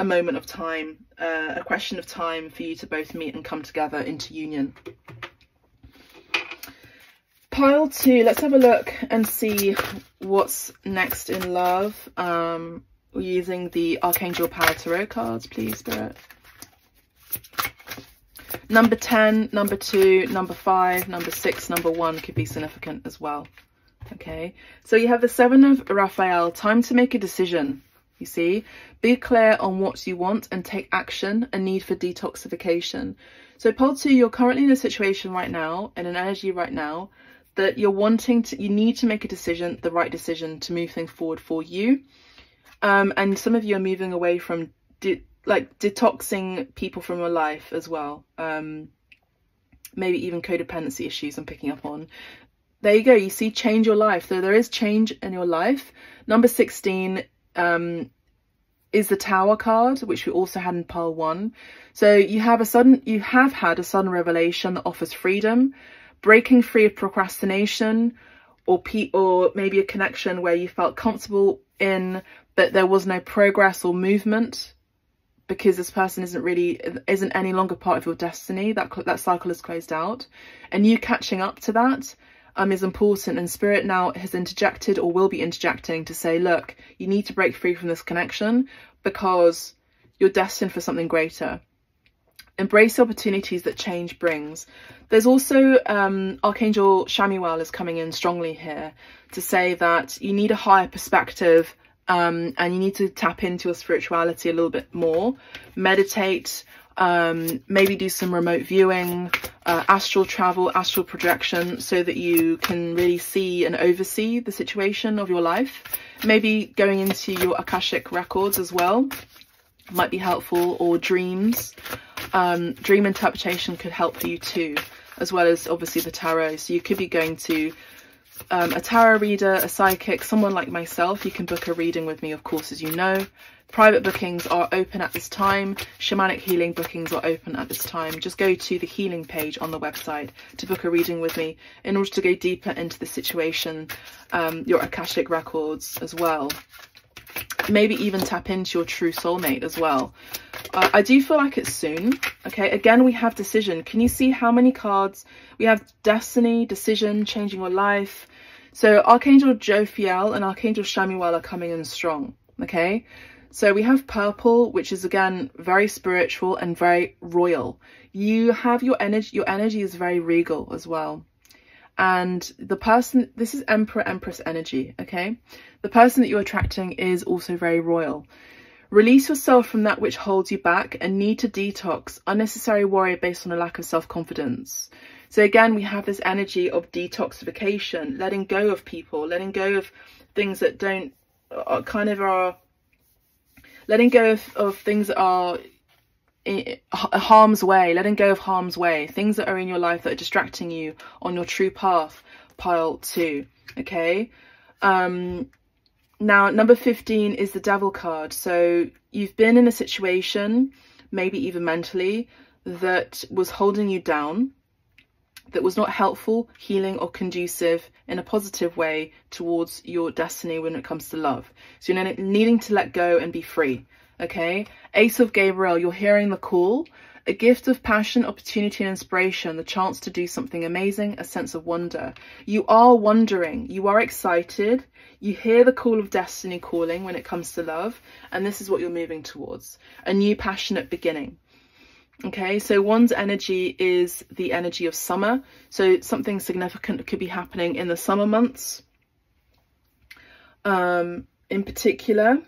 a moment of time, a question of time for you to both meet and come together into union. Pile 2, let's have a look and see what's next in love. We're using the Archangel Power Tarot cards, please, Spirit. Number 10, number 2, number 5, number 6, number 1 could be significant as well. Okay, so you have the 7 of Raphael, time to make a decision. You see, be clear on what you want and take action, a need for detoxification. So pile 2, you're currently in a situation right now, in an energy right now, that you need to make a decision, the right decision to move things forward for you. And some of you are moving away from detoxing people from your life as well. Maybe even codependency issues I'm picking up on. There you go, you see, change your life. So there is change in your life. Number 16 is the Tower card, which we also had in pile 1. So you have had a sudden revelation that offers freedom, breaking free of procrastination, or maybe a connection where you felt comfortable in, but there was no progress or movement because this person isn't any longer part of your destiny. That cycle is closed out, and you catching up to that is important. And Spirit now has interjected, or will be interjecting, to say, look, you need to break free from this connection because you're destined for something greater. Embrace the opportunities that change brings. There's also Archangel Chamuel is coming in strongly here to say that you need a higher perspective, and you need to tap into your spirituality a little bit more. Meditate, maybe do some remote viewing, astral travel, astral projection, so that you can really see and oversee the situation of your life. Maybe going into your Akashic records as well might be helpful, or dreams. Dream interpretation could help for you too, as well as obviously the tarot. So you could be going to a tarot reader, a psychic, someone like myself. You can book a reading with me, of course, as you know. Private bookings are open at this time. Shamanic healing bookings are open at this time. Just go to the healing page on the website to book a reading with me in order to go deeper into the situation, your Akashic records as well. maybe even tap into your true soulmate as well. I do feel like it's soon. Okay, again, we have decision. Can you see how many cards? We have destiny, decision, changing your life. So Archangel Jophiel and Archangel Shamuel are coming in strong. Okay, so we have purple, which is again very spiritual and very royal. You have your energy is very regal as well. And the person, this is Emperor Empress energy. Okay, the person that you're attracting is also very royal. Release yourself from that which holds you back and need to detox unnecessary worry based on a lack of self-confidence. So again, we have this energy of detoxification, letting go of people, letting go of things that don't letting go of things that are in harm's way, letting go of harm's way, things that are in your life that are distracting you on your true path, pile 2. Okay. Now, number 15 is the Devil card. So you've been in a situation, maybe even mentally, that was holding you down, that was not helpful, healing, or conducive in a positive way towards your destiny when it comes to love. So you're needing to let go and be free. Okay. Ace of Gabriel, you're hearing the call, a gift of passion, opportunity, and inspiration, the chance to do something amazing, a sense of wonder. You are wondering, you are excited, you hear the call of destiny calling when it comes to love, and this is what you're moving towards, a new passionate beginning. Okay, so one's energy is the energy of summer, so something significant could be happening in the summer months. In particular,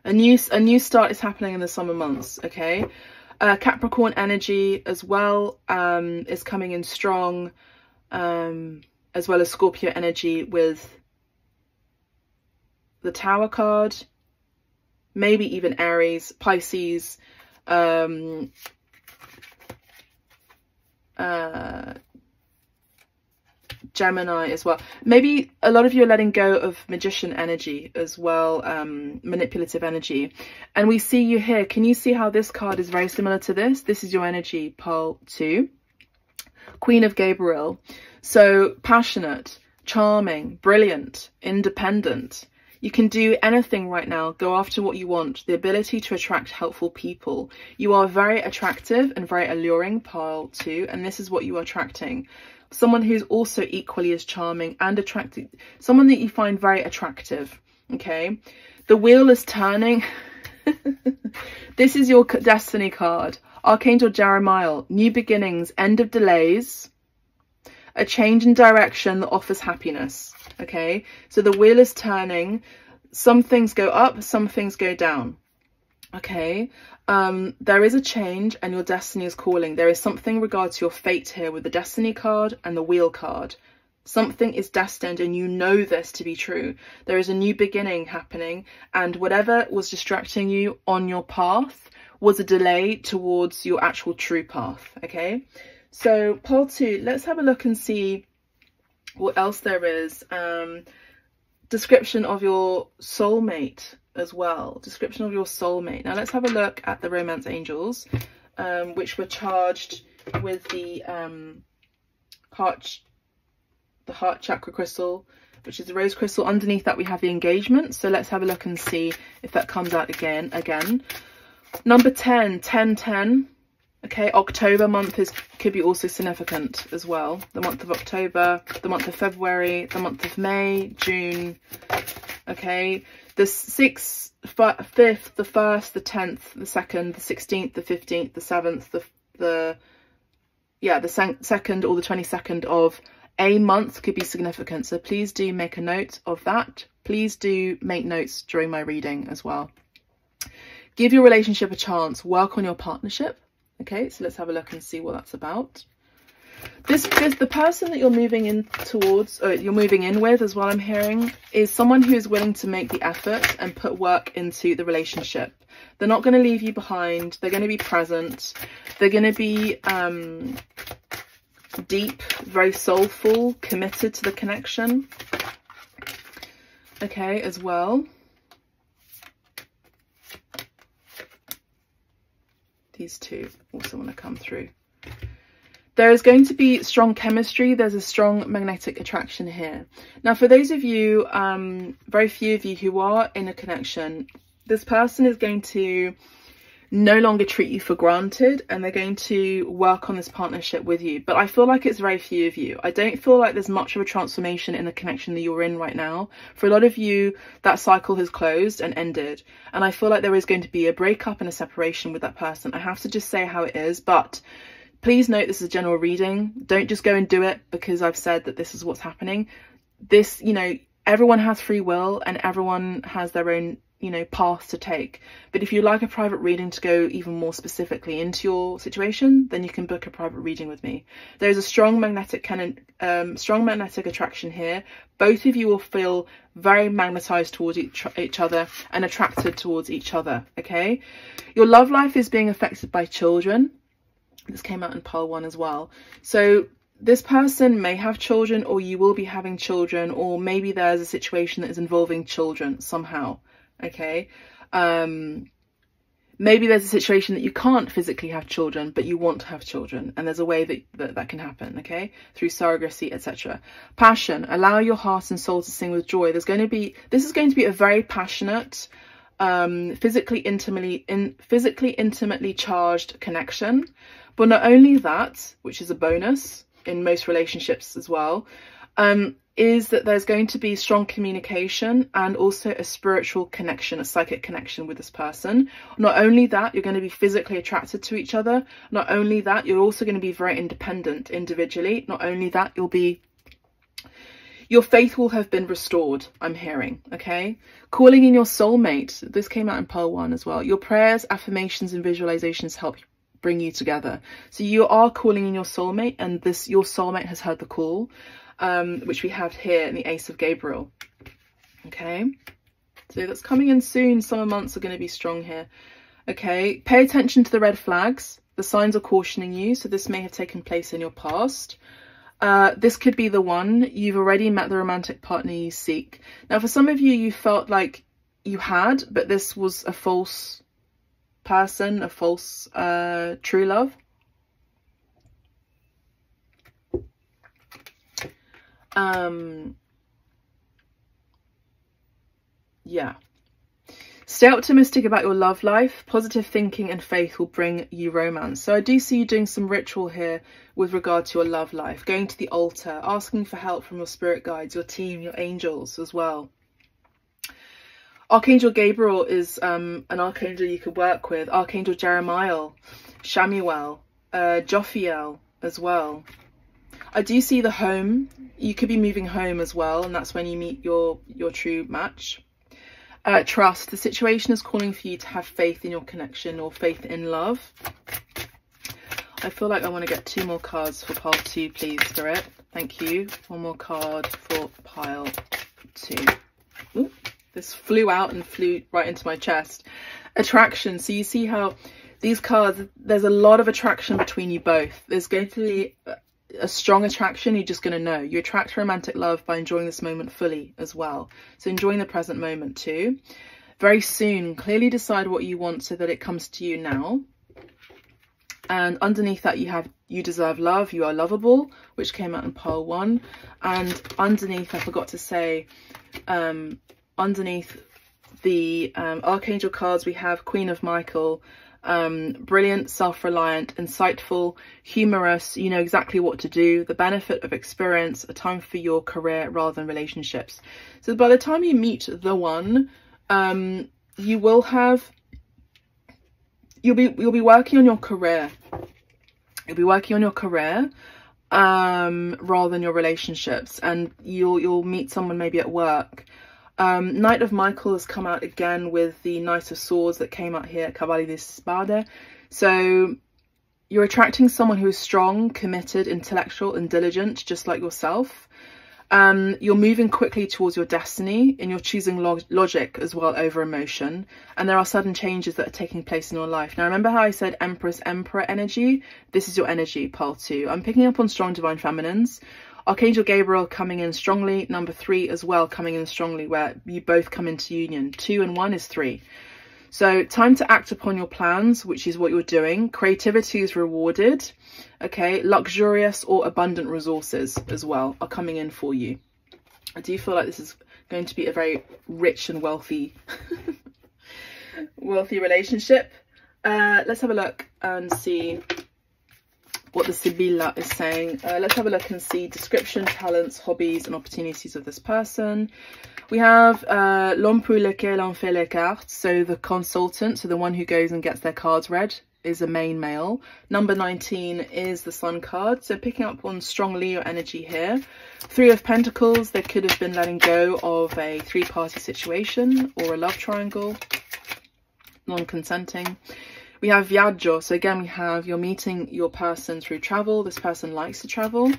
a new start is happening in the summer months. Okay, Capricorn energy as well is coming in strong, as well as Scorpio energy with the Tower card, maybe even Aries, Pisces, Gemini as well. Maybe a lot of you are letting go of Magician energy as well, manipulative energy. And we see you here. Can you see how this card is very similar to this? This is your energy, pile 2. Queen of Gabriel. So passionate, charming, brilliant, independent. You can do anything right now. Go after what you want. The ability to attract helpful people. You are very attractive and very alluring, pile 2. And this is what you are attracting. Someone who's also equally as charming and attractive. Someone that you find very attractive. Okay. The wheel is turning. This is your destiny card. Archangel Jeremiah. New beginnings. End of delays. A change in direction that offers happiness. Okay, so the wheel is turning. Some things go up, some things go down. Okay, there is a change and your destiny is calling. There is something in regards to your fate here with the destiny card and the wheel card. Something is destined and you know this to be true. There is a new beginning happening, and whatever was distracting you on your path was a delay towards your actual true path. Okay, so pile 2, let's have a look and see what else there is. Description of your soulmate as well. Description of your soulmate. Now let's have a look at the romance angels, which were charged with the heart chakra crystal, which is the rose crystal. Underneath that we have the engagement. So let's have a look and see if that comes out again. Number 10, 10. Okay, October month could be also significant as well. The month of October, the month of February, the month of May, June. Okay, the 6th, 5th, the 1st, the 10th, the 2nd, the 16th, the 15th, the 7th, the 2nd or the 22nd of a month could be significant. So please do make a note of that. Please do make notes during my reading as well. Give your relationship a chance. Work on your partnership. Okay, so let's have a look and see what that's about. The person that you're moving in towards, or you're moving in with as well, I'm hearing, is someone who's willing to make the effort and put work into the relationship. They're not going to leave you behind. They're going to be present. They're going to be deep, very soulful, committed to the connection. Okay, as well. These two also want to come through. There is going to be strong chemistry. There's a strong magnetic attraction here. Now, for those of you, very few of you who are in a connection, this person is going to no longer treat you for granted, and they're going to work on this partnership with you. But I feel like it's very few of you. I don't feel like there's much of a transformation in the connection that you're in right now. For a lot of you, that cycle has closed and ended, and I feel like there is going to be a breakup and a separation with that person. I have to just say how it is, but please note this is a general reading. Don't just go and do it because I've said that this is what's happening. This, you know, everyone has free will and everyone has their own, you know, path to take. But if you'd like a private reading to go even more specifically into your situation, then you can book a private reading with me. There's a strong magnetic attraction here. Both of you will feel very magnetized towards each other and attracted towards each other. Okay, your love life is being affected by children. This came out in pile 1 as well. So this person may have children, or you will be having children, or maybe there's a situation that is involving children somehow. Okay, maybe there's a situation that you can't physically have children, but you want to have children, and there's a way that can happen, okay, through surrogacy, etc. Passion, allow your heart and soul to sing with joy. This is going to be a very passionate, physically intimately charged connection. But not only that, which is a bonus in most relationships as well, is that there's going to be strong communication and also a spiritual connection, a psychic connection with this person. Not only that, you're going to be physically attracted to each other. Not only that, you're also going to be very independent individually. Not only that, your faith will have been restored, I'm hearing, okay? Calling in your soulmate. This came out in pile 1 as well. Your prayers, affirmations and visualizations help bring you together. So you are calling in your soulmate, and your soulmate has heard the call. Which we have here in the Ace of Gabriel. Okay, so that's coming in soon. Summer months are going to be strong here. Okay, pay attention to the red flags. The signs are cautioning you, so this may have taken place in your past. This could be the one. You've already met the romantic partner you seek. Now, for some of you, you felt like you had, but this was a false person, a false true love. Yeah, stay optimistic about your love life. Positive thinking and faith will bring you romance. So I do see you doing some ritual here with regard to your love life, going to the altar, asking for help from your spirit guides, your team, your angels as well. Archangel Gabriel is an archangel you could work with. Archangel Jeremiah, Shamuel, Jophiel as well. I do see the home. You could be moving home as well, and that's when you meet your true match. Trust. The situation is calling for you to have faith in your connection or faith in love. I feel like I want to get 2 more cards for pile 2, please, Spirit. Thank you. 1 more card for pile 2. Ooh, this flew out and flew right into my chest. Attraction. So you see how these cards, there's a lot of attraction between you both. There's going to be a strong attraction. You're just going to know. You attract romantic love by enjoying this moment fully as well. So enjoying the present moment too. Very soon, clearly decide what you want so that it comes to you now. And underneath that you have you deserve love, you are lovable, which came out in pile 1. And underneath, I forgot to say, underneath the Archangel cards, we have Queen of Michael, brilliant, self-reliant, insightful, humorous, you know exactly what to do, the benefit of experience, a time for your career rather than relationships. So by the time you meet the one, you'll be working on your career. You'll be working on your career rather than your relationships, and you'll meet someone maybe at work. Knight of Michael has come out again with the Knight of Swords that came out here at Cavalli di Spade. So you're attracting someone who is strong, committed, intellectual and diligent, just like yourself. You're moving quickly towards your destiny, and you're choosing logic as well over emotion. And there are sudden changes that are taking place in your life. Now, remember how I said Empress, Emperor energy? This is your energy, pile 2. I'm picking up on strong divine feminines. Archangel Gabriel coming in strongly. Number 3 as well coming in strongly, where you both come into union. 2 and 1 is 3. So time to act upon your plans, which is what you're doing. Creativity is rewarded. Okay, luxurious or abundant resources as well are coming in for you. I do feel like this is going to be a very rich and wealthy wealthy relationship. Let's have a look and see what the Sibilla is saying. Let's have a look and see description, talents, hobbies and opportunities of this person. We have l'homme pour lequel on fait les cartes, so the consultant, so the one who goes and gets their cards read, is a main male. Number 19 is the Sun card, so picking up on strong Leo energy here. 3 of Pentacles, they could have been letting go of a 3-party situation or a love triangle, non-consenting. We have Viaggio, so again we have you're meeting your person through travel. This person likes to travel.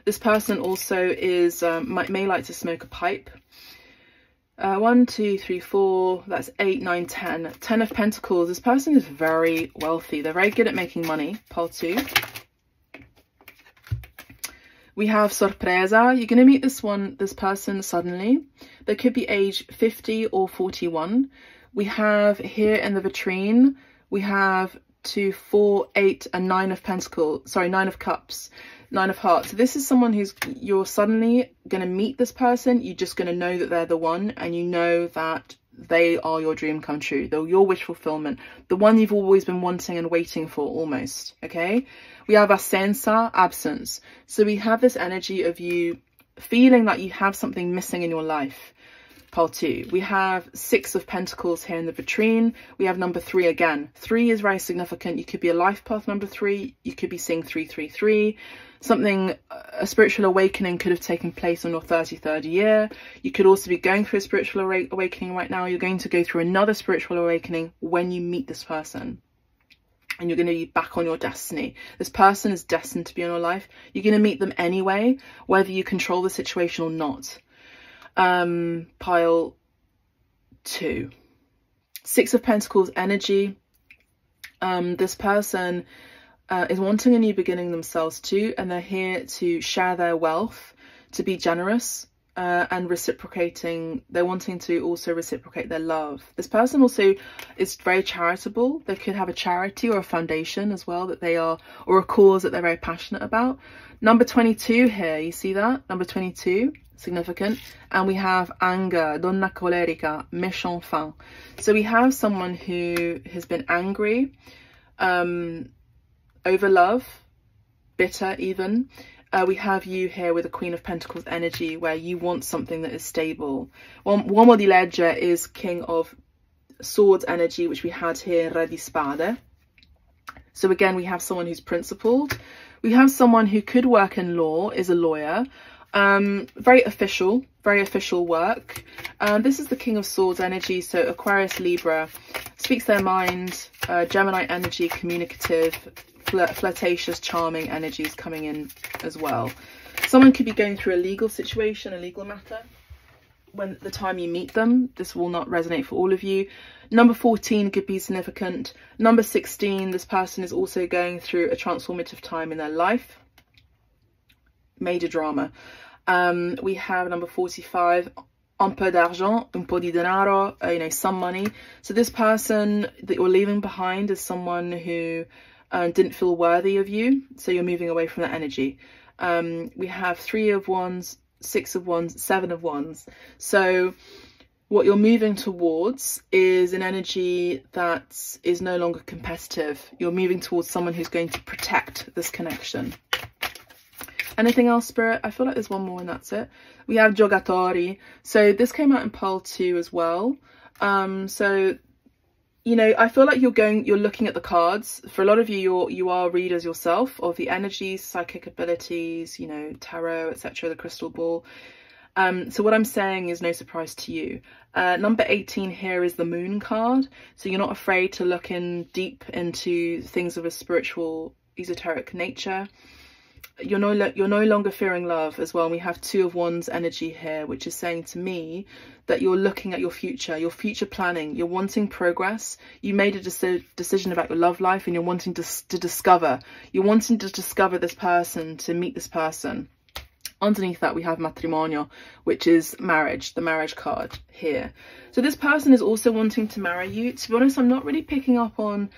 This person also is may like to smoke a pipe. 1, 2, 3, 4, that's 8, 9, 10. 10 of Pentacles, this person is very wealthy. They're very good at making money, pile 2. We have Sorpresa, you're going to meet this person suddenly. They could be age 50 or 41. We have here in the vitrine, we have 2, 4, 8 and 9 of Pentacles, sorry, 9 of Cups. 9 of Hearts. So this is someone who's, you're suddenly going to meet this person. You're just going to know that they're the one, and you know that they are your dream come true. They're your wish fulfillment. The one you've always been wanting and waiting for almost. Okay. We have Ascensa, absence. So we have this energy of you feeling like you have something missing in your life. Pile 2. We have 6 of Pentacles here in the vitrine. We have number 3 again. 3 is very significant. You could be a life path number 3. You could be seeing 333. Something, a spiritual awakening could have taken place on your 33rd year. You could also be going through a spiritual awakening right now. You're going to go through another spiritual awakening when you meet this person. And you're going to be back on your destiny. This person is destined to be in your life. You're going to meet them anyway, whether you control the situation or not. Pile 2. 6 of Pentacles energy. This person is wanting a new beginning themselves too, and they're here to share their wealth, to be generous, and reciprocating. They're wanting to also reciprocate their love. This person also is very charitable. They could have a charity or a foundation as well that they are, or a cause that they're very passionate about. Number 22 here, you see that? Number 22, significant. And we have anger, donna colerica, méchant fin. So we have someone who has been angry, over love, bitter even. We have you here with the Queen of Pentacles energy, where you want something that is stable. Uomo di legge is King of Swords energy, which we had here, Re di Spade. So again, we have someone who's principled. We have someone who could work in law, is a lawyer. Very official work. This is the King of Swords energy, so Aquarius, Libra, speaks their mind. Gemini energy, communicative, flirtatious, charming energies coming in as well. Someone could be going through a legal situation, a legal matter. When the time you meet them, this will not resonate for all of you. Number 14 could be significant. Number 16, this person is also going through a transformative time in their life. Major drama. We have number 45, un peu d'argent, un po' di denaro, you know, some money. So this person that you're leaving behind is someone who didn't feel worthy of you, so you're moving away from that energy. We have 3 of Wands, 6 of Wands, 7 of Wands. So what you're moving towards is an energy that is no longer competitive. You're moving towards someone who's going to protect this connection. Anything else, Spirit? I feel like there's one more and that's it. We have Giocatori. So this came out in pile 2 as well. So, you know, I feel like you're looking at the cards. For a lot of you, you are readers yourself of the energies, psychic abilities, you know, tarot, etc., the crystal ball. So what I'm saying is no surprise to you. Number 18 here is the Moon card. So you're not afraid to look in deep into things of a spiritual, esoteric nature. You're no longer fearing love as well. We have 2 of Wands energy here, which is saying to me that you're looking at your future planning. You're wanting progress. You made a decision about your love life, and you're wanting to discover. You're wanting to discover this person, to meet this person. Underneath that we have matrimonio, which is marriage, the marriage card here. So this person is also wanting to marry you. To be honest, I'm not really picking up on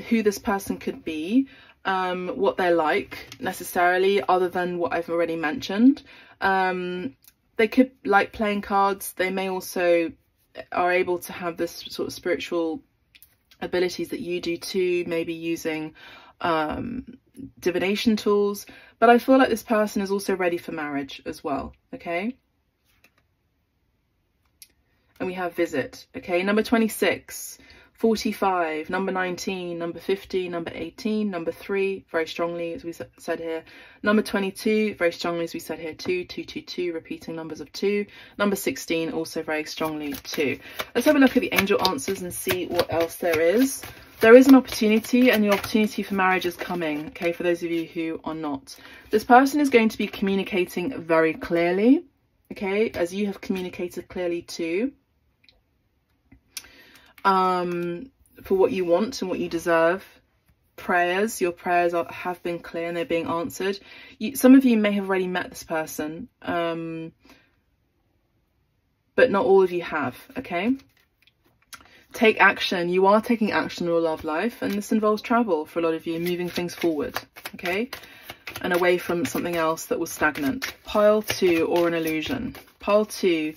who this person could be, what they're like necessarily, other than what I've already mentioned. They could like playing cards. They may also are able to have this sort of spiritual abilities that you do too, maybe using divination tools. But I feel like this person is also ready for marriage as well, okay? And we have visit, okay? Number 26, 45, number 19, number 50, number 18, number 3, very strongly, as we said here. Number 22, very strongly, as we said here, 2, 2, 2, 2, repeating numbers of 2. Number 16, also very strongly 2. Let's have a look at the angel answers and see what else there is. There is an opportunity, and the opportunity for marriage is coming, okay, for those of you who are not. This person is going to be communicating very clearly, okay, as you have communicated clearly too, for what you want and what you deserve. Prayers, your prayers have been clear and they're being answered. Some of you may have already met this person, but not all of you have, okay? Take action. You are taking action in your love life, and this involves travel for a lot of you, moving things forward, okay, and away from something else that was stagnant. Pile 2, or an illusion. Pile 2,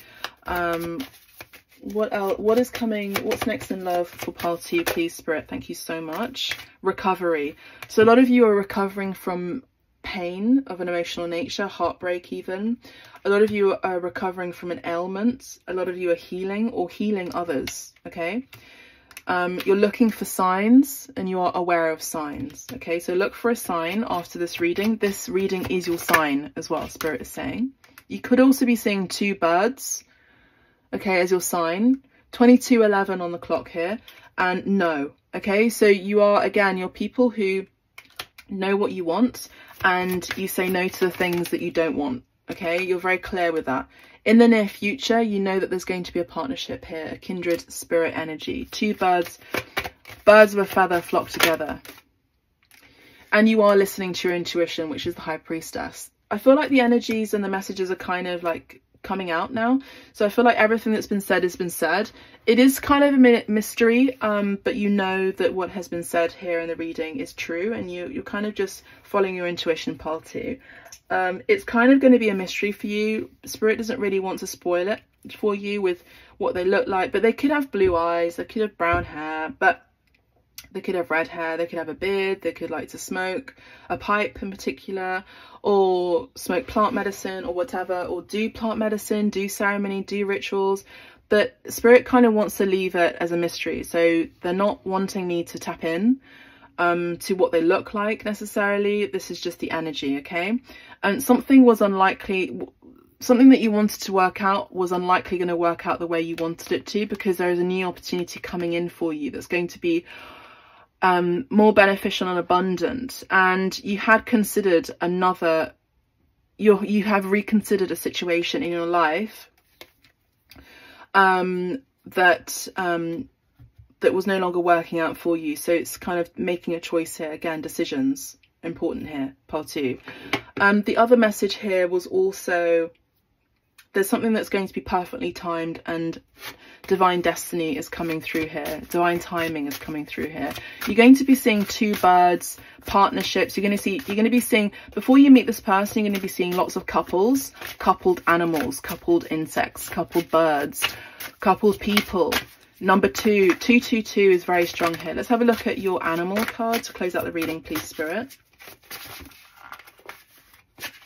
what else? What is coming? What's next in love for pile 2, please, Spirit? Thank you so much. Recovery. So a lot of you are recovering from pain of an emotional nature, heartbreak even. A lot of you are recovering from an ailment. A lot of you are healing or healing others, okay? You're looking for signs, and you are aware of signs, okay? So look for a sign after this reading. This reading is your sign as well, Spirit is saying. You could also be seeing 2 birds, okay, as your sign. 22:11 on the clock here, and no, okay? So you are, again, you're people who know what you want, and you say no to the things that you don't want, okay? You're very clear with that. In the near future, you know that there's going to be a partnership here, a kindred spirit energy. 2 birds, birds of a feather flock together. And you are listening to your intuition, which is the High Priestess. I feel like the energies and the messages are kind of like coming out now. So I feel like everything that's been said has been said. It is kind of a mystery, but you know that what has been said here in the reading is true, and you're kind of just following your intuition, pile 2. It's kind of going to be a mystery for you. Spirit doesn't really want to spoil it for you with what they look like, but they could have blue eyes, they could have brown hair, but they could have red hair, they could have a beard, they could like to smoke a pipe in particular, or smoke plant medicine or whatever, or do plant medicine, do ceremony, do rituals. But Spirit kind of wants to leave it as a mystery. So they're not wanting me to tap in to what they look like necessarily. This is just the energy, okay? And something was unlikely, something that you wanted to work out was unlikely going to work out the way you wanted it to, because there is a new opportunity coming in for you that's going to be more beneficial and abundant. And you had considered another, you have reconsidered a situation in your life that was no longer working out for you. So it's kind of making a choice here. Again, decisions important here, part 2. The other message here was also there's something that's going to be perfectly timed, and divine destiny is coming through here. Divine timing is coming through here. You're going to be seeing 2 birds, partnerships. You're going to be seeing, before you meet this person, you're going to be seeing lots of couples, coupled animals, coupled insects, coupled birds, coupled people. Number 2, 222 is very strong here. Let's have a look at your animal card to close out the reading, please, Spirit.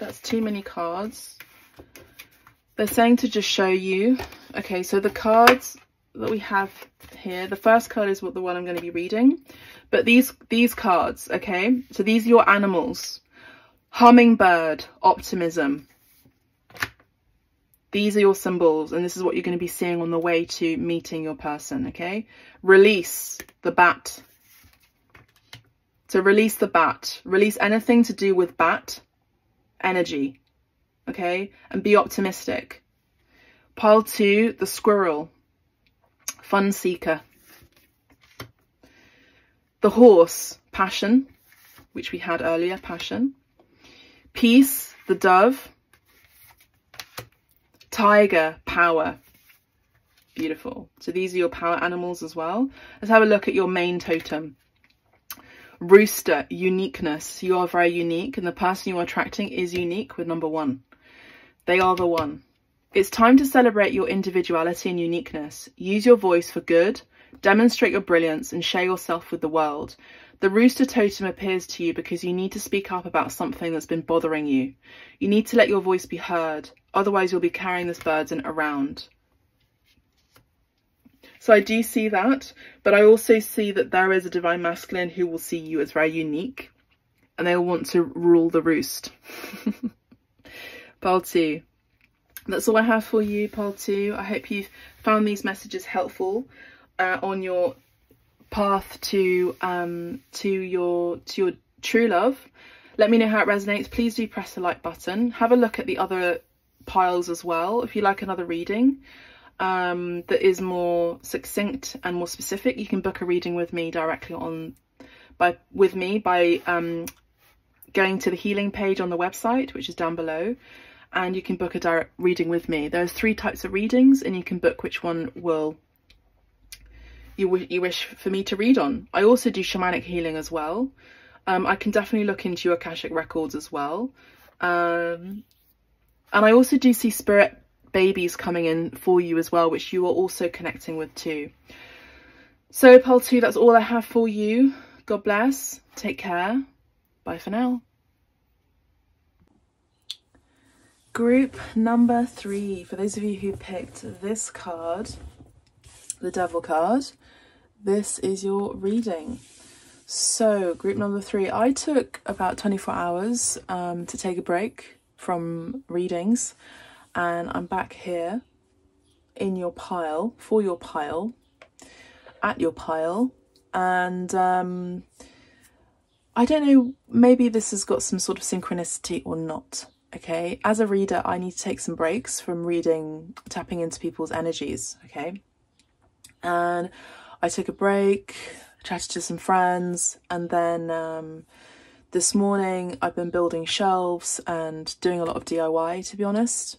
That's too many cards. They're saying to just show you. Okay, so the cards that we have here, the first card is the one I'm going to be reading. But these cards, okay, so these are your animals. Hummingbird, optimism. These are your symbols, and this is what you're going to be seeing on the way to meeting your person, okay? Release, the bat. So release the bat. Release anything to do with bat energy, okay? And be optimistic. Pile 2, the squirrel. Fun seeker. The horse, passion, which we had earlier, passion. Peace, the dove. Tiger, power. Beautiful. So these are your power animals as well. Let's have a look at your main totem. Rooster, uniqueness. You are very unique, and the person you are attracting is unique with number 1. They are the one. It's time to celebrate your individuality and uniqueness. Use your voice for good, demonstrate your brilliance, and share yourself with the world. The rooster totem appears to you because you need to speak up about something that's been bothering you. You need to let your voice be heard, otherwise you'll be carrying this burden around. So I do see that, but I also see that there is a divine masculine who will see you as very unique, and they will want to rule the roost. Pile 2. That's all I have for you, Pile 2. I hope you've found these messages helpful on your path to your true love. Let me know how it resonates. Please do press the like button. Have a look at the other piles as well. If you like another reading that is more succinct and more specific, you can book a reading with me directly by going to the healing page on the website, which is down below, and you can book a direct reading with me. There's 3 types of readings, and you can book which one you wish for me to read on. I also do shamanic healing as well. I can definitely look into your Akashic records as well. And I also do see spirit babies coming in for you as well, which you are also connecting with too. So Pile 2, that's all I have for you. God bless. Take care. Bye for now. Group number 3. For those of you who picked this card, the Devil card, this is your reading. So group number 3, I took about 24 hours to take a break from readings, and I'm back here in your pile, for your pile, at your pile, and I don't know, maybe this has got some sort of synchronicity or not. Okay, as a reader, I need to take some breaks from reading, tapping into people's energies, okay? And I took a break, chatted to some friends, and then this morning I've been building shelves and doing a lot of DIY, to be honest.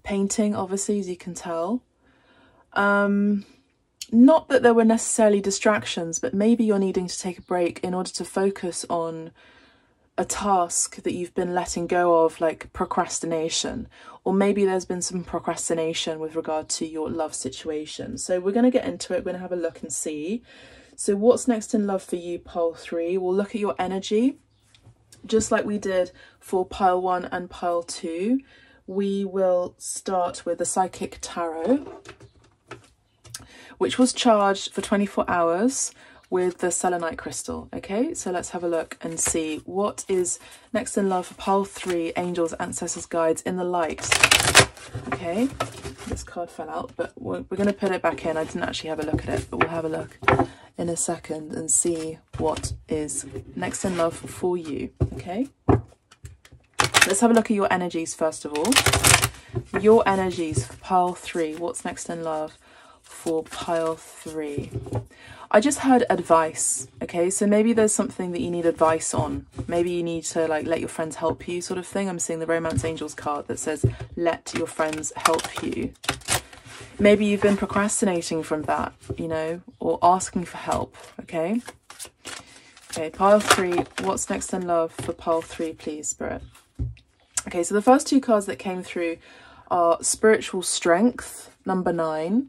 Painting, obviously, as you can tell. Not that there were necessarily distractions, but maybe you're needing to take a break in order to focus on a task that you've been letting go of, like procrastination, or maybe there's been some procrastination with regard to your love situation. So we're going to get into it. We're going to have a look and see. So what's next in love for you, Pile 3? We'll look at your energy, just like we did for Pile 1 and Pile 2. We will start with the Psychic Tarot, which was charged for 24 hours with the selenite crystal. Okay, so let's have a look and see what is next in love for Pile 3, angels, ancestors, guides in the light. Okay, this card fell out, but we're going to put it back in. I didn't actually have a look at it, but we'll have a look in a second and see what is next in love for you. Okay, let's have a look at your energies first of all. Your energies for Pile 3. What's next in love for Pile 3? I just heard advice. Okay, so maybe there's something that you need advice on. Maybe you need to like let your friends help you, sort of thing. I'm seeing the Romance Angels card that says let your friends help you. Maybe you've been procrastinating from that, you know, or asking for help. Okay, Pile 3, what's next in love for Pile 3, please, Spirit? Okay, so the first 2 cards that came through are Spiritual Strength, number 9,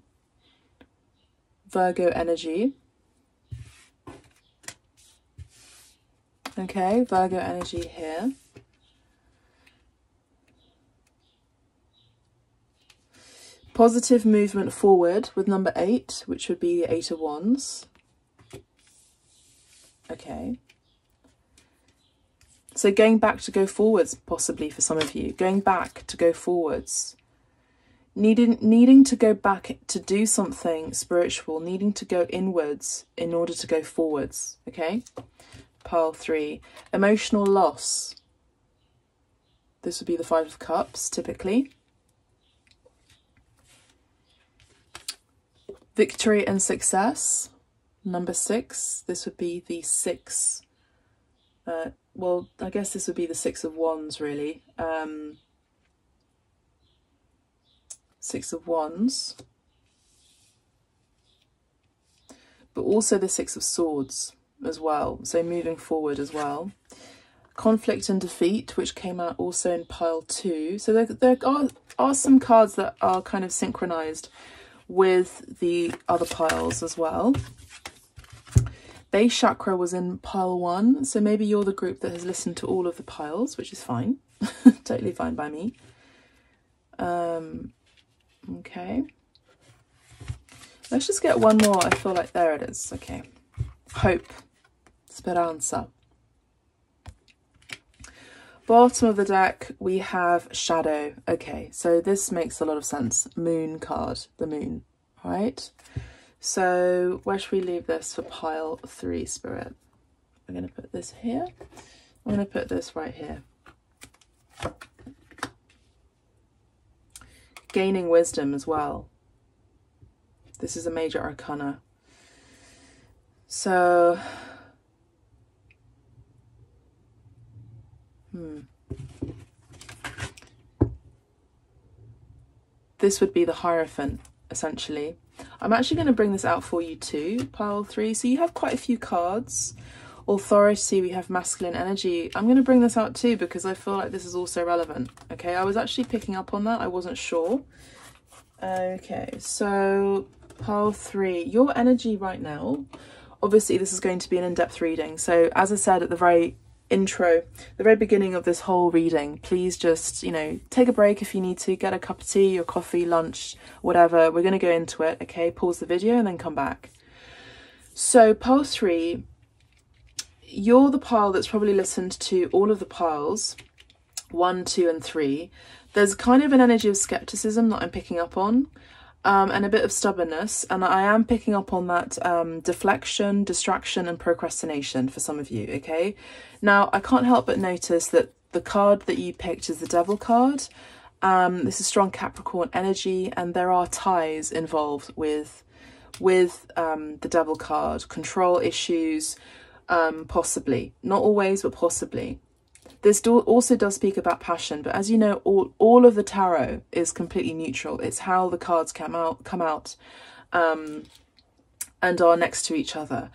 Virgo energy. Okay, Virgo energy here. Positive movement forward with number 8, which would be the 8 of Wands. Okay. So going back to go forwards, possibly for some of you. Going back to go forwards. Needing to go back to do something spiritual. Needing to go inwards in order to go forwards. Okay. Pile 3. Emotional loss. This would be the 5 of Cups, typically. Victory and success. Number 6. This would be the 6. Well, I guess this would be the 6 of Wands, really. Six of Wands, but also the Six of Swords as well, so moving forward as well. Conflict and Defeat, which came out also in pile 2. So there are some cards that are kind of synchronized with the other piles as well. Base Chakra was in pile 1, so maybe you're the group that has listened to all of the piles, which is fine. Totally fine by me. Okay. Let's just get one more. I feel like there it is. Okay. Hope. Speranza. Bottom of the deck, we have Shadow. Okay, so this makes a lot of sense. Moon card, the moon, right? So where should we leave this for pile 3, Spirit? I'm going to put this here. I'm going to put this right here. Gaining wisdom as well. This is a major arcana. So... this would be the Hierophant, essentially. I'm actually going to bring this out for you too, pile 3. So you have quite a few cards. Authority, we have masculine energy. I'm going to bring this out too because I feel like this is also relevant. Okay, I was actually picking up on that. I wasn't sure. Okay, so pile 3, your energy right now. Obviously, this is going to be an in-depth reading. So as I said at the very intro, the very beginning of this whole reading, please just, you know, take a break if you need to, get a cup of tea or coffee, lunch, whatever. We're going to go into it. Okay, pause the video and then come back. So pile 3, you're the pile that's probably listened to all of the piles 1, 2 and 3. There's kind of an energy of skepticism that I'm picking up on, and a bit of stubbornness, and I am picking up on that deflection, distraction and procrastination for some of you. Okay, now I can't help but notice that the card that you picked is the Devil card. This is strong Capricorn energy, and there are ties involved with the Devil card. Control issues, possibly, not always, but possibly. This also does speak about passion, but as you know, all of the tarot is completely neutral. It's how the cards come out and are next to each other.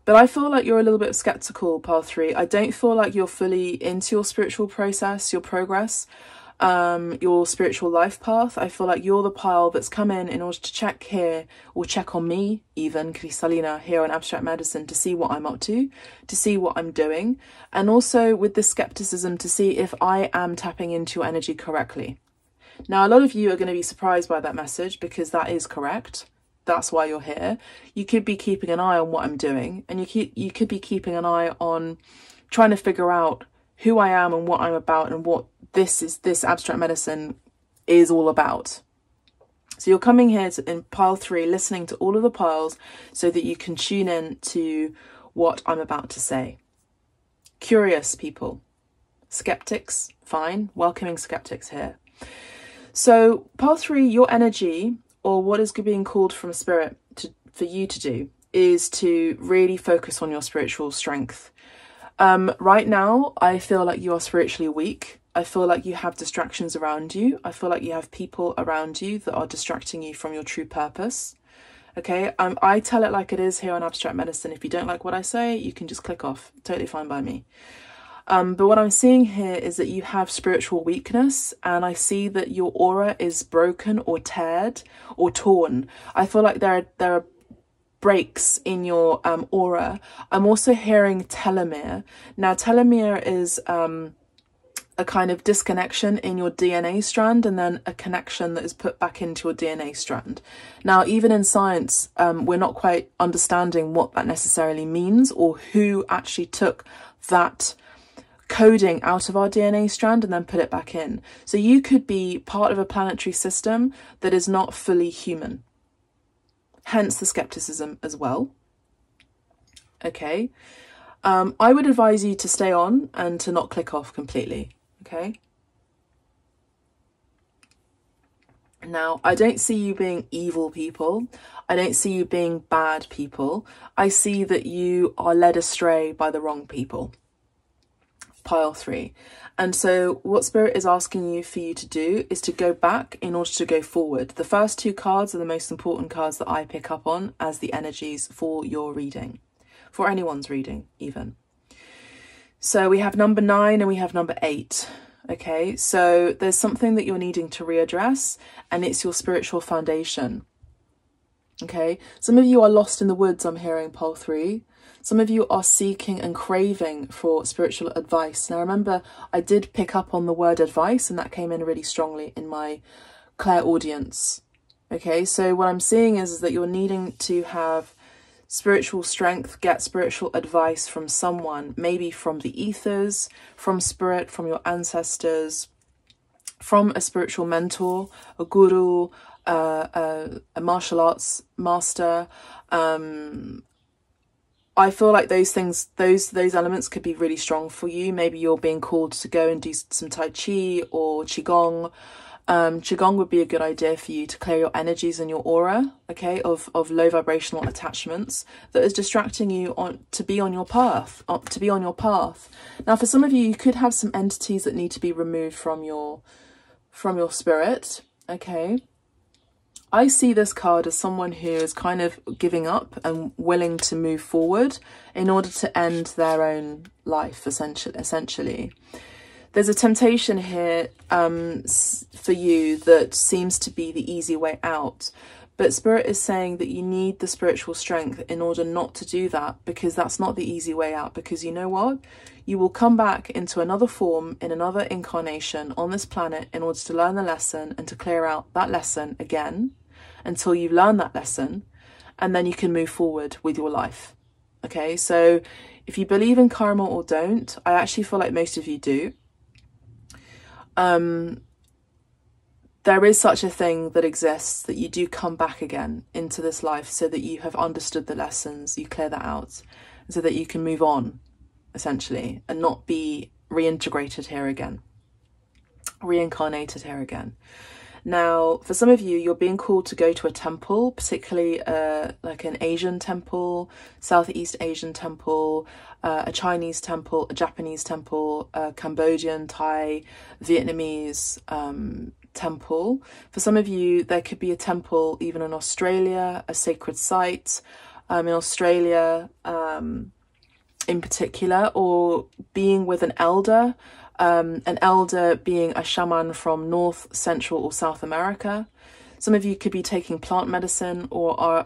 But I feel like you're a little bit skeptical, pile 3. I don't feel like you're fully into your spiritual process, your progress, your spiritual life path. I feel like you're the pile that's come in order to check here, or check on me, even, Cristallina, here on Abstract Medicine, to see what I'm up to see what I'm doing, and also with the skepticism to see if I am tapping into your energy correctly. Now, a lot of you are going to be surprised by that message because that is correct. That's why you're here. You could be keeping an eye on what I'm doing, and you could be keeping an eye on trying to figure out who I am and what I'm about and what this Abstract Medicine is all about. So you're coming here in pile 3, listening to all of the piles so that you can tune in to what I'm about to say. Curious people, skeptics, fine, welcoming skeptics here. So pile 3, your energy, or what is being called from Spirit for you to do, is to really focus on your spiritual strength. Right now, I feel like you are spiritually weak. I feel like you have distractions around you. I feel like you have people around you that are distracting you from your true purpose. Okay, I tell it like it is here on Abstract Medicine. If you don't like what I say, you can just click off. Totally fine by me. But what I'm seeing here is that you have spiritual weakness, and I see that your aura is broken or teared or torn. I feel like there are breaks in your aura. I'm also hearing telomere. Now, telomere is a kind of disconnection in your DNA strand, and then a connection that is put back into your DNA strand. Now, even in science, we're not quite understanding what that necessarily means, or who actually took that coding out of our DNA strand and then put it back in. So you could be part of a planetary system that is not fully human. Hence the skepticism as well. Okay. I would advise you to stay on and to not click off completely. Okay. Now, I don't see you being evil people. I don't see you being bad people. I see that you are led astray by the wrong people. pile 3. And so what Spirit is asking you for you to do is to go back in order to go forward. The first 2 cards are the most important cards that I pick up on as the energies for your reading, for anyone's reading even. So we have number 9 and we have number 8. Okay, so there's something that you're needing to readdress, and it's your spiritual foundation. Okay, some of you are lost in the woods, I'm hearing, pile 3. Some of you are seeking and craving for spiritual advice. Now remember, I did pick up on the word advice, and that came in really strongly in my clairaudience. Okay, so what I'm seeing is that you're needing to have spiritual strength, get spiritual advice from someone, maybe from the ethers, from spirit, from your ancestors, from a spiritual mentor, a guru, a martial arts master. I feel like those things, those elements could be really strong for you. Maybe you're being called to go and do some Tai Chi or Qigong. Qigong would be a good idea for you to clear your energies and your aura, okay, of low vibrational attachments that is distracting you to be on your path, Now, for some of you, you could have some entities that need to be removed from your spirit, okay. I see this card as someone who is kind of giving up and willing to move forward in order to end their own life, essentially. There's a temptation here for you that seems to be the easy way out. But Spirit is saying that you need the spiritual strength in order not to do that, because that's not the easy way out. Because you know what? You will come back into another form in another incarnation on this planet in order to learn the lesson and to clear out that lesson again until you learn that lesson, and then you can move forward with your life. Okay, so if you believe in karma or don't, I actually feel like most of you do. There is such a thing that exists, that you do come back again into this life so that you have understood the lessons, you clear that out, so that you can move on, essentially, and not be reintegrated here again, reincarnated here again. Now, for some of you, you're being called to go to a temple, particularly like an Asian temple, Southeast Asian temple, a Chinese temple, a Japanese temple, a Cambodian, Thai, Vietnamese temple. For some of you, there could be a temple even in Australia, a sacred site in Australia in particular, or being with an elder being a shaman from North, Central or South America. Some of you could be taking plant medicine or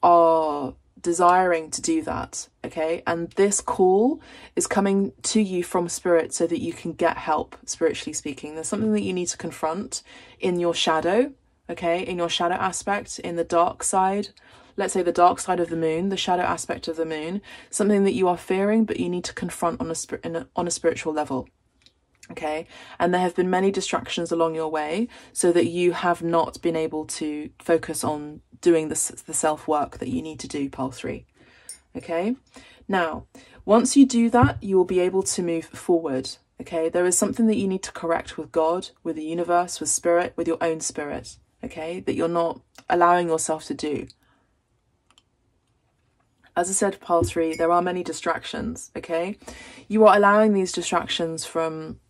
are desiring to do that, okay? And this call is coming to you from Spirit so that you can get help, spiritually speaking. There's something that you need to confront in your shadow, okay? In your shadow aspect, in the dark side. Let's say the dark side of the moon, the shadow aspect of the moon, something that you are fearing, but you need to confront on a spiritual level. Okay, and there have been many distractions along your way so that you have not been able to focus on doing the self-work that you need to do, pile 3. Okay, now, once you do that, you will be able to move forward. Okay, there is something that you need to correct with God, with the universe, with Spirit, with your own spirit. Okay, that you're not allowing yourself to do. As I said, pile 3, there are many distractions. Okay, you are allowing these distractions from...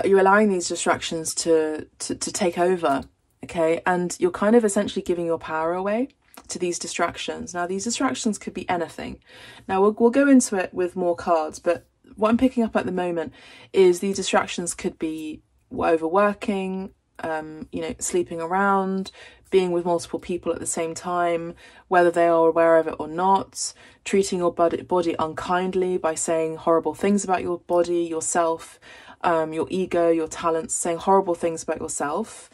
you're allowing these distractions to take over, okay? And you're kind of essentially giving your power away to these distractions. Now, these distractions could be anything. Now, we'll go into it with more cards, but what I'm picking up at the moment is these distractions could be overworking, you know, sleeping around, being with multiple people at the same time, whether they are aware of it or not, treating your body unkindly by saying horrible things about your body, yourself, your ego, your talents, saying horrible things about yourself,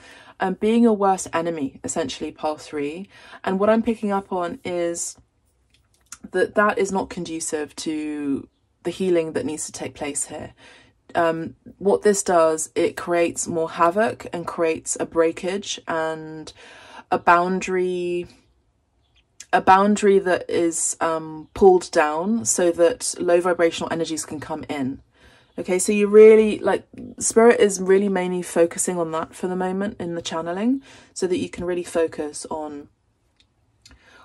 being your worst enemy, essentially, pile 3. And what I'm picking up on is that is not conducive to the healing that needs to take place here. What this does, it creates more havoc and creates a breakage and a boundary that is pulled down so that low vibrational energies can come in. Okay, so you really, like, Spirit is really mainly focusing on that for the moment in the channeling, so that you can really focus on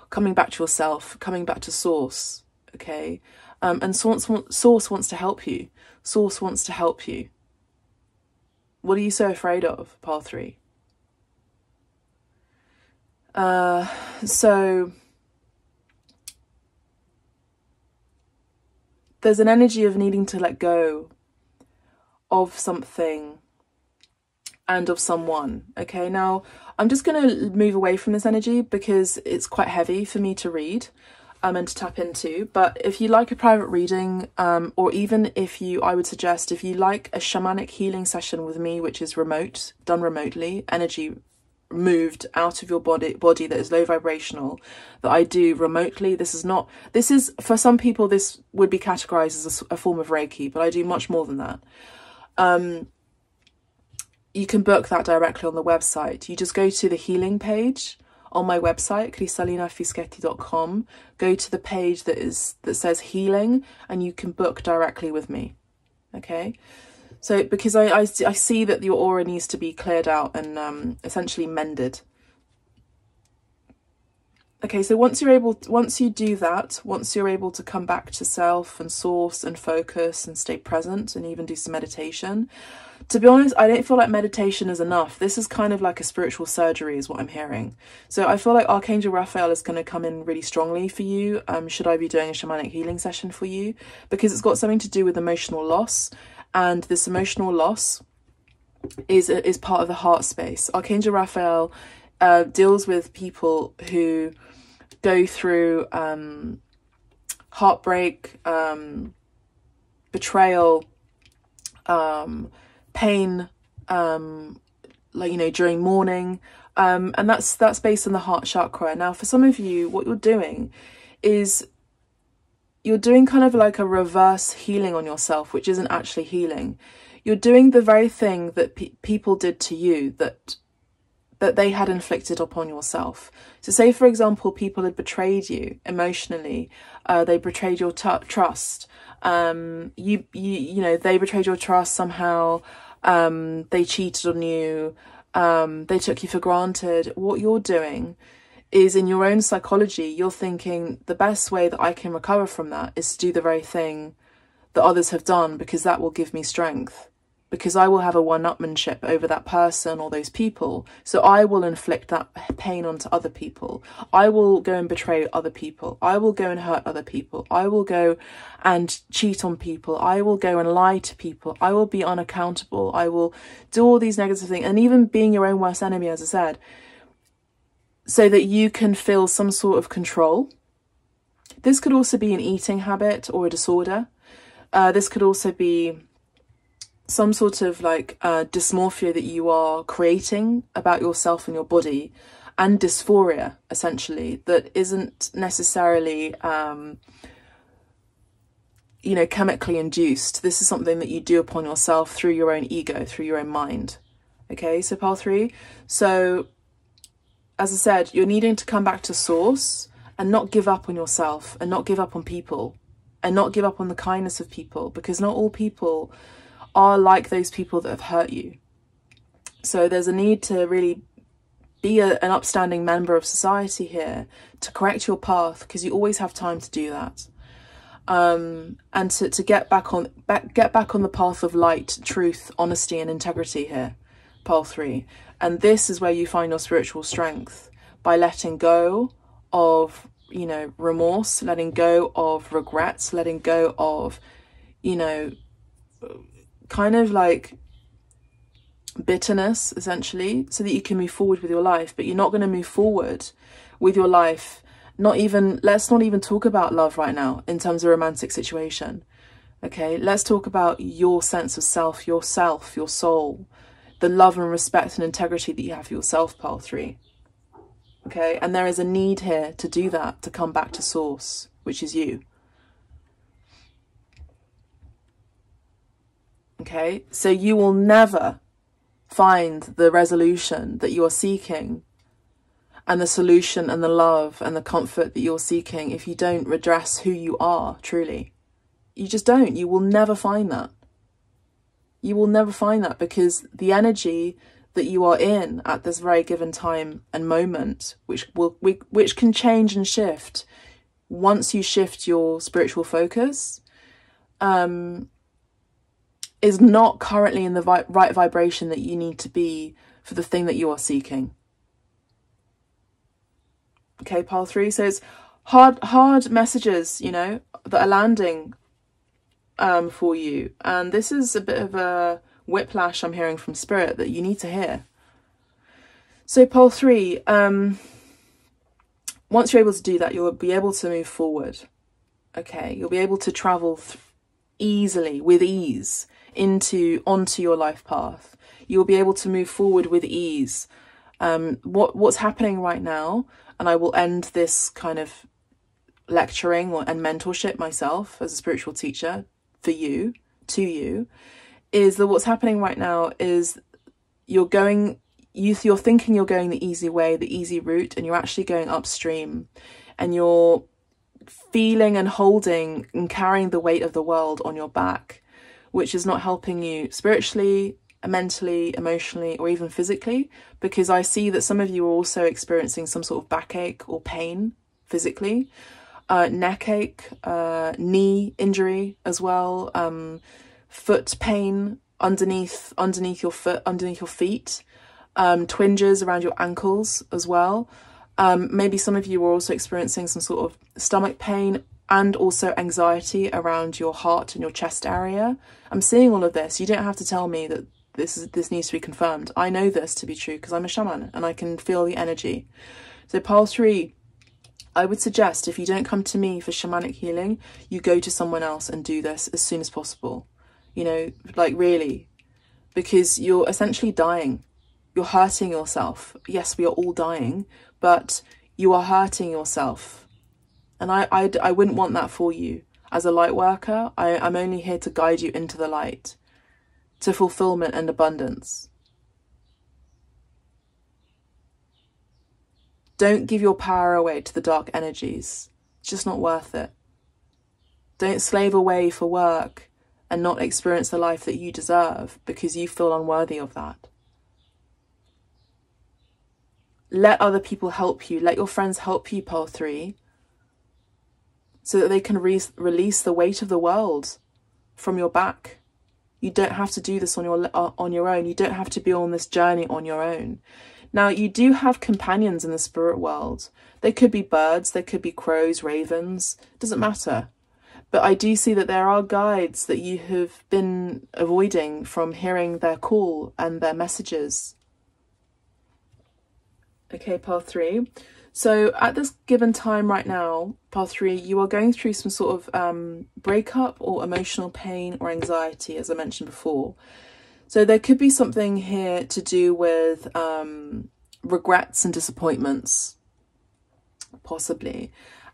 coming back to yourself, coming back to source, okay? And Source wants to help you. Source wants to help you. What are you so afraid of, pile 3? So there's an energy of needing to let go of something and of someone. Okay, now I'm just going to move away from this energy because it's quite heavy for me to read and to tap into. But if you like a private reading, or even if you, I would suggest, if you like a shamanic healing session with me, which is remote, done remotely, energy moved out of your body that is low vibrational, that I do remotely. This is for some people, this would be categorized as a form of Reiki, but I do much more than that. You can book that directly on the website. You just go to the healing page on my website, cristallinafischetti.com. Go to the page that says healing, and you can book directly with me. Okay. So, because I see that your aura needs to be cleared out and essentially mended. Okay, so once you do that, once you're able to come back to self and source and focus and stay present and even do some meditation. To be honest, I don't feel like meditation is enough. This is kind of like a spiritual surgery is what I'm hearing. So I feel like Archangel Raphael is going to come in really strongly for you. Should I be doing a shamanic healing session for you? Because it's got something to do with emotional loss. And this emotional loss is part of the heart space. Archangel Raphael deals with people who go through heartbreak, betrayal, pain, like, you know, during mourning, and that's based on the heart chakra. Now, for some of you, what you're doing is you're doing kind of like a reverse healing on yourself, which isn't actually healing. You're doing the very thing that people did to you, that they had inflicted upon yourself. So say, for example, people had betrayed you emotionally. They betrayed your trust. You know, they betrayed your trust somehow. They cheated on you. They took you for granted. What you're doing is, in your own psychology, you're thinking the best way that I can recover from that is to do the very thing that others have done, because that will give me strength, because I will have a one-upmanship over that person or those people. So I will inflict that pain onto other people. I will go and betray other people. I will go and hurt other people. I will go and cheat on people. I will go and lie to people. I will be unaccountable. I will do all these negative things, and even being your own worst enemy, as I said, so that you can feel some sort of control. This could also be an eating habit or a disorder. This could also be some sort of like dysmorphia that you are creating about yourself and your body, and dysphoria, essentially, that isn't necessarily, you know, chemically induced. This is something that you do upon yourself through your own ego, through your own mind. Okay, so pile 3. So, as I said, you're needing to come back to source and not give up on yourself, and not give up on people, and not give up on the kindness of people, because not all people are like those people that have hurt you. So there's a need to really be an upstanding member of society here, to correct your path, because you always have time to do that. And to get back on the path of light, truth, honesty and integrity here, pile 3. And this is where you find your spiritual strength, by letting go of, you know, remorse, letting go of regrets, letting go of, you know, kind of like bitterness, essentially, so that you can move forward with your life. But you're not going to move forward with your life, let's not even talk about love right now in terms of romantic situation. Okay, let's talk about your sense of self, your soul, the love and respect and integrity that you have for yourself, pile 3. Okay, and there is a need here to do that, to come back to source, which is you. Okay, so you will never find the resolution that you are seeking, and the solution and the love and the comfort that you're seeking, if you don't redress who you are truly. You just don't. You will never find that. You will never find that, because the energy that you are in at this very given time and moment, which can change and shift, once you shift your spiritual focus, is not currently in the right vibration that you need to be for the thing that you are seeking. Okay, pile 3. So it's hard messages, you know, that are landing for you. And this is a bit of a whiplash I'm hearing from Spirit that you need to hear. So pile 3, once you're able to do that, you'll be able to move forward. Okay, you'll be able to travel easily, with ease, onto your life path. You'll be able to move forward with ease. What's happening right now, and I will end this kind of lecturing and mentorship myself as a spiritual teacher for you, to you, is that what's happening right now is you're thinking you're going the easy way, the easy route, and you're actually going upstream, and you're feeling and holding and carrying the weight of the world on your back, which is not helping you spiritually, mentally, emotionally, or even physically, because I see that some of you are also experiencing some sort of backache or pain physically, neck ache, knee injury as well, foot pain underneath your foot, underneath your feet, twinges around your ankles as well. Maybe some of you are also experiencing some sort of stomach pain and also anxiety around your heart and your chest area. I'm seeing all of this. You don't have to tell me that this needs to be confirmed. I know this to be true because I'm a shaman and I can feel the energy. So pile 3, I would suggest if you don't come to me for shamanic healing, you go to someone else and do this as soon as possible. You know, like really, because you're essentially dying. You're hurting yourself. Yes, we are all dying, but you are hurting yourself. And I wouldn't want that for you. As a light worker, I'm only here to guide you into the light, to fulfillment and abundance. Don't give your power away to the dark energies. It's just not worth it. Don't slave away for work and not experience the life that you deserve because you feel unworthy of that. Let other people help you. Let your friends help you, pile 3, so that they can release the weight of the world from your back. You don't have to do this on your own. You don't have to be on this journey on your own. Now, you do have companions in the spirit world. They could be birds, they could be crows, ravens, doesn't matter. But I do see that there are guides that you have been avoiding from hearing their call and their messages. Okay, pile 3. So at this given time right now, pile 3, you are going through some sort of breakup or emotional pain or anxiety, as I mentioned before. So there could be something here to do with regrets and disappointments, possibly.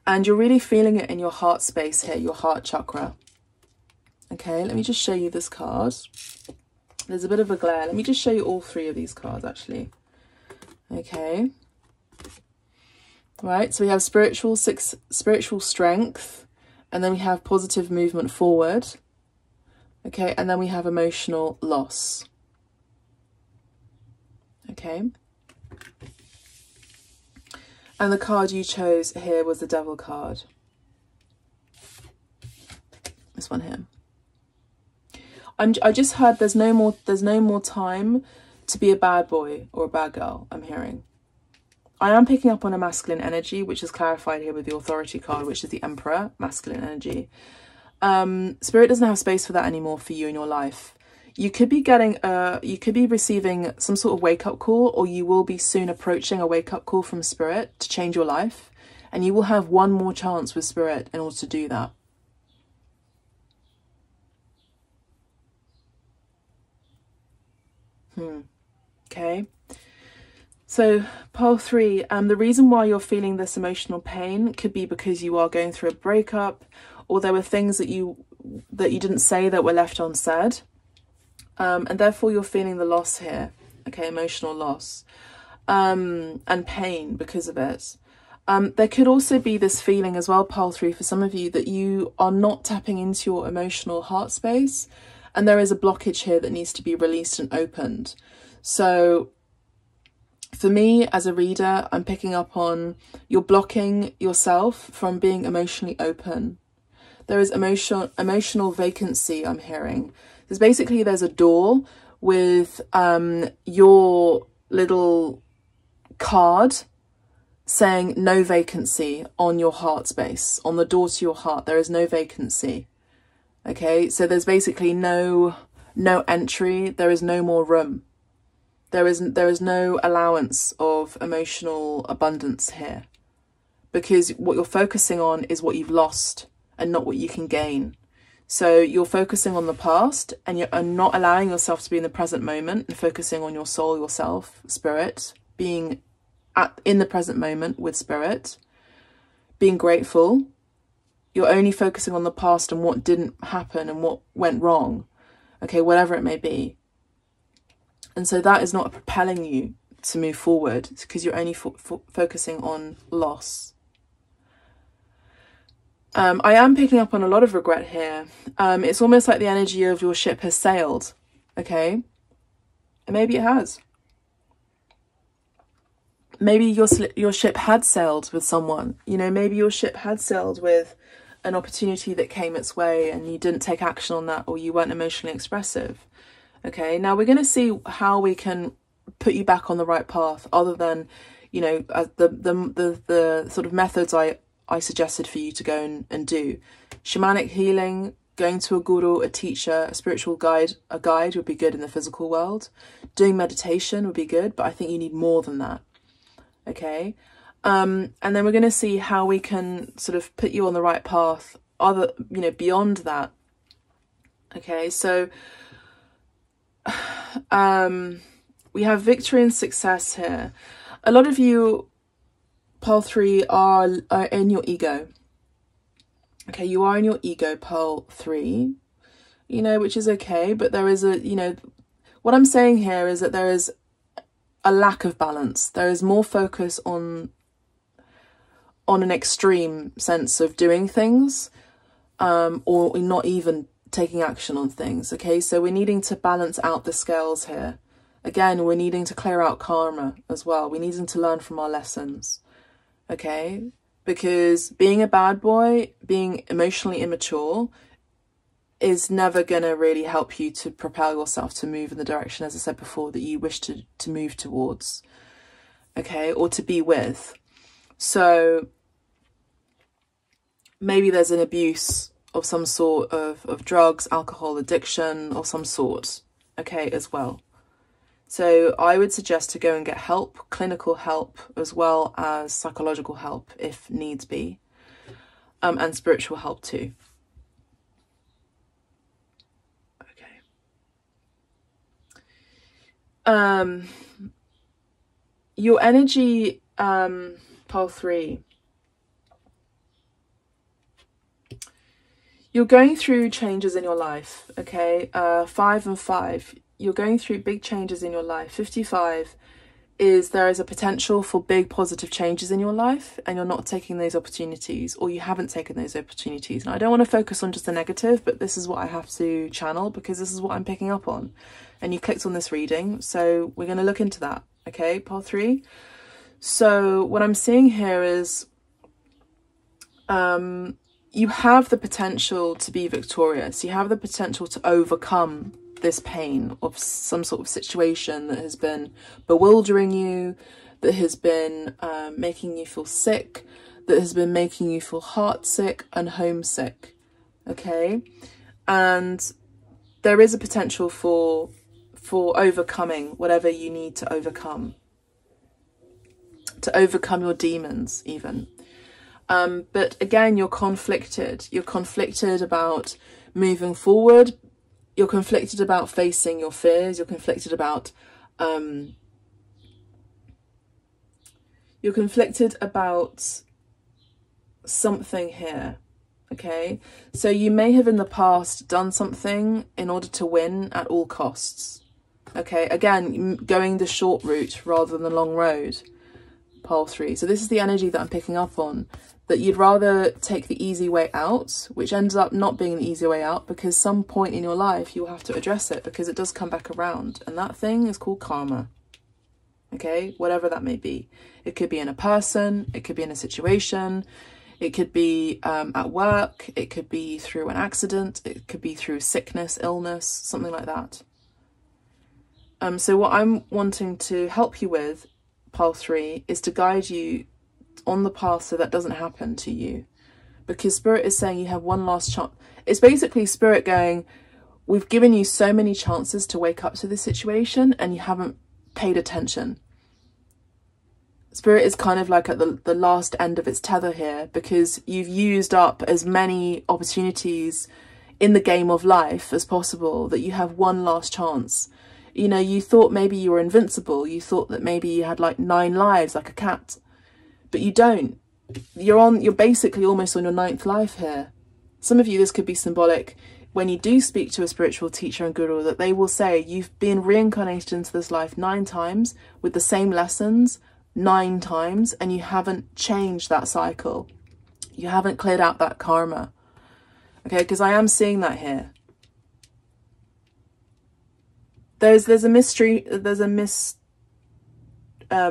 And you're really feeling it in your heart space here, your heart chakra. Okay, let me just show you this card. There's a bit of a glare. Let me just show you all 3 of these cards, actually. Okay. Right, so we have spiritual strength, and then we have positive movement forward. Okay, and then we have emotional loss. Okay. And the card you chose here was the Devil card. This one here. I just heard there's no more time to be a bad boy or a bad girl, I'm hearing. I am picking up on a masculine energy, which is clarified here with the Authority card, which is the Emperor, masculine energy. Spirit doesn't have space for that anymore for you in your life. You could be receiving some sort of wake-up call, or you will be soon approaching a wake-up call from Spirit to change your life, and you will have one more chance with Spirit in order to do that. Okay. So pile 3, the reason why you're feeling this emotional pain could be because you are going through a breakup, or there were things that you didn't say that were left unsaid, and therefore you're feeling the loss here. Okay, emotional loss, and pain because of it. There could also be this feeling as well, pile 3, for some of you, that you are not tapping into your emotional heart space, and there is a blockage here that needs to be released and opened. So For me, as a reader, I'm picking up on you're blocking yourself from being emotionally open. There is emotional vacancy, I'm hearing. There's a door with your little card saying no vacancy on your heart space. On the door to your heart, there is no vacancy. Okay, so there's basically no entry. There is no more room. There is no allowance of emotional abundance here, because what you're focusing on is what you've lost and not what you can gain. So you're focusing on the past and you're not allowing yourself to be in the present moment and focusing on your soul, yourself, spirit, being in the present moment with spirit, being grateful. You're only focusing on the past and what didn't happen and what went wrong. Okay, whatever it may be. And so that is not propelling you to move forward, because you're only focusing on loss. I am picking up on a lot of regret here. It's almost like the energy of your ship has sailed, okay? And maybe it has. Maybe your ship had sailed with someone. You know, maybe your ship had sailed with an opportunity that came its way and you didn't take action on that, or you weren't emotionally expressive. Okay, now we're going to see how we can put you back on the right path, other than, you know, the sort of methods I suggested for you to go and do. Shamanic healing, going to a guru, a teacher, a spiritual guide, would be good in the physical world. Doing meditation would be good, but I think you need more than that. Okay, and then we're going to see how we can sort of put you on the right path, beyond that. Okay, so we have victory and success here. A lot of you, Pole 3, are in your ego. Okay, you are in your ego, Pole 3, you know, which is okay, but there is what I'm saying here is that there is a lack of balance. There is more focus on an extreme sense of doing things, or not even taking action on things. Okay, so we're needing to balance out the scales here. Again, we're needing to clear out karma as well. We're needing to learn from our lessons. Okay, because being a bad boy, being emotionally immature, is never going to really help you to propel yourself to move in the direction, as I said before, that you wish to move towards. Okay, or to be with. So maybe there's an abuse of some sort of drugs, alcohol addiction of some sort, okay, as well. So I would suggest to go and get help, clinical help, as well as psychological help if needs be, and spiritual help too. Okay. Your energy, Pole 3. You're going through changes in your life, okay? 5 and 5. You're going through big changes in your life. 55 is there is a potential for big positive changes in your life, and you're not taking those opportunities, or you haven't taken those opportunities. And I don't want to focus on just the negative, but this is what I have to channel, because this is what I'm picking up on. And you clicked on this reading, so we're going to look into that, okay, Pole 3? So what I'm seeing here is you have the potential to be victorious. You have the potential to overcome this pain of some sort of situation that has been bewildering you, that has been making you feel sick, that has been making you feel heartsick and homesick, okay? And there is a potential for overcoming whatever you need to overcome your demons even. But again, you're conflicted. You're conflicted about moving forward. You're conflicted about facing your fears. You're conflicted about something here. Okay, so you may have in the past done something in order to win at all costs. Okay, again, going the short route rather than the long road, Pole 3. So this is the energy that I'm picking up on, that you'd rather take the easy way out, which ends up not being the easy way out, because some point in your life you'll have to address it, because it does come back around, and that thing is called karma. okay? Whatever that may be. It could be in a person, it could be in a situation, it could be at work, it could be through an accident, it could be through sickness, illness, something like that. So what I'm wanting to help you with, pile 3, is to guide you on the path so that doesn't happen to you. Because Spirit is saying you have one last chance. It's basically Spirit going, we've given you so many chances to wake up to this situation and you haven't paid attention. Spirit is kind of like at the last end of its tether here, because you've used up as many opportunities in the game of life as possible, that you have one last chance. You know, you thought maybe you were invincible. You thought that maybe you had like 9 lives like a cat, but you don't. You're basically almost on your 9th life here. Some of you, this could be symbolic when you do speak to a spiritual teacher and guru, that they will say you've been reincarnated into this life 9 times with the same lessons 9 times, and you haven't changed that cycle. You haven't cleared out that karma. Okay, because I am seeing that here. There's a mystery, there's a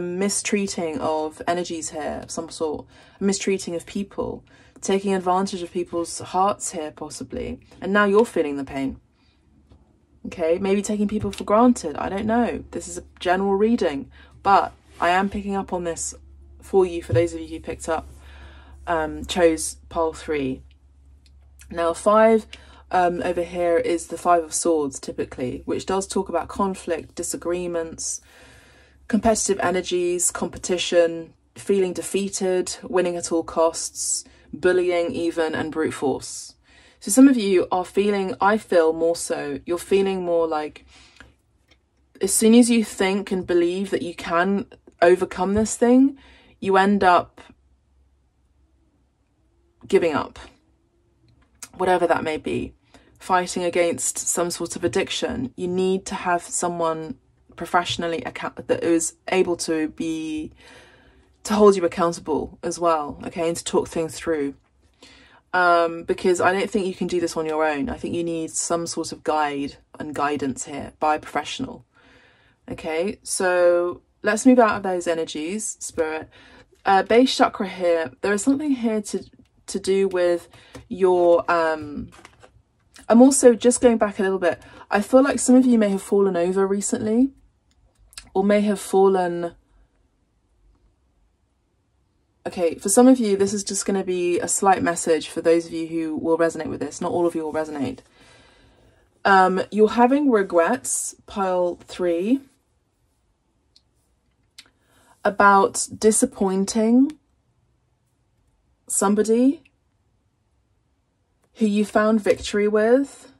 mistreating of energies here of some sort, a mistreating of people, taking advantage of people's hearts here possibly, and now you're feeling the pain. Okay, maybe taking people for granted, I don't know. This is a general reading, but I am picking up on this for you, for those of you who picked up, chose pile 3. Now 5 over here is the 5 of Swords typically, which does talk about conflict, disagreements, competitive energies, competition, feeling defeated, winning at all costs, bullying even, and brute force. So some of you are feeling, I feel more so, you're feeling more like as soon as you think and believe that you can overcome this thing, you end up giving up, whatever that may be. Fighting against some sort of addiction, you need to have someone professionally that is able to hold you accountable as well, okay, and to talk things through. Because I don't think you can do this on your own. I think you need some sort of guide and guidance here by a professional. Okay, so let's move out of those energies, Spirit. Base chakra here, there is something here to do with your I'm also just going back a little bit. I feel like some of you may have fallen over recently, or may have fallen. Okay, for some of you, this is just going to be a slight message for those of you who will resonate with this. Not all of you will resonate. You're having regrets, pile 3, about disappointing somebody who you found victory with,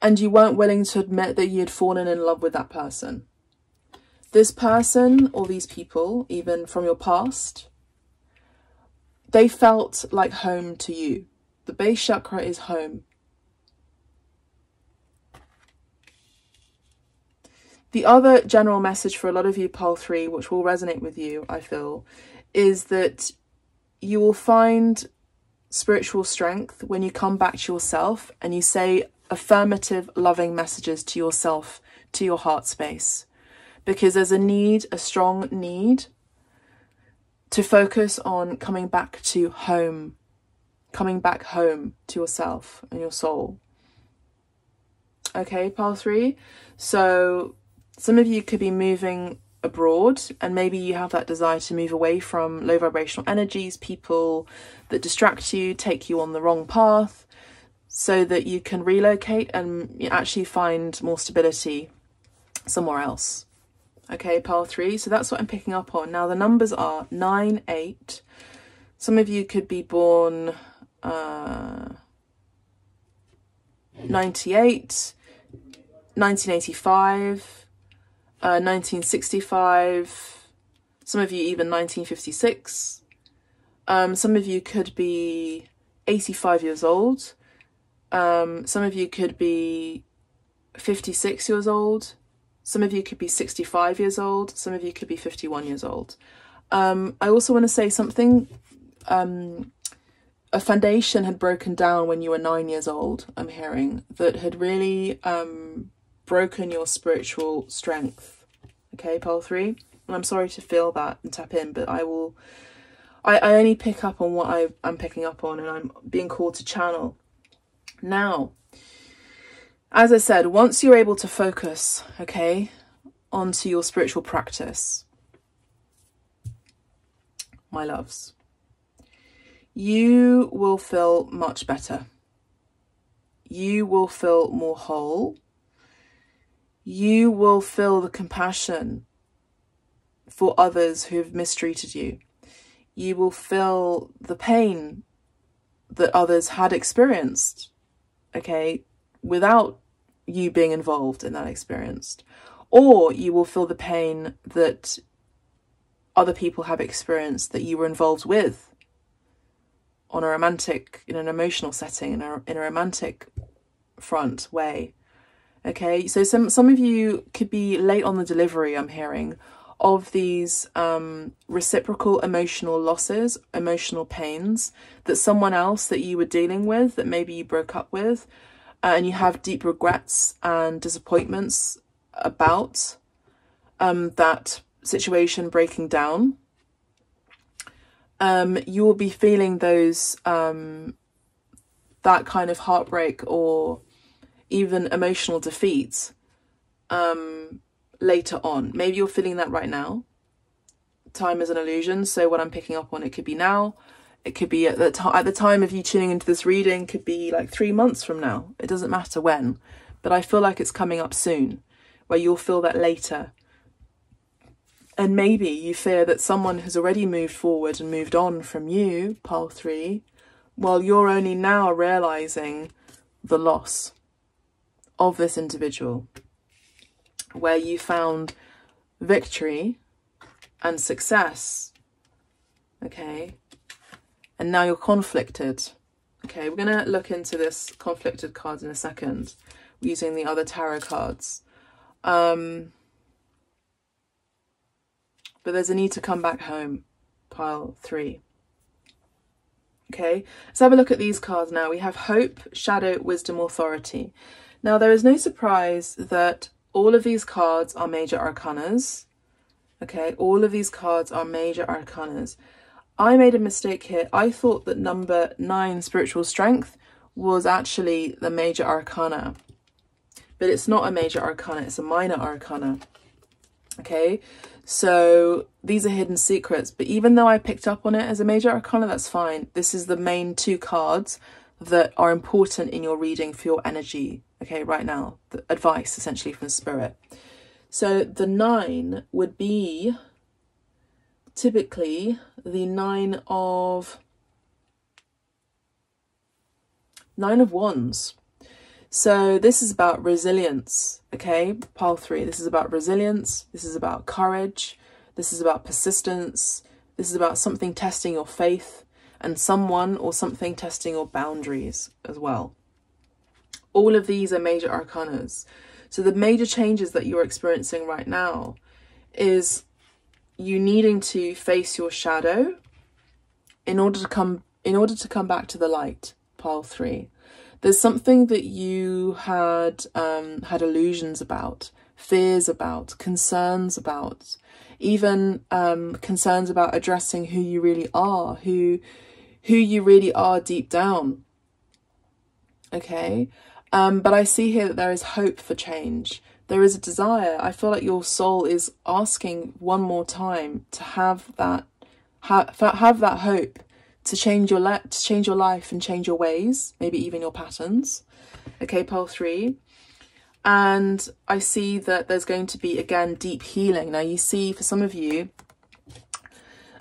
and you weren't willing to admit that you had fallen in love with that person. This person, or these people, even from your past, they felt like home to you. The base chakra is home. The other general message for a lot of you, pile 3, which will resonate with you, I feel, is that you will find spiritual strength when you come back to yourself and you say affirmative, loving messages to yourself, to your heart space. Because there's a need, a strong need, to focus on coming back to home, coming back home to yourself and your soul. Okay, pile 3. So some of you could be moving abroad, and maybe you have that desire to move away from low vibrational energies, people that distract you, take you on the wrong path, so that you can relocate and actually find more stability somewhere else. Okay, pile 3. So that's what I'm picking up on. Now the numbers are 9, 8. Some of you could be born 98, 1985, 1965, some of you even 1956. Some of you could be 85 years old. Some of you could be 56 years old. Some of you could be 65 years old. Some of you could be 51 years old. I also want to say something. A foundation had broken down when you were 9 years old, I'm hearing, that had really broken your spiritual strength. Okay, pile 3. And I'm sorry to feel that and tap in, but I only pick up on what I'm picking up on, and I'm being called to channel. Now, as I said, once you're able to focus, okay, onto your spiritual practice, my loves, you will feel much better. You will feel more whole. You will feel the compassion for others who have mistreated you. You will feel the pain that others had experienced, okay, without you being involved in that experience. Or you will feel the pain that other people have experienced that you were involved with on a romantic, in an emotional setting, in a romantic front way. Okay, so some of you could be late on the delivery, I'm hearing, of these reciprocal emotional losses, emotional pains that someone else that you were dealing with, that maybe you broke up with, and you have deep regrets and disappointments about that situation breaking down. You will be feeling those, that kind of heartbreak or even emotional defeat later on. Maybe you're feeling that right now. Time is an illusion, so what I'm picking up on, it could be now, it could be at the time of you tuning into this reading, could be like 3 months from now. It doesn't matter when, but I feel like it's coming up soon, where you'll feel that later. And maybe you fear that someone has already moved forward and moved on from you, pile 3, while you're only now realizing the loss of this individual, where you found victory and success, okay, and now you're conflicted. Okay, we're going to look into this conflicted card in a second using the other tarot cards. But there's a need to come back home, pile 3. Okay, let's have a look at these cards now. We have Hope, Shadow, Wisdom, Authority. Now, there is no surprise that all of these cards are major arcanas. Okay, all of these cards are major arcanas. I made a mistake here. I thought that number 9, Spiritual Strength, was actually the major arcana. But it's not a major arcana, it's a minor arcana. Okay, so these are hidden secrets. But even though I picked up on it as a major arcana, that's fine. This is the main 2 cards that are important in your reading for your energy, okay, right now. The advice, essentially, from Spirit. So the 9 would be typically the 9 of Wands. So this is about resilience, okay, pile 3. This is about resilience. This is about courage. This is about persistence. This is about something testing your faith, and someone or something testing your boundaries as well. All of these are major arcanas. So the major changes that you're experiencing right now is you needing to face your shadow in order to come back to the light, pile 3. There's something that you had illusions about, fears about, concerns about, even concerns about addressing who you really are, who you really are deep down. Okay, but I see here that there is hope for change. There is a desire. I feel like your soul is asking one more time to have that hope, to change your life and change your ways, maybe even your patterns. Okay, pile 3. And I see that there's going to be, again, deep healing. Now, you see, for some of you,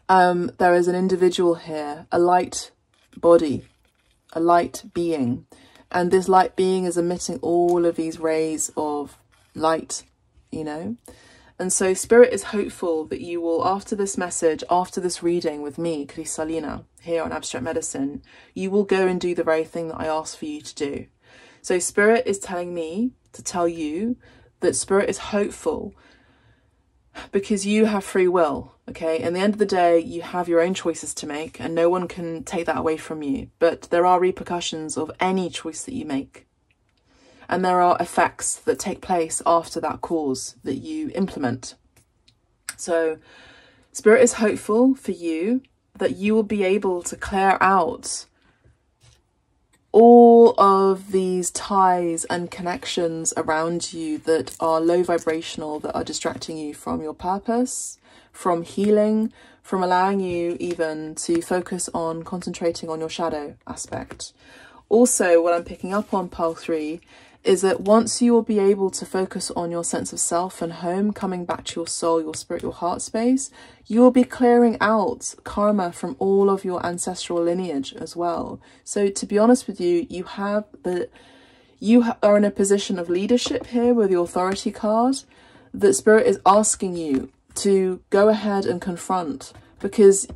there is an individual here, a light body, a light being. And this light being is emitting all of these rays of light, you know. And so Spirit is hopeful that you will, after this message, after this reading with me, Cristallina, here on Abstract Medicine, you will go and do the very thing that I asked for you to do. So Spirit is telling me to tell you that Spirit is hopeful because you have free will, okay? In the end of the day, you have your own choices to make and no one can take that away from you. But there are repercussions of any choice that you make. And there are effects that take place after that cause that you implement. So Spirit is hopeful for you that you will be able to clear out all of these ties and connections around you that are low vibrational, that are distracting you from your purpose, from healing, from allowing you even to focus on concentrating on your shadow aspect. Also, what I'm picking up on, Pile 3, is that once you will be able to focus on your sense of self and home, coming back to your soul, your spirit, your heart space, you will be clearing out karma from all of your ancestral lineage as well. So to be honest with you, you are in a position of leadership here with the authority card that Spirit is asking you to go ahead and confront, because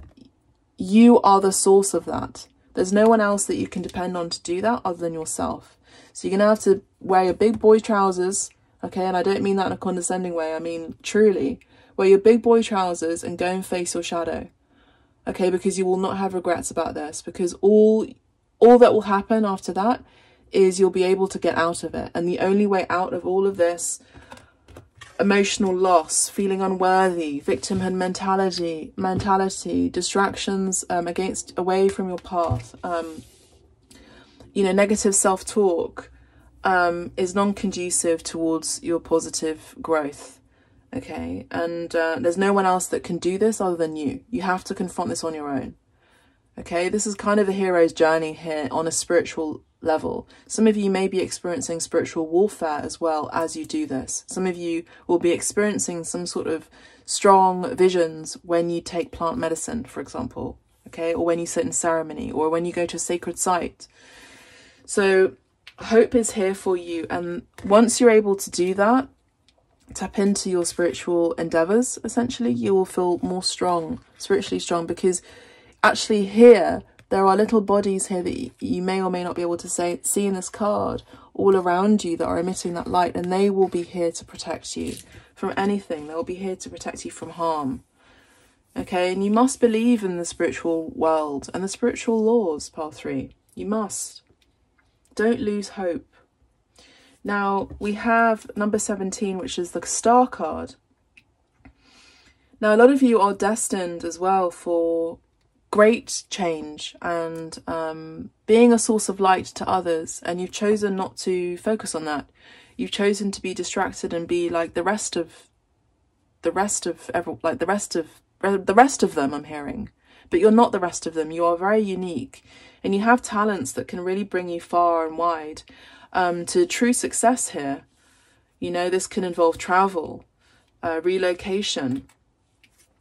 you are the source of that. There's no one else that you can depend on to do that other than yourself. So you're going to have to wear your big boy trousers, okay? And I don't mean that in a condescending way. I mean, truly, wear your big boy trousers and go and face your shadow, okay? Because you will not have regrets about this, because all that will happen after that is you'll be able to get out of it. And the only way out of all of this emotional loss, feeling unworthy, victimhood mentality, distractions away from your path, you know, negative self-talk is non-conducive towards your positive growth, okay? And there's no one else that can do this other than you. You have to confront this on your own, okay? This is kind of a hero's journey here on a spiritual level. Some of you may be experiencing spiritual warfare as well as you do this. Some of you will be experiencing some sort of strong visions when you take plant medicine, for example, okay? Or when you sit in ceremony, or when you go to a sacred site. So hope is here for you, and once you're able to do that, tap into your spiritual endeavors, essentially, you will feel more strong, spiritually strong, because actually here there are little bodies here that you may or may not be able to see in this card all around you that are emitting that light, and they will be here to protect you from anything. They will be here to protect you from harm, okay? And you must believe in the spiritual world and the spiritual laws, Pile 3. You must. Don't lose hope. Now, we have number 17, which is the Star card. Now, a lot of you are destined as well for great change and being a source of light to others, and you've chosen not to focus on that. You've chosen to be distracted and be like the rest of them, I'm hearing. But you're not the rest of them. You are very unique, and you have talents that can really bring you far and wide to true success here. You know, this can involve travel, relocation.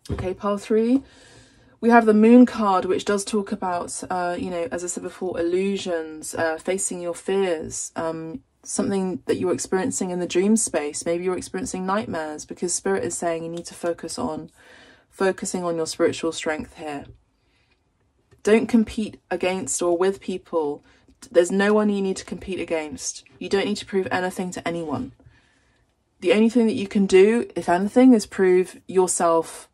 Okay, Pile 3, we have the Moon card, which does talk about, you know, as I said before, illusions, facing your fears, something that you're experiencing in the dream space. Maybe you're experiencing nightmares, because Spirit is saying you need to focusing on your spiritual strength here. Don't compete against or with people. There's no one you need to compete against. You don't need to prove anything to anyone. The only thing that you can do, if anything, is prove yourself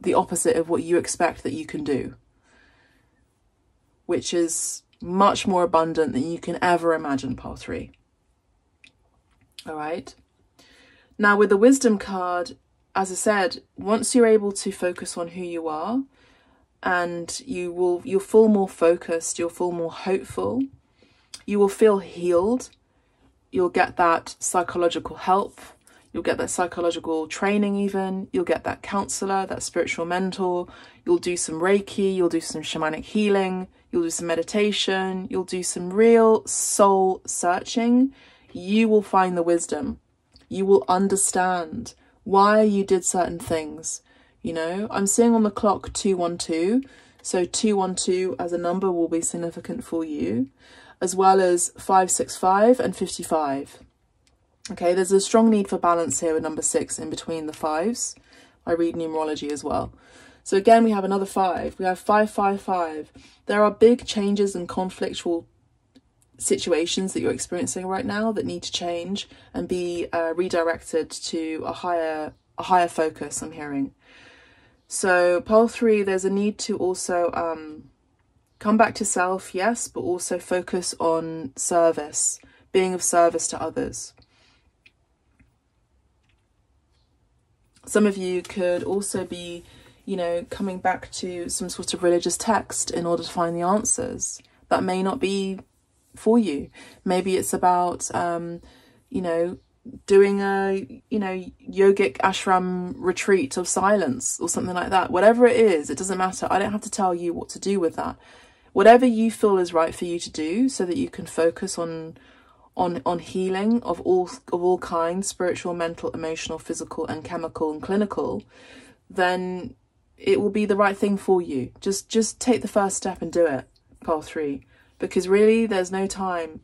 the opposite of what you expect that you can do, which is much more abundant than you can ever imagine, Pile 3. All right. Now, with the Wisdom card, as I said, once you're able to focus on who you are, and you'll feel more focused, you'll feel more hopeful, you will feel healed, you'll get that psychological help, you'll get that psychological training even, you'll get that counselor, that spiritual mentor, you'll do some Reiki, you'll do some shamanic healing, you'll do some meditation, you'll do some real soul searching. You will find the wisdom. You will understand why you did certain things. You know, I'm seeing on the clock 212, so 212 as a number will be significant for you, as well as 565 and 55. Okay, there's a strong need for balance here with number 6 in between the 5s. I read numerology as well. So again, we have another 5. We have 555. There are big changes and conflictual situations that you're experiencing right now that need to change and be redirected to a higher focus, I'm hearing. So Pile 3, there's a need to also come back to self, yes, but also focus on service, being of service to others. Some of you could also be, you know, coming back to some sort of religious text in order to find the answers. That may not be for you. Maybe it's about, you know, doing a, you know, yogic ashram retreat of silence or something like that. Whatever it is, it doesn't matter. I don't have to tell you what to do with that. Whatever you feel is right for you to do, so that you can focus on healing of all kinds, spiritual, mental, emotional, physical and chemical and clinical, then it will be the right thing for you. Just take the first step and do it, pile 3, because really there's no time.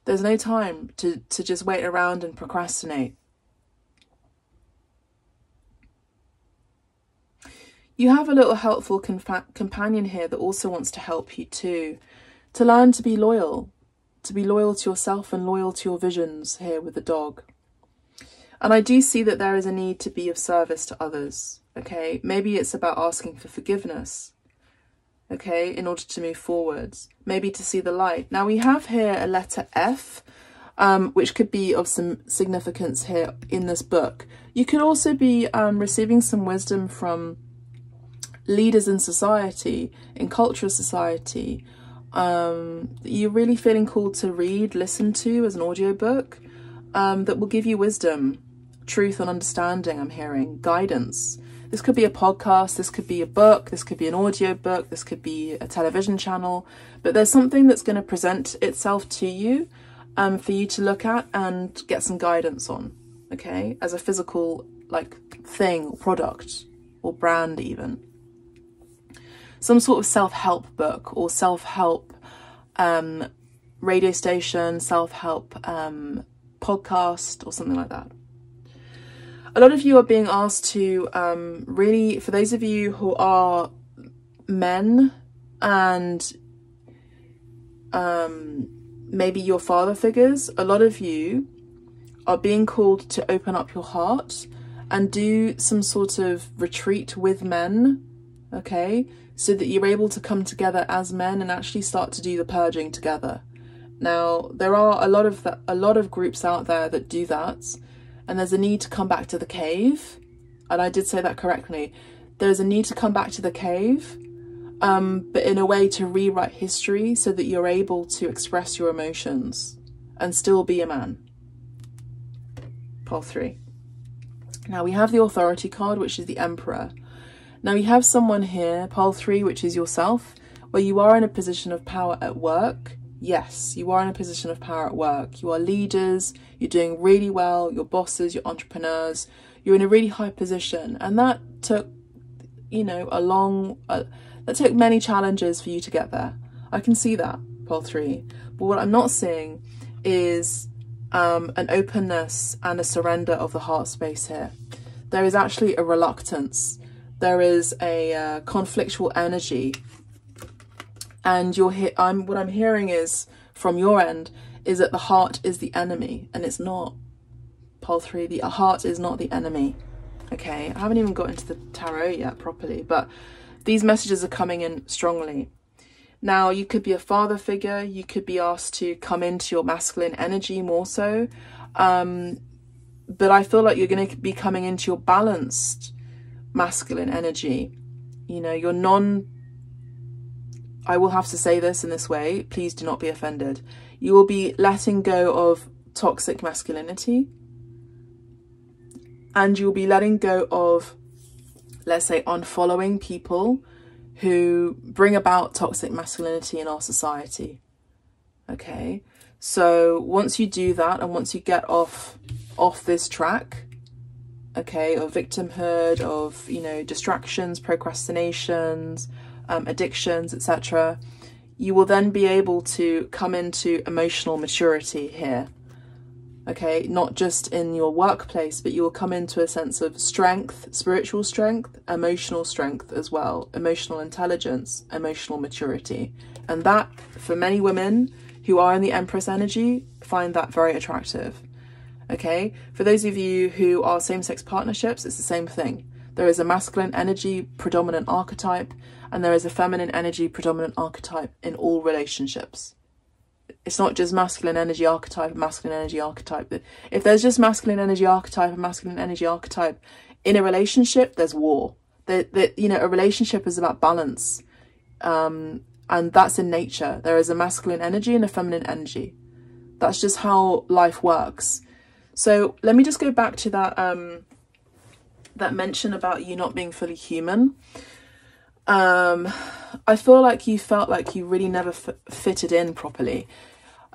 There's no time to just wait around and procrastinate. You have a little helpful companion here that also wants to help you too, to learn to be loyal to yourself and loyal to your visions here with the dog. And I do see that there is a need to be of service to others, okay? Maybe it's about asking for forgiveness, okay, in order to move forwards, maybe to see the light. Now we have here a letter F, which could be of some significance here in this book. You could also be receiving some wisdom from leaders in society, in cultural society, you're really feeling called to read, listen to as an audiobook, that will give you wisdom, truth and understanding. I'm hearing guidance. This could be a podcast, this could be a book, this could be an audio book, this could be a television channel, but there's something that's going to present itself to you for you to look at and get some guidance on, okay, as a physical like thing or product or brand even. Some sort of self-help book or self-help radio station, self-help podcast or something like that. A lot of you are being asked to really, for those of you who are men and maybe your father figures, a lot of you are being called to open up your heart and do some sort of retreat with men, okay, so that you're able to come together as men and actually start to do the purging together. Now, there are a lot of groups out there that do that, and there's a need to come back to the cave, and I did say that correctly. There's a need to come back to the cave, but in a way to rewrite history so that you're able to express your emotions and still be a man. Pile 3. Now we have the authority card, which is the Emperor. Now you have someone here, pile 3, which is yourself, where you are in a position of power at work. Yes, you are in a position of power at work. You are leaders, you're doing really well, you're bosses, you're entrepreneurs, you're in a really high position. And that took, you know, that took many challenges for you to get there. I can see that, pile 3. But what I'm not seeing is an openness and a surrender of the heart space here. There is actually a reluctance. There is a conflictual energy, and what I'm hearing is from your end is that the heart is the enemy, and it's not. Pile 3, the heart is not the enemy. Okay, I haven't even got into the tarot yet properly, but these messages are coming in strongly. Now, you could be a father figure. You could be asked to come into your masculine energy more so, but I feel like you're going to be coming into your balanced masculine energy. You know, you're I will have to say this in this way, please do not be offended. You will be letting go of toxic masculinity, and you'll be letting go of, let's say, unfollowing people who bring about toxic masculinity in our society. Okay, so once you do that, and once you get off this track, okay, of victimhood, of, you know, distractions, procrastinations, addictions, etc., you will then be able to come into emotional maturity here. Okay, not just in your workplace, but you will come into a sense of strength, spiritual strength, emotional strength as well, emotional intelligence, emotional maturity. And that, for many women who are in the Empress energy, find that very attractive. Okay, for those of you who are same-sex partnerships, it's the same thing. There is a masculine energy predominant archetype, and there is a feminine energy predominant archetype in all relationships. It's not just masculine energy archetype and masculine energy archetype. If there's just masculine energy archetype and masculine energy archetype in a relationship, there's war. You know, a relationship is about balance. And that's in nature. There is a masculine energy and a feminine energy. That's just how life works. So let me just go back to that that mention about you not being fully human. I feel like you felt like you really never fitted in properly,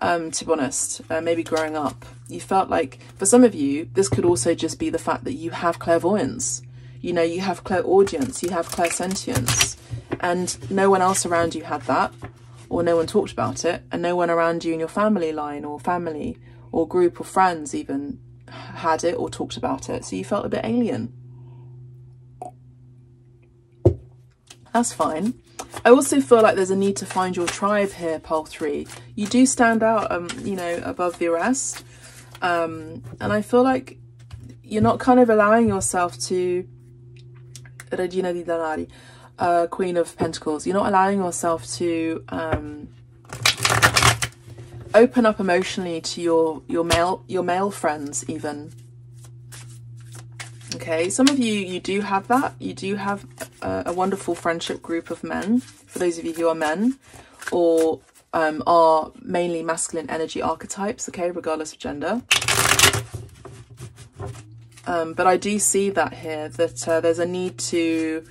to be honest. Maybe growing up, you felt like, for some of you, this could also just be the fact that you have clairvoyance. You know, you have clairaudience, you have clairsentience, and no one else around you had that, or no one talked about it, and no one around you in your family line or family or group or friends even had it or talked about it. So you felt a bit alien. That's fine. I also feel like there's a need to find your tribe here, Pole 3. You do stand out, you know, above the rest. And I feel like you're not kind of allowing yourself to... Regina di Danari, Queen of Pentacles. You're not allowing yourself to open up emotionally to your male friends even. Okay, some of you do have that. You do have a wonderful friendship group of men, for those of you who are men, or are mainly masculine energy archetypes, okay, regardless of gender. But I do see that here, that there's a need to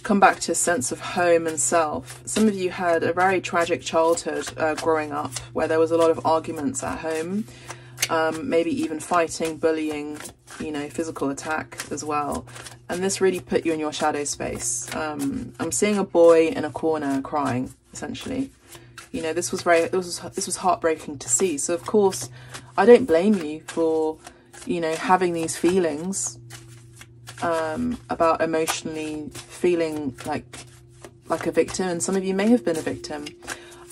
come back to a sense of home and self. Some of you had a very tragic childhood growing up, where there was a lot of arguments at home, maybe even fighting, bullying, you know, physical attack as well. And this really put you in your shadow space. I'm seeing a boy in a corner crying, essentially. You know, this was heartbreaking to see. So of course, I don't blame you for, you know, having these feelings about emotionally feeling like a victim, and some of you may have been a victim,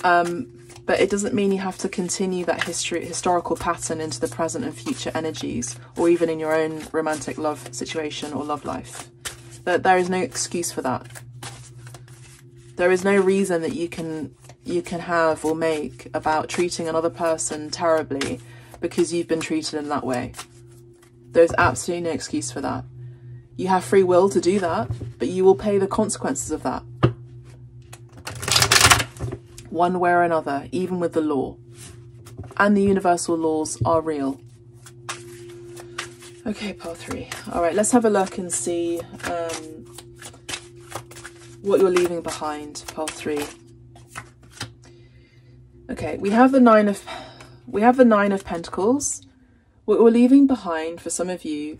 but it doesn't mean you have to continue that historical pattern into the present and future energies, or even in your own romantic love situation or love life. There is no excuse for that. There is no reason that you can have or make about treating another person terribly because you've been treated in that way. There's absolutely no excuse for that. You have free will to do that, but you will pay the consequences of that. One way or another, even with the law. And the universal laws are real. Okay, pile 3. All right, let's have a look and see what you're leaving behind, pile 3. Okay, we have the Nine of Pentacles. What we're leaving behind for some of you,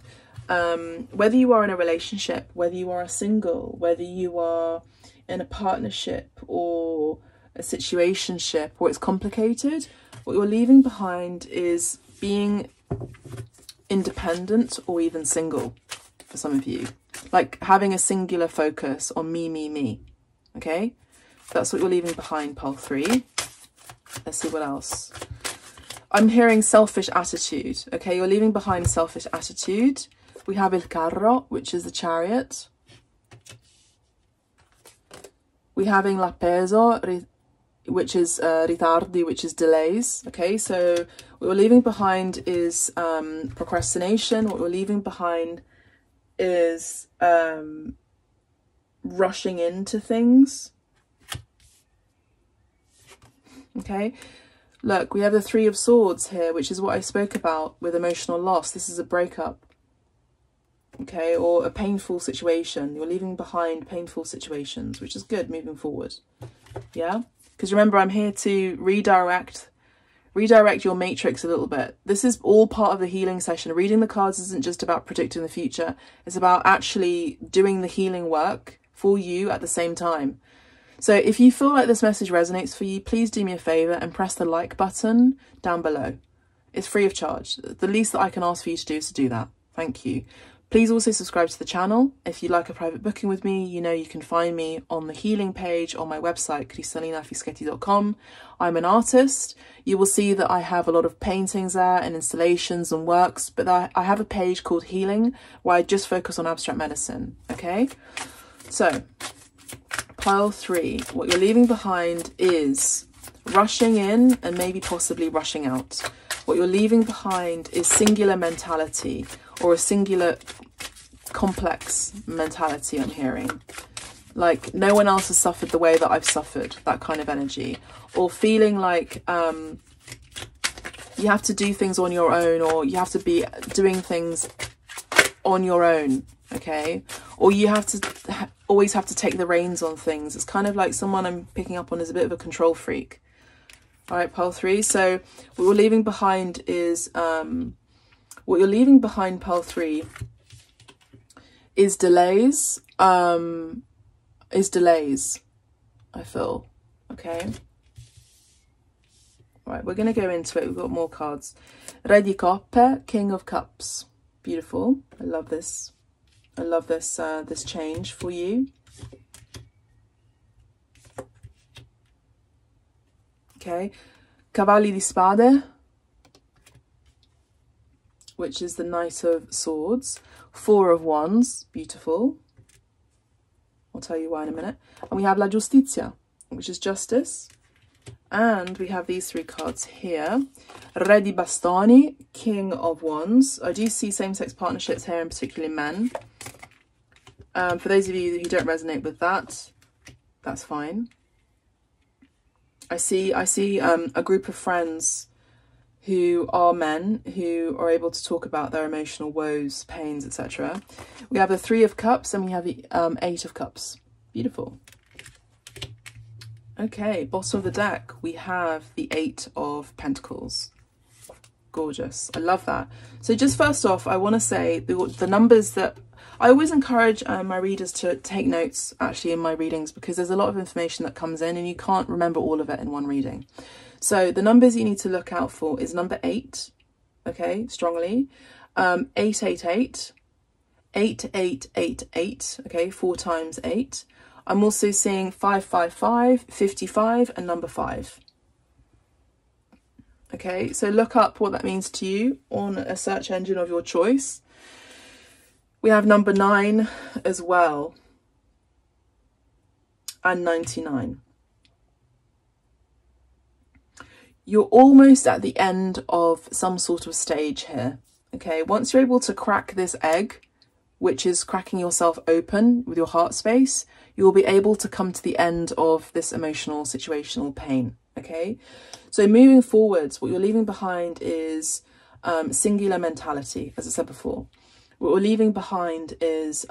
whether you are in a relationship, whether you are single, whether you are in a partnership or a situationship, or it's complicated, what you're leaving behind is being independent or even single for some of you. Like having a singular focus on me. Okay? That's what you're leaving behind, pile 3. Let's see what else. I'm hearing selfish attitude. Okay, you're leaving behind selfish attitude. We have il carro, which is the chariot. We're having la peso, which is ritardi, which is delays. Okay, so what we're leaving behind is procrastination. What we're leaving behind is rushing into things. Okay. Look, we have the Three of Swords here, which is what I spoke about with emotional loss. This is a breakup, okay, or a painful situation. You're leaving behind painful situations, which is good moving forward, yeah? Because remember, I'm here to redirect your matrix a little bit. This is all part of the healing session. Reading the cards isn't just about predicting the future. It's about actually doing the healing work for you at the same time. So if you feel like this message resonates for you, please do me a favour and press the like button down below. It's free of charge. The least that I can ask for you to do is to do that. Thank you. Please also subscribe to the channel. If you'd like a private booking with me, you know you can find me on the healing page on my website, cristallinafischetti.com. I'm an artist. You will see that I have a lot of paintings there and installations and works, but I have a page called Healing where I just focus on abstract medicine, okay? So, pile 3, what you're leaving behind is rushing in and maybe possibly rushing out. What you're leaving behind is singular mentality, or a singular complex mentality, I'm hearing. Like no one else has suffered the way that I've suffered, that kind of energy. Or feeling like you have to do things on your own, or you have to be doing things on your own, okay? Or you have to always have to take the reins on things. It's kind of like someone I'm picking up on is a bit of a control freak. All right, pile 3. So what you're leaving behind is, pile 3 is delays, I feel, okay? Right, we're going to go into it. We've got more cards. Re di coppe, King of Cups. Beautiful. I love this. I love this, this change for you. Okay. Cavalli di Spade, which is the Knight of Swords. 4 of Wands. Beautiful. I'll tell you why in a minute. And we have La Giustizia, which is justice. And we have these 3 cards here. Re di Bastoni, King of Wands. I do see same-sex partnerships here, in particular men. For those of you who don't resonate with that, that's fine. I see a group of friends who are men, who are able to talk about their emotional woes, pains, etc. We have the 3 of Cups and we have the 8 of Cups. Beautiful. Okay, bottom of the deck, we have the 8 of Pentacles. Gorgeous. I love that. So just first off, I want to say the numbers that... I always encourage my readers to take notes, actually, in my readings, because there's a lot of information that comes in and you can't remember all of it in one reading. So the numbers you need to look out for is number 8, okay, strongly, 888, 8888, okay, 4 times 8. I'm also seeing 555, 55, and number 5. Okay, so look up what that means to you on a search engine of your choice. We have number 9 as well, and 99. You're almost at the end of some sort of stage here, okay? Once you're able to crack this egg, which is cracking yourself open with your heart space, you will be able to come to the end of this emotional situational pain, okay? So moving forwards, what you're leaving behind is singular mentality, as I said before. What we're leaving behind is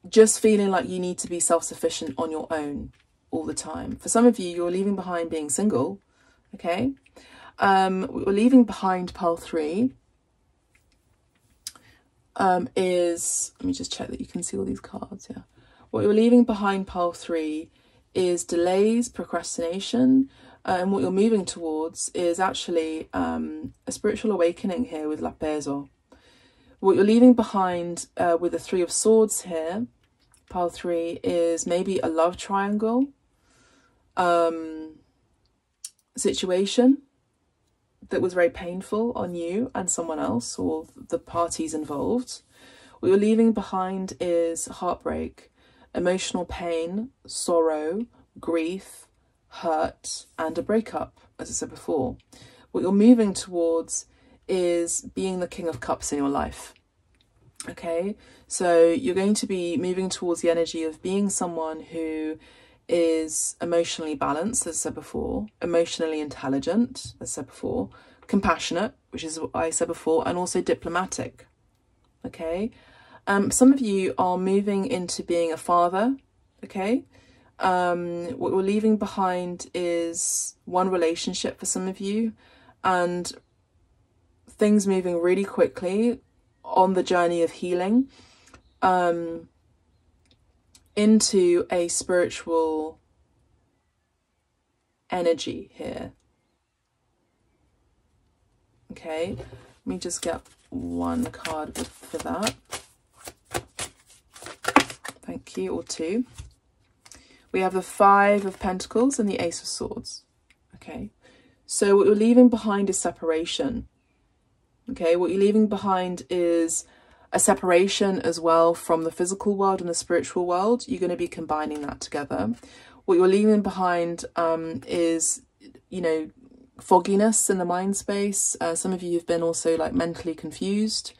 just feeling like you need to be self-sufficient on your own all the time. For some of you, you're leaving behind being single, okay? What we're leaving behind, pile 3, is... Let me just check that you can see all these cards, yeah. What you're leaving behind, pile 3, is delays, procrastination, and what you're moving towards is actually a spiritual awakening here with La Peso. What you're leaving behind with the 3 of Swords here, pile 3, is maybe a love triangle situation that was very painful on you and someone else, or the parties involved. What you're leaving behind is heartbreak, emotional pain, sorrow, grief, hurt, and a breakup, as I said before. What you're moving towards is being the King of Cups in your life, okay? So you're going to be moving towards the energy of being someone who is emotionally balanced, as I said before, emotionally intelligent, as I said before, compassionate, which is what I said before, and also diplomatic, okay? Some of you are moving into being a father, okay? What we're leaving behind is one relationship for some of you, and things moving really quickly on the journey of healing into a spiritual energy here. Okay, let me just get one card for that. Thank you, or 2. We have the 5 of Pentacles and the Ace of Swords. Okay, so what you're leaving behind is separation. Okay, what you're leaving behind is a separation as well from the physical world and the spiritual world. You're going to be combining that together. what you're leaving behind is, you know, fogginess in the mind space. Some of you have been also like mentally confused,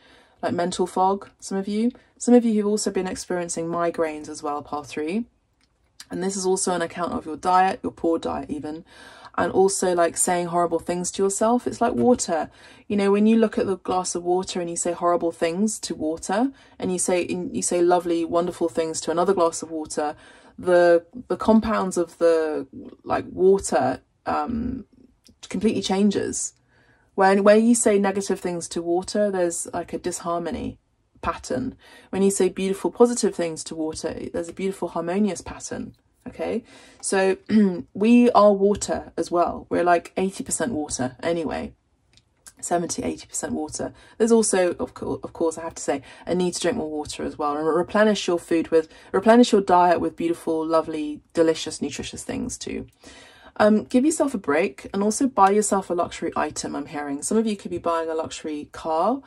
like mental fog, some of you. Some of you have also been experiencing migraines as well, pile 3. And this is also an account of your diet, your poor diet even. And also like saying horrible things to yourself. It's like water. You know, when you look at the glass of water and you say horrible things to water, and you say lovely, wonderful things to another glass of water, the compounds of the like water completely changes. Where you say negative things to water, there's like a disharmony pattern. When you say beautiful, positive things to water, there's a beautiful, harmonious pattern. Okay, so we are water as well. We're like 80% water anyway, 70-80% water. There's also, of course, I have to say, a need to drink more water as well, and replenish your diet with beautiful, lovely, delicious, nutritious things too. Give yourself a break, and also buy yourself a luxury item. I'm hearing some of you could be buying a luxury car.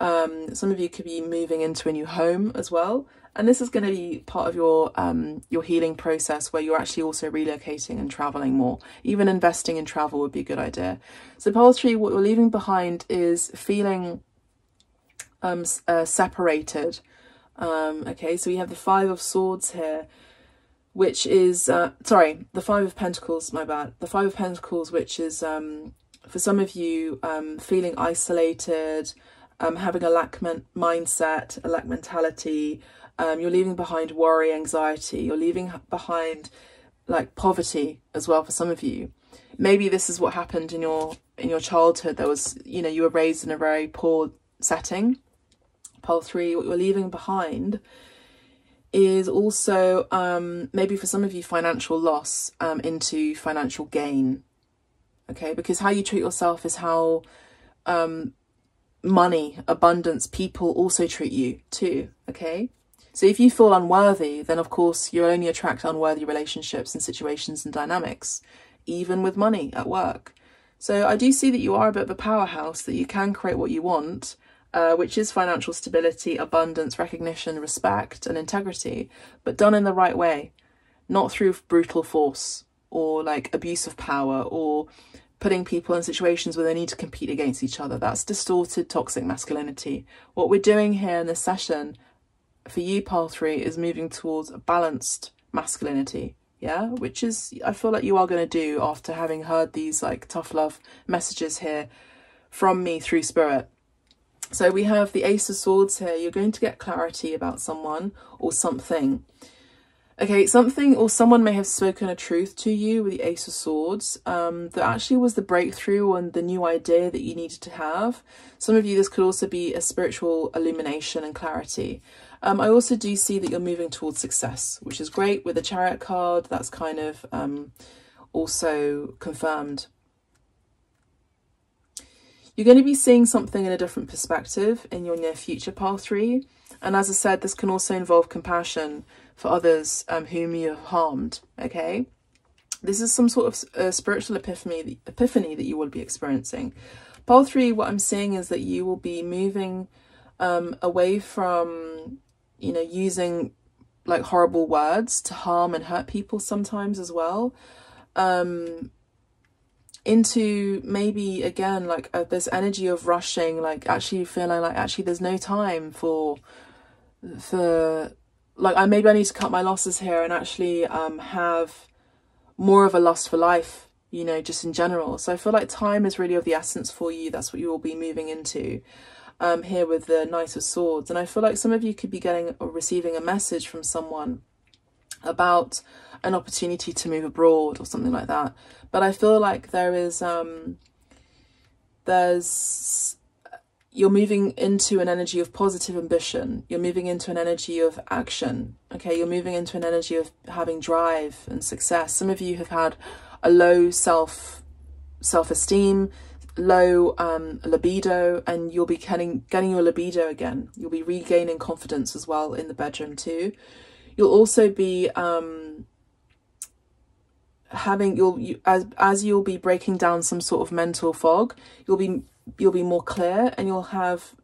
Some of you could be moving into a new home as well. And this is going to be part of your healing process, where you're actually also relocating and traveling more. Even investing in travel would be a good idea. So pile 3, what you're leaving behind is feeling separated. Okay, so we have the 5 of Swords here, which is, sorry, the 5 of Pentacles, my bad. The 5 of Pentacles, which is, for some of you, feeling isolated, having a lack mindset, a lack mentality. You're leaving behind worry, anxiety. You're leaving behind like poverty as well for some of you. Maybe this is what happened in your childhood. There was, you know, you were raised in a very poor setting. Pile 3, what you're leaving behind is also maybe for some of you financial loss into financial gain. Okay, because how you treat yourself is how money, abundance, people also treat you too. Okay, so if you feel unworthy, then of course you only attract unworthy relationships and situations and dynamics, even with money at work. So I do see that you are a bit of a powerhouse, that you can create what you want, which is financial stability, abundance, recognition, respect and integrity, but done in the right way, not through brutal force or like abuse of power or putting people in situations where they need to compete against each other. That's distorted, toxic masculinity. What we're doing here in this session for you, pile 3, is moving towards a balanced masculinity. Yeah, which is, I feel like you are going to do after having heard these like tough love messages here from me through spirit. So we have the Ace of Swords here. You're going to get clarity about someone or something. Okay, something or someone may have spoken a truth to you with the Ace of Swords that actually was the breakthrough and the new idea that you needed to have. Some of you, this could also be a spiritual illumination and clarity. I also do see that you're moving towards success, which is great. With the Chariot card, that's kind of also confirmed. You're going to be seeing something in a different perspective in your near future, pile 3. And as I said, this can also involve compassion for others whom you have harmed, okay? This is some sort of spiritual epiphany that you will be experiencing. Pile 3, what I'm seeing is that you will be moving away from, you know, using like horrible words to harm and hurt people sometimes as well. Into maybe again like this energy of rushing, like actually feeling like actually there's no time for like maybe I need to cut my losses here and actually have more of a lust for life, you know, just in general. So I feel like time is really of the essence for you. That's what you will be moving into here with the Knight of Swords. And I feel like some of you could be getting or receiving a message from someone about an opportunity to move abroad or something like that. But I feel like there is you're moving into an energy of positive ambition. You're moving into an energy of action. Okay, you're moving into an energy of having drive and success. Some of you have had a low self-esteem, low libido, and you'll be getting your libido again. You'll be regaining confidence as well in the bedroom too. You'll also be as you'll be breaking down some sort of mental fog, you'll be more clear, and you'll have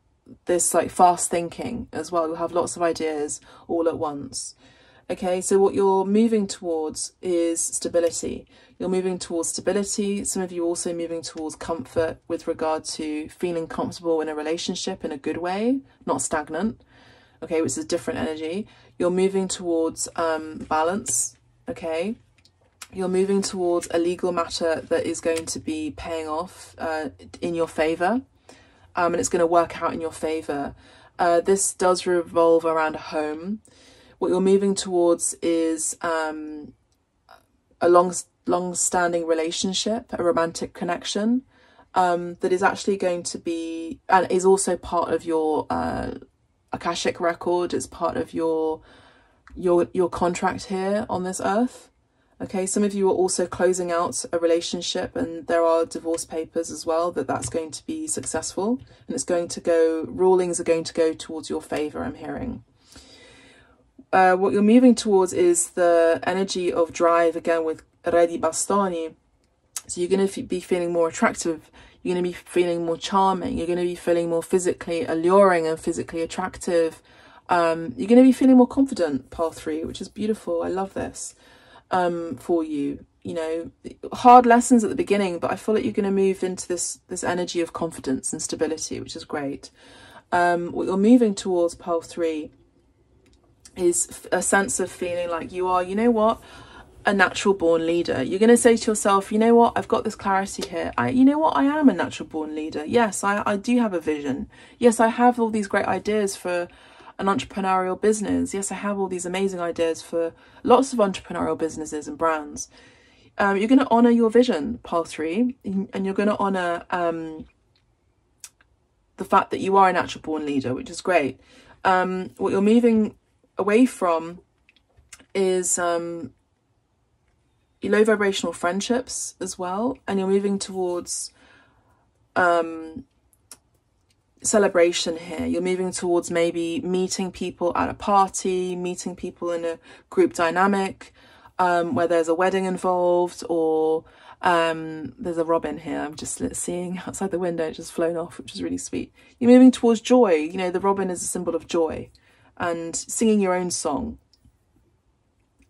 this like fast thinking as well. You'll have lots of ideas all at once. Okay, so what you're moving towards is stability. You're moving towards stability. Some of you are also moving towards comfort with regard to feeling comfortable in a relationship in a good way, not stagnant. Okay, which is a different energy. You're moving towards balance. Okay, you're moving towards a legal matter that is going to be paying off in your favor, and it's going to work out in your favor. This does revolve around a home. What you're moving towards is a long-standing relationship, a romantic connection that is actually going to be, and is also part of your Akashic record. It's part of your contract here on this earth. Okay, some of you are also closing out a relationship, and there are divorce papers as well that's going to be successful, and it's going to go, rulings are going to go towards your favor, I'm hearing. What you're moving towards is the energy of drive, again with Redi Bastoni. So you're going to be feeling more attractive, you're going to be feeling more charming, you're going to be feeling more physically alluring and physically attractive. You're going to be feeling more confident, pile 3, which is beautiful. I love this for you. You know, hard lessons at the beginning, but I feel like you're going to move into this energy of confidence and stability, which is great. What you're moving towards, pile 3, is a sense of feeling like you are, you know what, a natural born leader. You're going to say to yourself, you know what, I've got this clarity here. You know what, I am a natural born leader. Yes, I do have a vision. Yes, I have all these great ideas for an entrepreneurial business. Yes, I have all these amazing ideas for lots of entrepreneurial businesses and brands. You're going to honor your vision, pile 3, and you're going to honor the fact that you are a natural born leader, which is great. What you're moving away from is low vibrational friendships as well, and you're moving towards celebration here. You're moving towards maybe meeting people at a party, meeting people in a group dynamic where there's a wedding involved, or there's a robin here I'm just seeing outside the window, it's just flown off, which is really sweet. You're moving towards joy. You know, the robin is a symbol of joy, and singing your own song,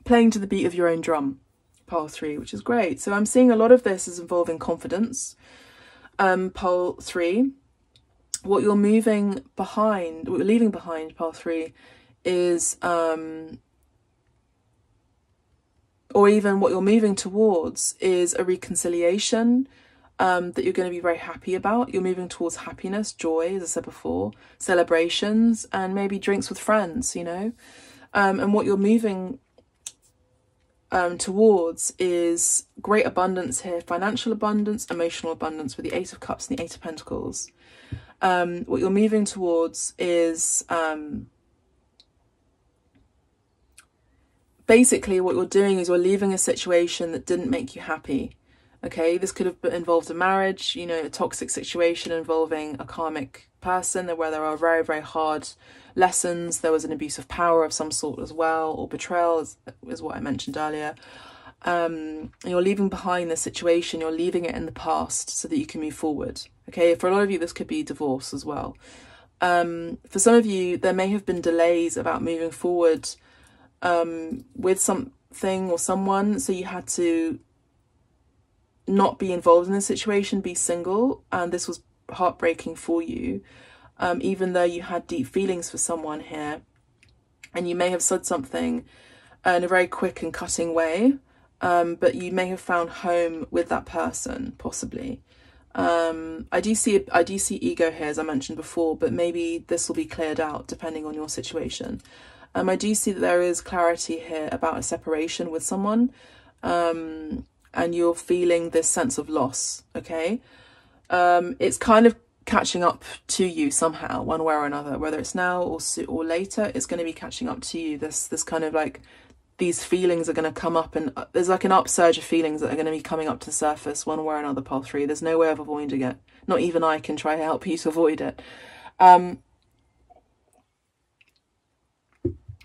playing to the beat of your own drum, pile 3, which is great. So I'm seeing a lot of this is involving confidence. Pile 3, what you're moving behind, what you're leaving behind, pile 3, is or even what you're moving towards is a reconciliation that you're going to be very happy about. You're moving towards happiness, joy, as I said before, celebrations, and maybe drinks with friends, you know. And what you're moving towards is great abundance here, financial abundance, emotional abundance, with the 8 of Cups and the 8 of Pentacles. What you're moving towards is basically what you're doing is you're leaving a situation that didn't make you happy. Okay, this could have involved a marriage, you know, a toxic situation involving a karmic person where there are very, very hard lessons. There was an abuse of power of some sort as well, or betrayal is what I mentioned earlier. You're leaving behind this situation, you're leaving it in the past so that you can move forward. Okay, for a lot of you, this could be divorce as well. For some of you, there may have been delays about moving forward with something or someone, so you had to not be involved in the situation, be single, and this was heartbreaking for you, even though you had deep feelings for someone here, and you may have said something in a very quick and cutting way, but you may have found home with that person, possibly. I do see ego here, as I mentioned before, but maybe this will be cleared out depending on your situation. I do see that there is clarity here about a separation with someone, and you're feeling this sense of loss, okay? It's kind of catching up to you somehow, one way or another, whether it's now or later, it's going to be catching up to you. This kind of like, these feelings are going to come up, and there's like an upsurge of feelings that are going to be coming up to the surface one way or another, pile 3. There's no way of avoiding it. Not even I can try to help you to avoid it.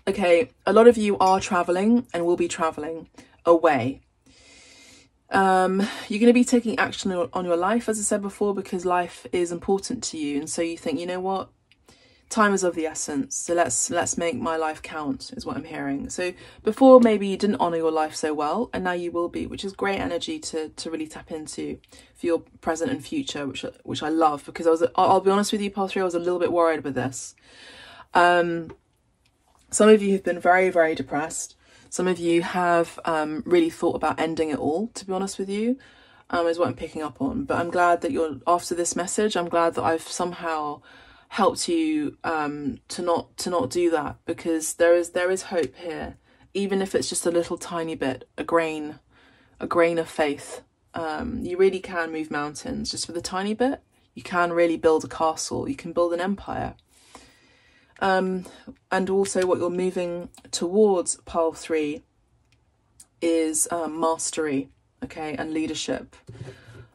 Okay, a lot of you are traveling and will be traveling away. You're going to be taking action on your life, as I said before, because life is important to you. And so you think, you know what, time is of the essence. So let's make my life count is what I'm hearing. So before, maybe you didn't honor your life so well, and now you will be, which is great energy to really tap into for your present and future, which I love, because I'll be honest with you, Pile 3, I was a little bit worried with this. Some of you have been very, very depressed. Some of you have really thought about ending it all, to be honest with you, is what I'm picking up on. But I'm glad that after this message, I'm glad that I've somehow helped you to not do that, because there is hope here, even if it's just a little tiny bit, a grain of faith. You really can move mountains just with a tiny bit. You can really build a castle. You can build an empire. And also what you're moving towards, Pile 3, is mastery, okay, and leadership.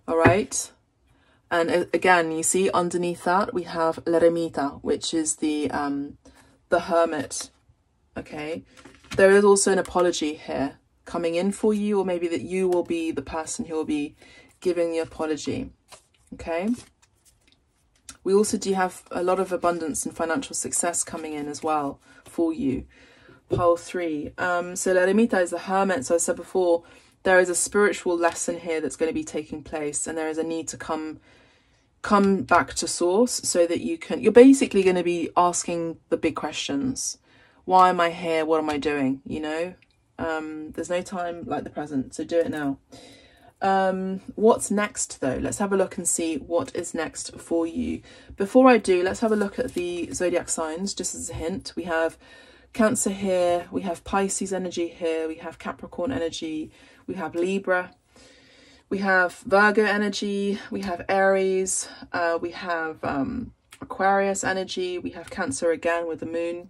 All right. And again, you see underneath that we have l'eremita, which is the hermit. Okay, there is also an apology here coming in for you, or maybe that you will be the person who will be giving the apology. Okay. We also do have a lot of abundance and financial success coming in as well for you, Pile 3. So l'eremita is the hermit. So I said before, there is a spiritual lesson here that's going to be taking place, and there is a need to come back to source, so that you're basically going to be asking the big questions. Why am I here? What am I doing? You know, there's no time like the present, so do it now. What's next though? Let's have a look and see what is next for you. Before I do, let's have a look at the zodiac signs, just as a hint. We have Cancer here, we have Pisces energy here, we have Capricorn energy, we have Libra, we have Virgo energy, we have Aries, we have Aquarius energy, we have Cancer again with the moon,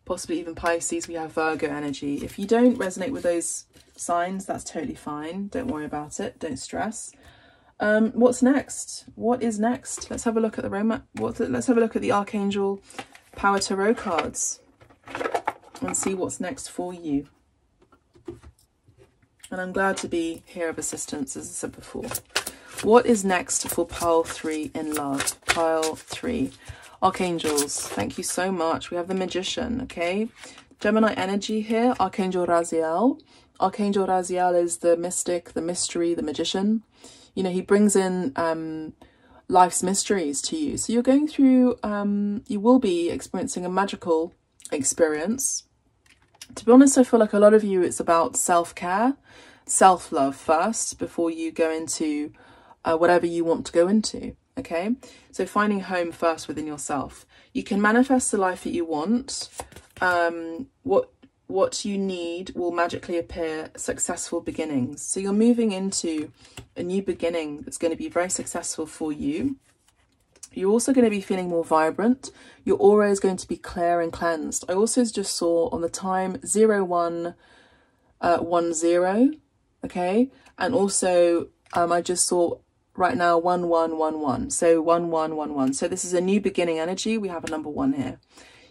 possibly even Pisces. We have Virgo energy. If you don't resonate with those signs, that's totally fine. Don't worry about it. Don't stress. What's next? What is next? Let's have a look at let's have a look at the Archangel Power Tarot cards and see what's next for you. And I'm glad to be here of assistance, as I said before. What is next for Pile 3 in love? Pile 3. Archangels, thank you so much. We have the Magician, okay? Gemini energy here, Archangel Raziel. Archangel Raziel is the mystic, the mystery, the magician. You know, he brings in life's mysteries to you. So you're going through, you will be experiencing a magical experience. To be honest, I feel like a lot of you, it's about self-care, self-love first, before you go into whatever you want to go into, okay? So finding home first within yourself. You can manifest the life that you want. What you need will magically appear, successful beginnings. So you're moving into a new beginning that's going to be very successful for you. You're also going to be feeling more vibrant. Your aura is going to be clear and cleansed. I also just saw on the time 0110, okay? And also I just saw right now 1111. So 1111. So this is a new beginning energy. We have a number 1 here.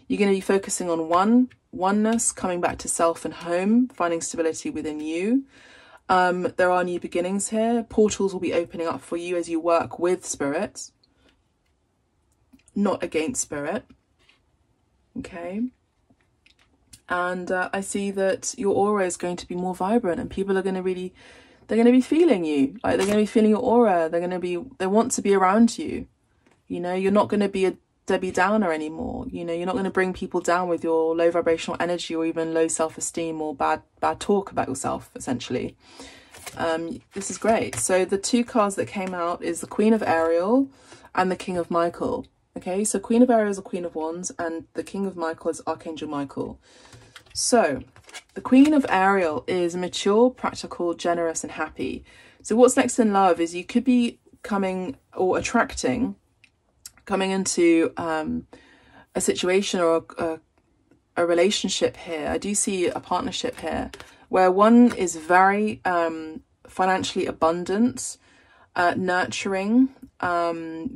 You're going to be focusing on oneness, coming back to self and home, finding stability within you. There are new beginnings here. Portals will be opening up for you as you work with spirit, not against spirit. Okay. And I see that your aura is going to be more vibrant, and people are going to really, they're going to be feeling you. Like, they're going to be feeling your aura. They want to be around you. You know, you're not going to be a Debbie Downer anymore. You know, you're not going to bring people down with your low vibrational energy, or even low self-esteem, or bad talk about yourself, essentially. This is great. So the 2 cards that came out is the Queen of Ariel and the King of Michael. Okay, so Queen of Ariel is the Queen of Wands, and the King of Michael is Archangel Michael. So the Queen of Ariel is mature, practical, generous, and happy. So what's next in love is you could be coming into a situation or a relationship here. I do see a partnership here where one is very financially abundant, nurturing,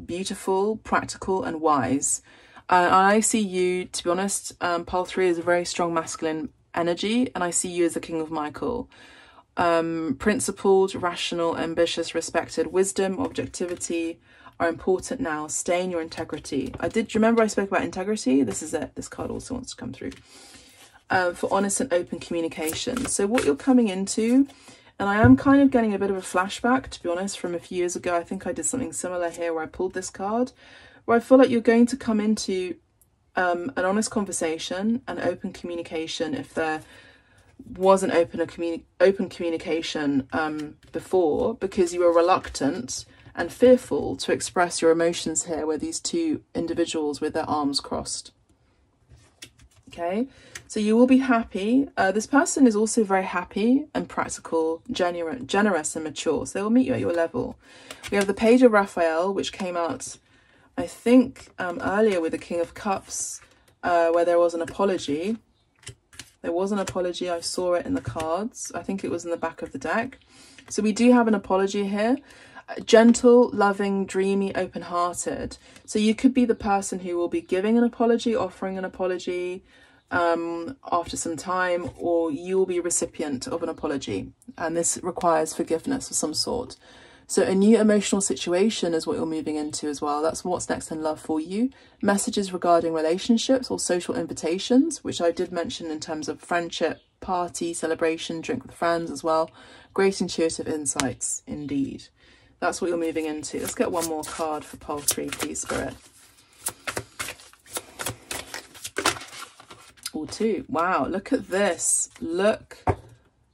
beautiful, practical, and wise. I see you, to be honest, Pile 3 is a very strong masculine energy, and I see you as the King of Michael. Principled, rational, ambitious, respected, wisdom, objectivity, are important now. Stay in your integrity. Do you remember I spoke about integrity? This is it. This card also wants to come through. For honest and open communication. So what you're coming into, and I am kind of getting a bit of a flashback, to be honest, from a few years ago. I think I did something similar here where I pulled this card, where I feel like you're going to come into an honest conversation and open communication if there was an open communication before, because you were reluctant and fearful to express your emotions here, where these two individuals with their arms crossed. Okay, so you will be happy. This person is also very happy and practical, generous and mature. So they will meet you at your level. We have the Page of Raphael, which came out, I think, earlier with the King of Cups, where there was an apology. There was an apology. I saw it in the cards. I think it was in the back of the deck. So we do have an apology here. Gentle, loving, dreamy, open-hearted. So you could be the person who will be giving an apology, offering an apology after some time, or you will be a recipient of an apology. And this requires forgiveness of some sort. So a new emotional situation is what you're moving into as well. That's what's next in love for you. Messages regarding relationships or social invitations, which I did mention in terms of friendship, party, celebration, drink with friends as well. Great intuitive insights indeed. That's what you're moving into. Let's get one more card for pile 3, please, Spirit. Or 2. Wow, look at this. Look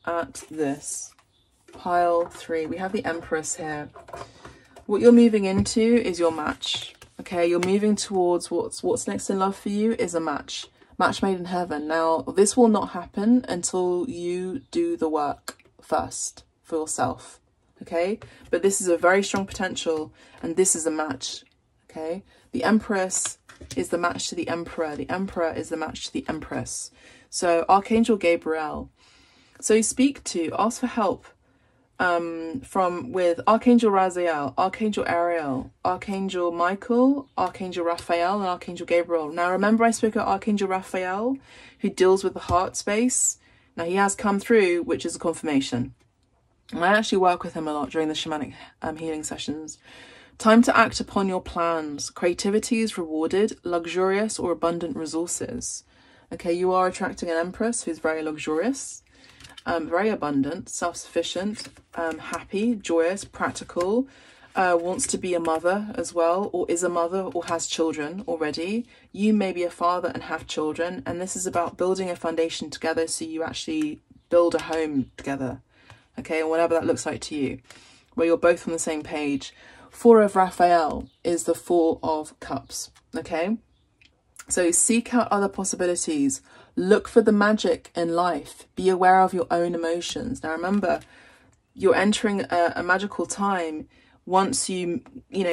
at this. Pile 3. We have the Empress here. What you're moving into is your match. Okay, you're moving towards what's next in love for you is a match. Match made in heaven. Now, this will not happen until you do the work first for yourself. Okay, but this is a very strong potential, and this is a match. Okay, the Empress is the match to the Emperor. The Emperor is the match to the Empress. So Archangel Gabriel. So you ask for help with Archangel Raziel, Archangel Ariel, Archangel Michael, Archangel Raphael, and Archangel Gabriel. Now remember I spoke about Archangel Raphael, who deals with the heart space. Now he has come through, which is a confirmation. And I actually work with him a lot during the shamanic healing sessions. Time to act upon your plans. Creativity is rewarded, luxurious or abundant resources. Okay, you are attracting an Empress who's very luxurious, very abundant, self-sufficient, happy, joyous, practical, wants to be a mother as well, or is a mother or has children already. You may be a father and have children, and this is about building a foundation together so you actually build a home together. Okay, and whatever that looks like to you, where you're both on the same page. 4 of Raphael is the 4 of Cups. Okay, so seek out other possibilities. Look for the magic in life. Be aware of your own emotions. Now remember, you're entering a magical time once you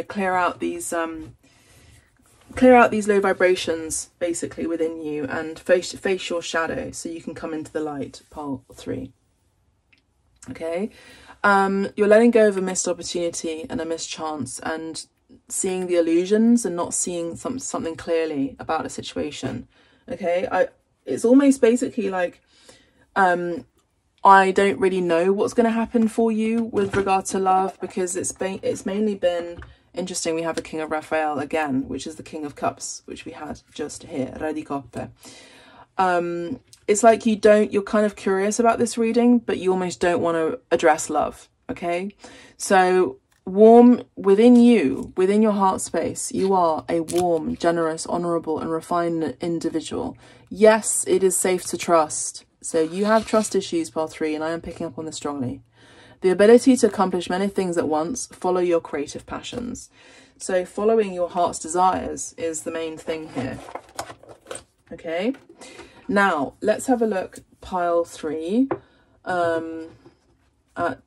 clear out these low vibrations basically within you and face your shadow so you can come into the light. Pile 3. Okay, you're letting go of a missed opportunity and a missed chance, and seeing the illusions and not seeing something clearly about a situation. Okay, it's almost basically like I don't really know what's going to happen for you with regard to love, because it's mainly been interesting. We have a King of Raphael again, which is the King of Cups, which we had just here, Re di Coppe. It's like you're kind of curious about this reading, but you almost don't want to address love. Okay, so warm within you, within your heart space, you are a warm, generous, honorable and refined individual. Yes, it is safe to trust. So you have trust issues, pile 3, and I am picking up on this strongly. The ability to accomplish many things at once. Follow your creative passions. So following your heart's desires is the main thing here. Okay, now let's have a look, pile 3, at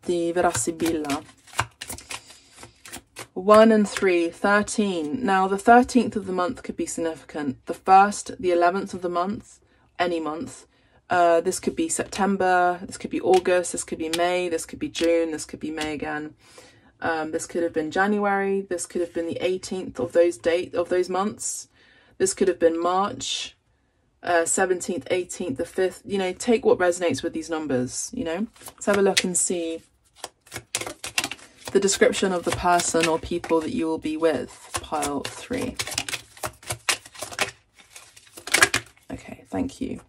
the Verasibilla. 1 and 3, 13. Now the 13th of the month could be significant. The 1st, the 11th of the month, any month. This could be September, this could be August, this could be May, this could be June, this could be May again. This could have been January, this could have been the 18th of those months. This could have been March, 17th, 18th, the 5th. Take what resonates with these numbers, Let's have a look and see the description of the person or people that you will be with, pile 3. Okay, thank you.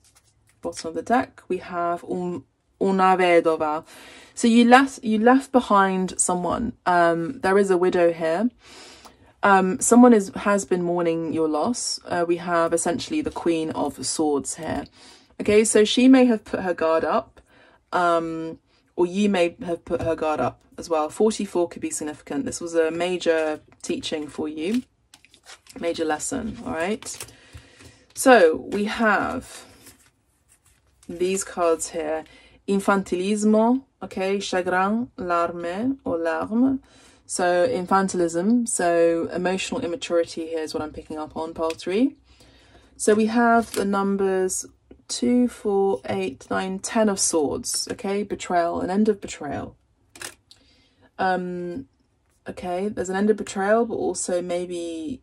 Bottom of the deck, we have una vedova. So you left behind someone. There is a widow here. Someone has been mourning your loss. We have essentially the Queen of Swords here. Okay, so she may have put her guard up, or you may have put her guard up as well. 44 could be significant. This was a major teaching for you, major lesson. All right. So we have these cards here. Infantilismo, okay, chagrin, larme or larme. So infantilism, so emotional immaturity here is what I'm picking up on, pile 3. So we have the numbers 2, 4, 8, 9, 10 of swords, okay, betrayal, an end of betrayal. Okay, there's an end of betrayal, but also maybe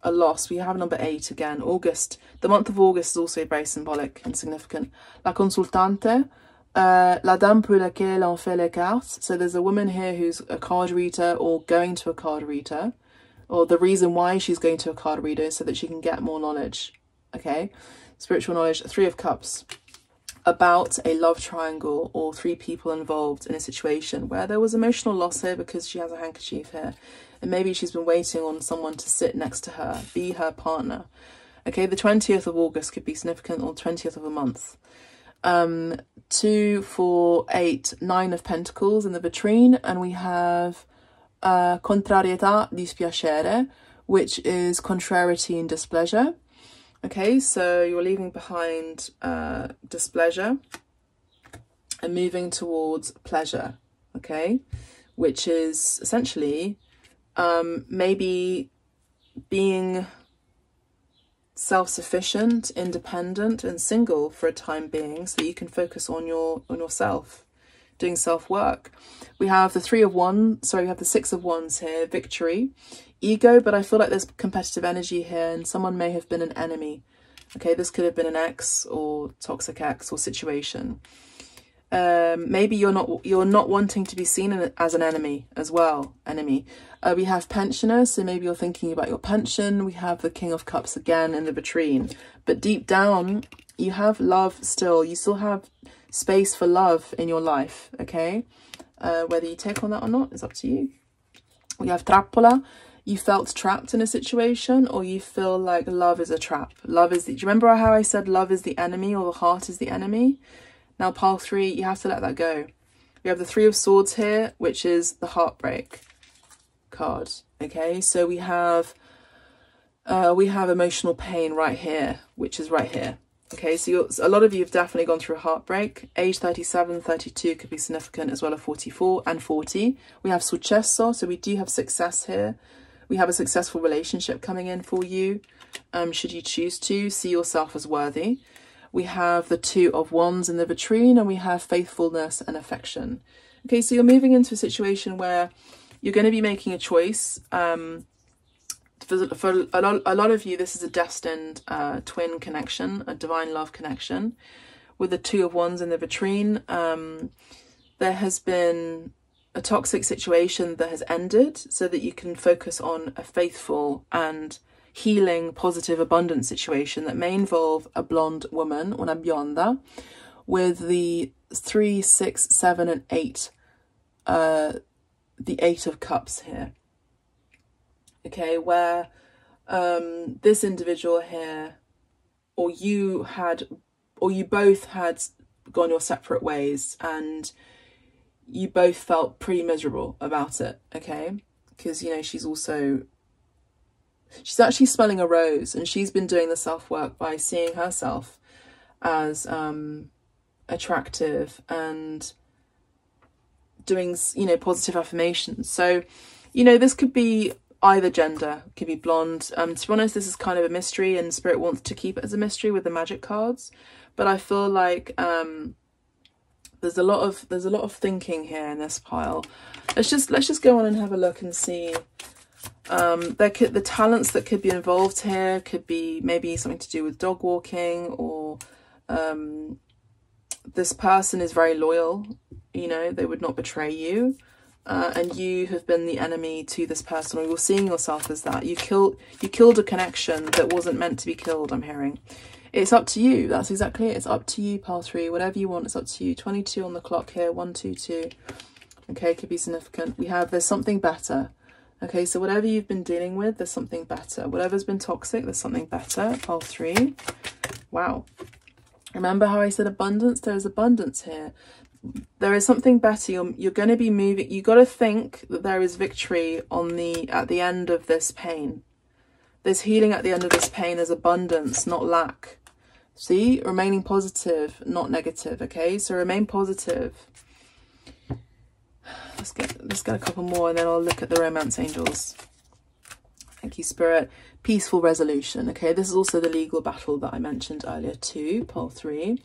a loss. We have number 8 again, August. The month of August is also very symbolic and significant. La consultante, la dame pour laquelle on fait les cartes. So there's a woman here who's a card reader or going to a card reader, or the reason why she's going to a card reader is so that she can get more knowledge. Okay, spiritual knowledge. 3 of Cups, about a love triangle or 3 people involved in a situation where there was emotional loss here because she has a handkerchief here. And maybe she's been waiting on someone to sit next to her, be her partner. Okay, the 20th of August could be significant, or 20th of a month. 2, 4, 8, 9 of Pentacles in the vitrine. And we have contrarietà, dispiacere, which is contrariety and displeasure. Okay, so you're leaving behind displeasure and moving towards pleasure. Okay, which is essentially maybe being self-sufficient, independent and single for a time being, so that you can focus on yourself, doing self-work. We have the 3 of Wands, sorry, we have the 6 of Wands here, victory, ego, but I feel like there's competitive energy here and someone may have been an enemy. Okay, this could have been an ex or toxic ex or situation. Maybe you're not wanting to be seen as an enemy as well. We have pensioner, so maybe you're thinking about your pension. We have the King of Cups again in the vitrine, but deep down you have love still. You still have space for love in your life. Okay, whether you take on that or not is up to you. We have trappola. You felt trapped in a situation, or you feel like love is a trap. Love is do you remember how I said love is the enemy, or the heart is the enemy? Now, pile 3, you have to let that go. We have the 3 of Swords here, which is the heartbreak card. Okay, so we have emotional pain right here, which is right here. Okay, so a lot of you have definitely gone through a heartbreak. Age 37, 32 could be significant, as well as 44 and 40. We have successo, so we do have success here. We have a successful relationship coming in for you, should you choose to see yourself as worthy. We have the 2 of Wands in the vitrine, and we have faithfulness and affection. Okay, so you're moving into a situation where you're going to be making a choice. For a lot of you, this is a destined twin connection, a divine love connection. With the 2 of Wands in the vitrine, there has been a toxic situation that has ended so that you can focus on a faithful and healing, positive, abundant situation that may involve a blonde woman, una bionda, with the 3, 6, 7 and 8, the 8 of Cups here. Okay, where this individual here, or you both had gone your separate ways and you both felt pretty miserable about it. Okay, because you know she's actually smelling a rose, and she's been doing the self-work by seeing herself as attractive and doing, you know, positive affirmations. So, you know, this could be either gender, could be blonde. To be honest, this is kind of a mystery, and Spirit wants to keep it as a mystery with the magic cards. But I feel like there's a lot of thinking here in this pile. Let's just go on and have a look and see. The talents that could be involved here could be maybe something to do with dog walking, or this person is very loyal, you know, they would not betray you. and you have been the enemy to this person, or you're seeing yourself as that. You killed a connection that wasn't meant to be killed, I'm hearing. It's up to you. That's exactly it. It's up to you, pile 3. Whatever you want, it's up to you. 22 on the clock here. 1, 2, 2. Okay, could be significant. We have there's something better. Okay, so whatever you've been dealing with, there's something better. Whatever's been toxic, there's something better. Pile 3. Wow. Remember how I said abundance? There is abundance here. There is something better. You're going to be moving. You got to think that there is victory at the end of this pain. There's healing at the end of this pain. There's abundance, not lack. See, remaining positive, not negative. Okay, so remain positive. Let's get a couple more, and then I'll look at the romance angels. Thank you, Spirit. Peaceful resolution. Okay, this is also the legal battle that I mentioned earlier too. Pile 3.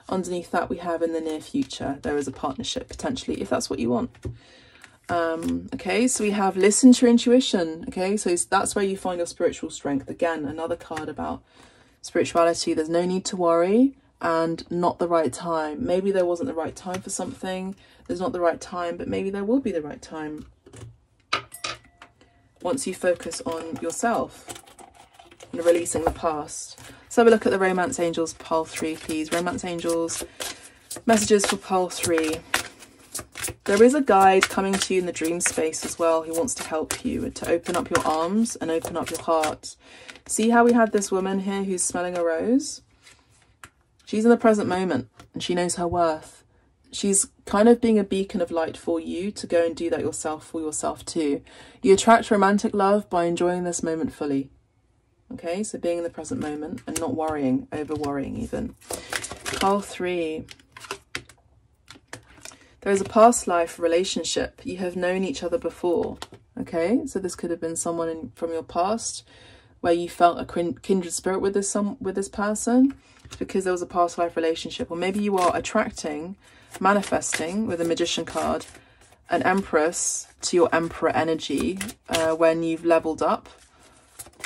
Underneath that, we have in the near future, there is a partnership potentially, if that's what you want. Okay, so we have listen to your intuition. Okay, so that's where you find your spiritual strength. Again, another card about spirituality. There's no need to worry, and not the right time. Maybe there wasn't the right time for something. There's not the right time, but maybe there will be the right time once you focus on yourself and releasing the past. So have a look at the romance angels, pile 3, please. Romance angels, messages for pile 3. There is a guide coming to you in the dream space as well who wants to help you to open up your arms and open up your heart. See how we have this woman here who's smelling a rose? She's in the present moment and she knows her worth. She's kind of being a beacon of light for you to go and do that yourself for yourself too. You attract romantic love by enjoying this moment fully. Okay, so being in the present moment and not worrying, over worrying even. Pile 3. There is a past life relationship. You have known each other before. Okay, so this could have been someone from your past where you felt a kindred spirit with this person because there was a past life relationship. Or maybe you are attracting, manifesting with a magician card, an empress to your emperor energy when you've leveled up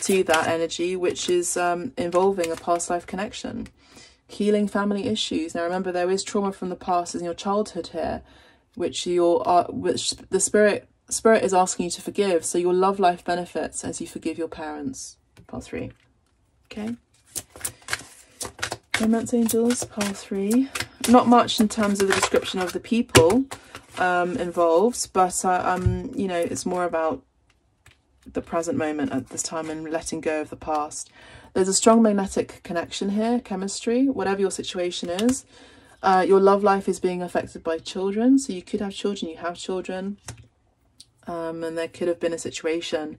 to that energy, which is involving a past life connection. Healing family issues. Now remember, there is trauma from the past in your childhood here, which the spirit is asking you to forgive. So your love life benefits as you forgive your parents. Pile 3. Okay. Romance angels, pile 3. Not much in terms of the description of the people involved, but you know, it's more about the present moment at this time and letting go of the past. There's a strong magnetic connection here, chemistry, whatever your situation is. Your love life is being affected by children. So you could have children, you have children. And there could have been a situation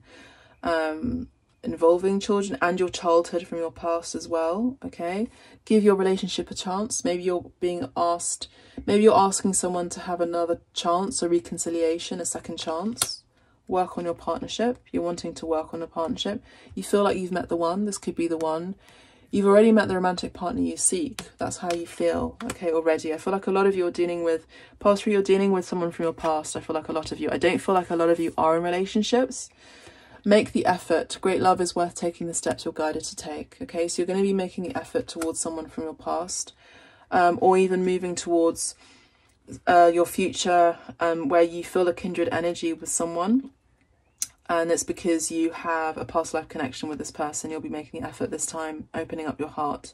involving children and your childhood from your past as well. Okay. Give your relationship a chance. Maybe you're being asked, maybe you're asking someone to have another chance, a reconciliation, a second chance. Work on your partnership. You're wanting to work on a partnership. You feel like you've met the one. This could be the one. You've already met the romantic partner you seek. That's how you feel. Okay, already. I feel like a lot of you are dealing with past 3. You're dealing with someone from your past. I feel like a lot of you. I don't feel like a lot of you are in relationships. Make the effort. Great love is worth taking the steps you're guided to take. Okay, so you're going to be making the effort towards someone from your past, or even moving towards your future, where you feel a kindred energy with someone. And it's because you have a past life connection with this person. You'll be making the effort this time, opening up your heart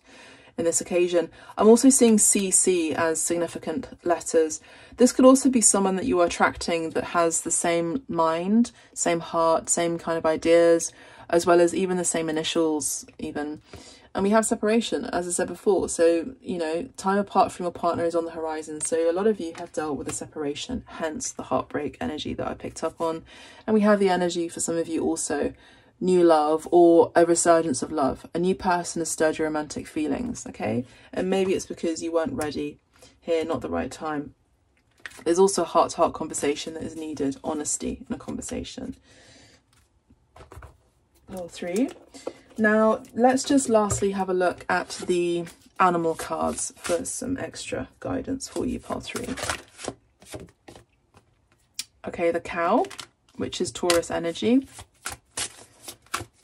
in this occasion. I'm also seeing CC as significant letters. This could also be someone that you are attracting that has the same mind, same heart, same kind of ideas, as well as even the same initials even. And we have separation, as I said before. So, you know, time apart from your partner is on the horizon. So a lot of you have dealt with a separation, hence the heartbreak energy that I picked up on. And we have the energy for some of you also, new love or a resurgence of love. A new person has stirred your romantic feelings, okay? And maybe it's because you weren't ready here, not the right time. There's also a heart-to-heart conversation that is needed, honesty in a conversation. Pile 3. Now, let's just lastly have a look at the animal cards for some extra guidance for you, pile 3. Okay, the cow, which is Taurus energy.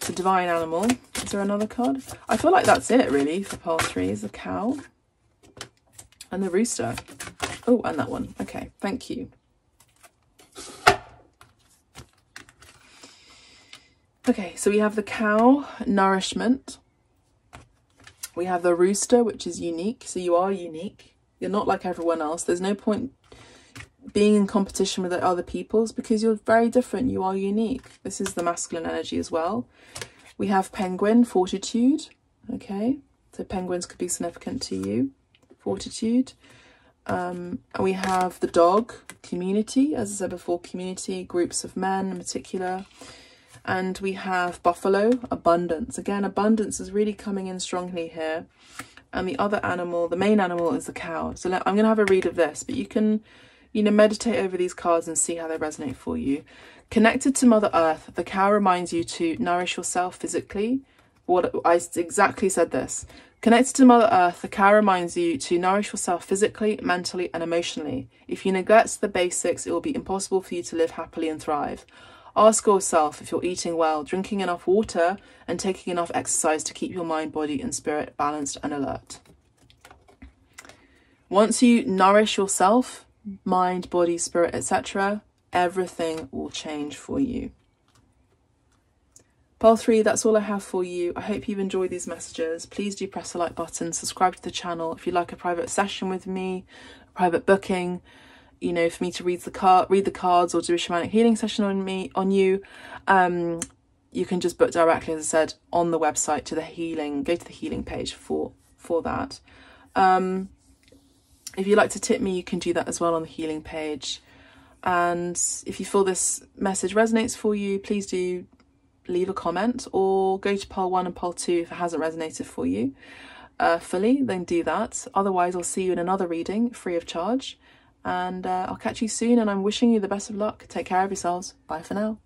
The divine animal. Is there another card? I feel like that's it, really, for pile 3 is the cow. And the rooster. Oh, and that one. Okay, thank you. Okay, so we have the cow, nourishment. We have the rooster, which is unique. So you are unique. You're not like everyone else. There's no point being in competition with other people's because you're very different. You are unique. This is the masculine energy as well. We have penguin, fortitude. Okay, so penguins could be significant to you. Fortitude. And we have the dog, community. As I said before, community, groups of men in particular. And we have buffalo, abundance. Again, abundance is really coming in strongly here. And the other animal, the main animal, is the cow. So I'm going to have a read of this, but you can, you know, meditate over these cards and see how they resonate for you. Connected to Mother Earth, the cow reminds you to nourish yourself physically. What I exactly said this. Connected to Mother Earth, the cow reminds you to nourish yourself physically, mentally, and emotionally. If you neglect the basics, it will be impossible for you to live happily and thrive. Ask yourself if you're eating well, drinking enough water, and taking enough exercise to keep your mind, body, and spirit balanced and alert. Once you nourish yourself, mind, body, spirit, etc., everything will change for you. Pile 3, that's all I have for you. I hope you've enjoyed these messages. Please do press the like button, subscribe to the channel. If you'd like a private session with me, a private booking, you know, for me to read the cards or do a shamanic healing session on you, you can just book directly, as I said, on the website to the healing. Go to the healing page for that. If you'd like to tip me, you can do that as well on the healing page. And if you feel this message resonates for you, please do leave a comment or go to pile 1 and pile 2 if it hasn't resonated for you fully, then do that. Otherwise, I'll see you in another reading free of charge. And I'll catch you soon, and I'm wishing you the best of luck. Take care of yourselves. Bye for now.